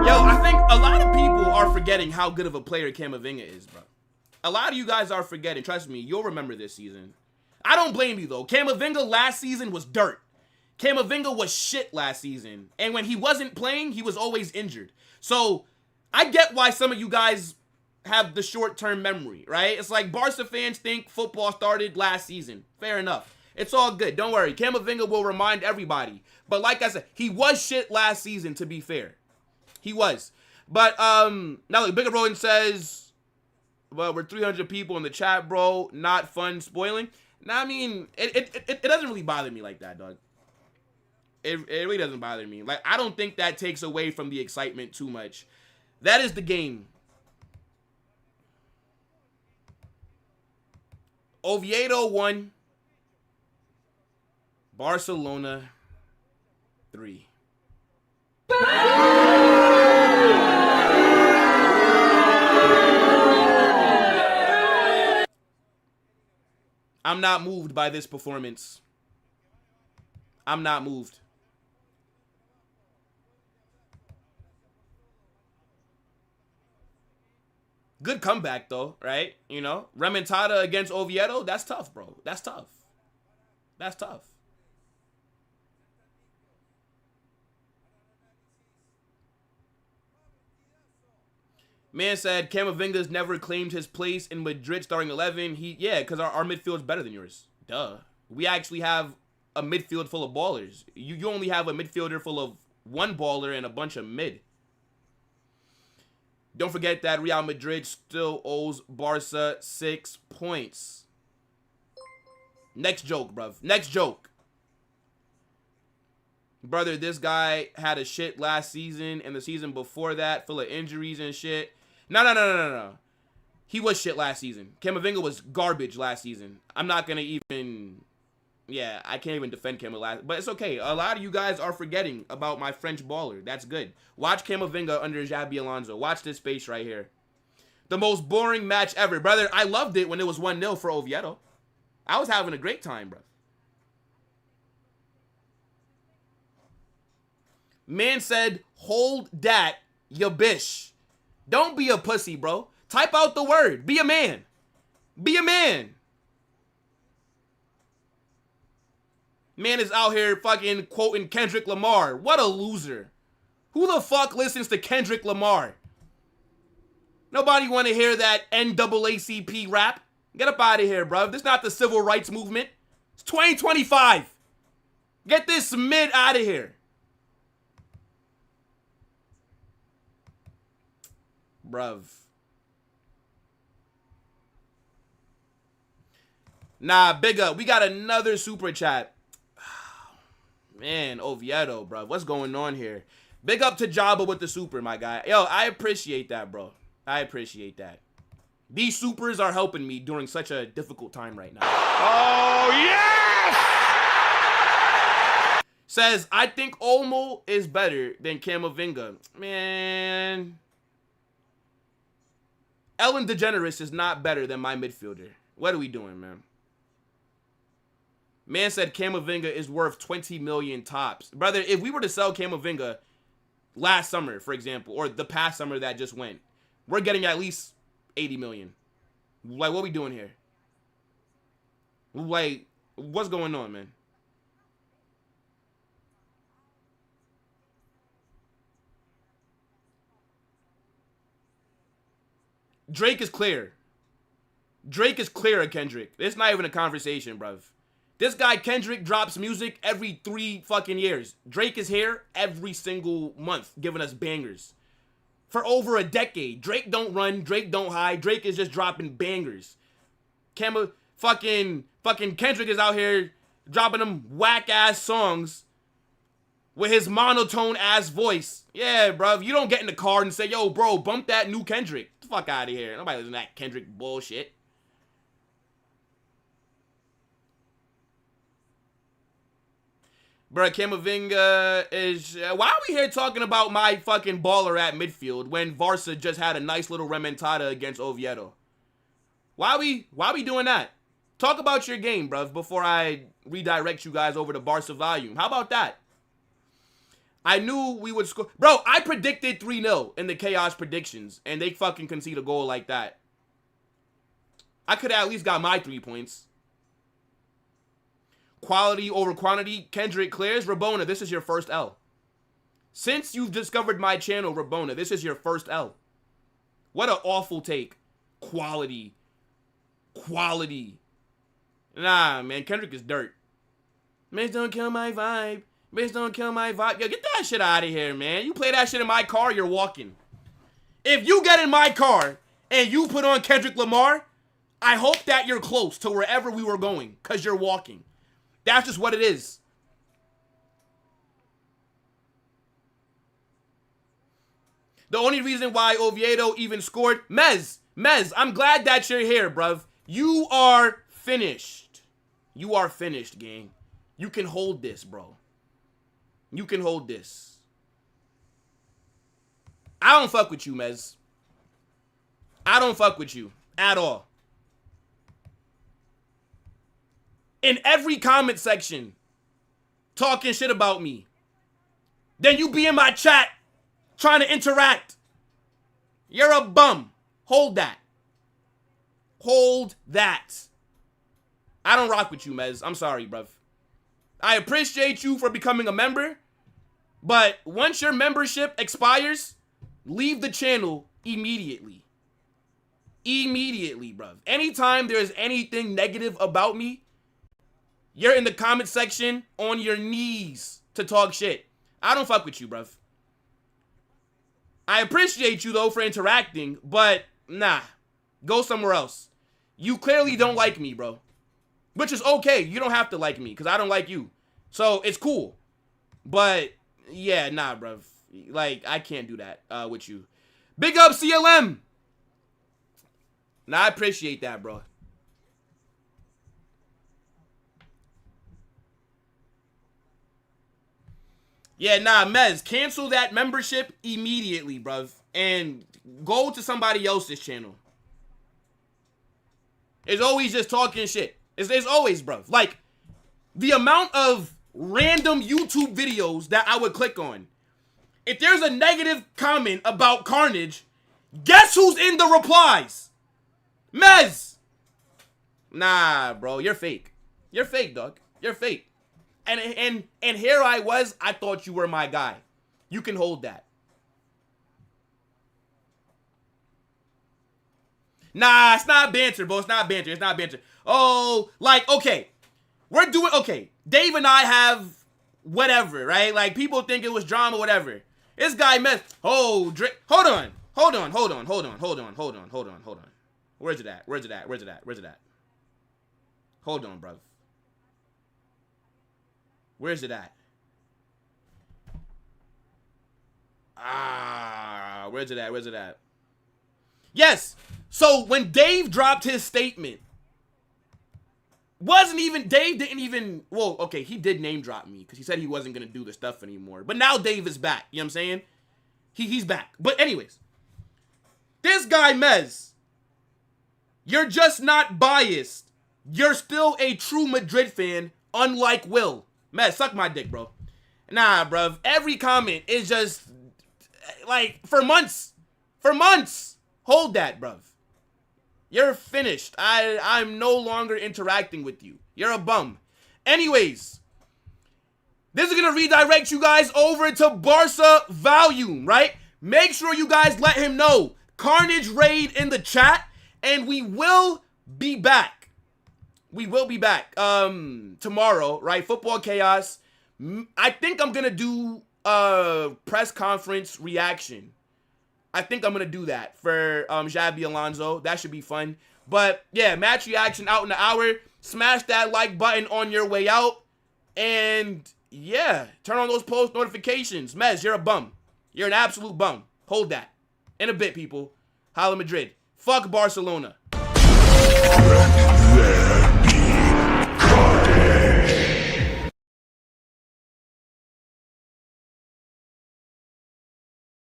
Yo, I think a lot of people are forgetting how good of a player Camavinga is, bro. A lot of you guys are forgetting. Trust me, you'll remember this season. I don't blame you, though. Camavinga last season was dirt. Camavinga was shit last season. And when he wasn't playing, he was always injured. So I get why some of you guys have the short-term memory, right? It's like Barca fans think football started last season. Fair enough. It's all good. Don't worry. Camavinga will remind everybody. But like I said, he was shit last season, to be fair. He was. But, now look, Bigger Rowan says, well, we're 300 people in the chat, bro. Not fun spoiling. Now, I mean, it doesn't really bother me like that, dog. It really doesn't bother me. Like, I don't think that takes away from the excitement too much. That is the game. Oviedo 1. Barcelona 3. I'm not moved by this performance. I'm not moved. Good comeback, though, right? You know, remontada against Oviedo, that's tough, bro. That's tough. That's tough. Man said Camavinga's never claimed his place in Madrid starting 11. Yeah, because our midfield's better than yours. Duh. We actually have a midfield full of ballers. You only have a midfielder full of one baller and a bunch of mid. Don't forget that Real Madrid still owes Barca 6 points. Next joke, bruv. Next joke. Brother, this guy had a shit last season and the season before that, full of injuries and shit. No. He was shit last season. Camavinga was garbage last season. I'm not going to even... Yeah, I can't even defend Camavinga last... But it's okay. A lot of you guys are forgetting about my French baller. That's good. Watch Camavinga under Xabi Alonso. Watch this space right here. The most boring match ever. Brother, I loved it when it was 1-0 for Oviedo. I was having a great time, bro. Man said, hold that, ya bish. Don't be a pussy, bro. Type out the word. Be a man. Be a man. Man is out here fucking quoting Kendrick Lamar. What a loser. Who the fuck listens to Kendrick Lamar? Nobody want to hear that NAACP rap. Get up out of here, bro. This is not the civil rights movement. It's 2025. Get this mid out of here. Bruv. Nah, big up. We got another super chat. Man, Oviedo, bruv. What's going on here? Big up to Jabba with the super, my guy. Yo, I appreciate that, bro. I appreciate that. These supers are helping me during such a difficult time right now. Oh, yes! Says, I think Olmo is better than Camavinga. Man... Ellen DeGeneres is not better than my midfielder. What are we doing, man? Man said Camavinga is worth 20 million tops. Brother, if we were to sell Camavinga last summer, for example, or the past summer that just went, we're getting at least 80 million. Like, what are we doing here? Like, what's going on, man? Drake is clear. Drake is clear of Kendrick. It's not even a conversation, bruv. This guy, Kendrick, drops music every 3 fucking years. Drake is here every single month, giving us bangers. For over a decade. Drake don't run. Drake don't hide. Drake is just dropping bangers. Fucking Kendrick is out here dropping them whack-ass songs with his monotone-ass voice. Yeah, bruv. You don't get in the car and say, yo, bro, bump that new Kendrick. Get the fuck out of here. Nobody listen to that Kendrick bullshit. Bro, Camavinga is... why are we here talking about my fucking baller at midfield when Barca just had a nice little remontada against Oviedo? Why we doing that? Talk about your game, bruv, before I redirect you guys over to Barca volume. How about that? I knew we would score. Bro, I predicted 3-0 in the chaos predictions, and they fucking concede a goal like that. I could have at least got my 3 points. Quality over quantity. Kendrick clears. Rabona, this is your first L. Since you've discovered my channel, Rabona, this is your first L. What an awful take. Quality. Quality. Nah, man. Kendrick is dirt. Bitch, don't kill my vibe. Bitch, don't kill my vibe. Yo, get that shit out of here, man. You play that shit in my car, you're walking. If you get in my car and you put on Kendrick Lamar, I hope that you're close to wherever we were going, because you're walking. That's just what it is. The only reason why Oviedo even scored... Mez, I'm glad that you're here, bruv. You are finished. You are finished, gang. You can hold this, bro. You can hold this. I don't fuck with you, Mez. I don't fuck with you at all. In every comment section, talking shit about me. Then you be in my chat, trying to interact. You're a bum. Hold that. Hold that. I don't rock with you, Mez. I'm sorry, bruv. I appreciate you for becoming a member, but once your membership expires, leave the channel immediately. Immediately, bruv. Anytime there's anything negative about me, you're in the comment section on your knees to talk shit. I don't fuck with you, bruv. I appreciate you, though, for interacting, but nah. Go somewhere else. You clearly don't like me, bro. Which is okay. You don't have to like me, because I don't like you. So, it's cool. But, yeah, nah, bruv. Like, I can't do that with you. Big up, CLM! Nah, I appreciate that, bro. Yeah, nah, Mez, cancel that membership immediately, bruv. And go to somebody else's channel. It's always just talking shit. It's always, bruv. Like, the amount of random YouTube videos that I would click on. If there's a negative comment about Carnage, guess who's in the replies? Mez! Nah, bro, you're fake. You're fake, dog. You're fake. And here I was, I thought you were my guy. You can hold that. Nah, it's not banter, bro. It's not banter. It's not banter. Oh, like, okay. We're doing, okay. Dave and I have whatever, right? Like, people think it was drama, whatever. This guy messed. Oh, hold on. Hold on. Where's it at? Hold on, bro. Where's it at? Where's it at? Yes! So, when Dave dropped his statement, Dave didn't even, well, okay, he did name drop me, because he said he wasn't going to do the stuff anymore. But now Dave is back, you know what I'm saying? He's back. But anyways, this guy, Mez, you're just not biased. You're still a true Madrid fan, unlike Will. Mez, suck my dick, bro. Nah, bruv. Every comment is just, like, for months. Hold that, bruv. You're finished. I'm no longer interacting with you. You're a bum. Anyways, this is going to redirect you guys over to Barca volume, right? Make sure you guys let him know. Carnage raid in the chat, and we will be back. We will be back tomorrow, right? Football Chaos. I think I'm going to do a press conference reaction. I think I'm going to do that for Xabi Alonso. That should be fun. But, yeah, match reaction out in the hour. Smash that like button on your way out. And, yeah, turn on those post notifications. Mez, you're a bum. You're an absolute bum. Hold that. In a bit, people. Holla Madrid. Fuck Barcelona. Right there.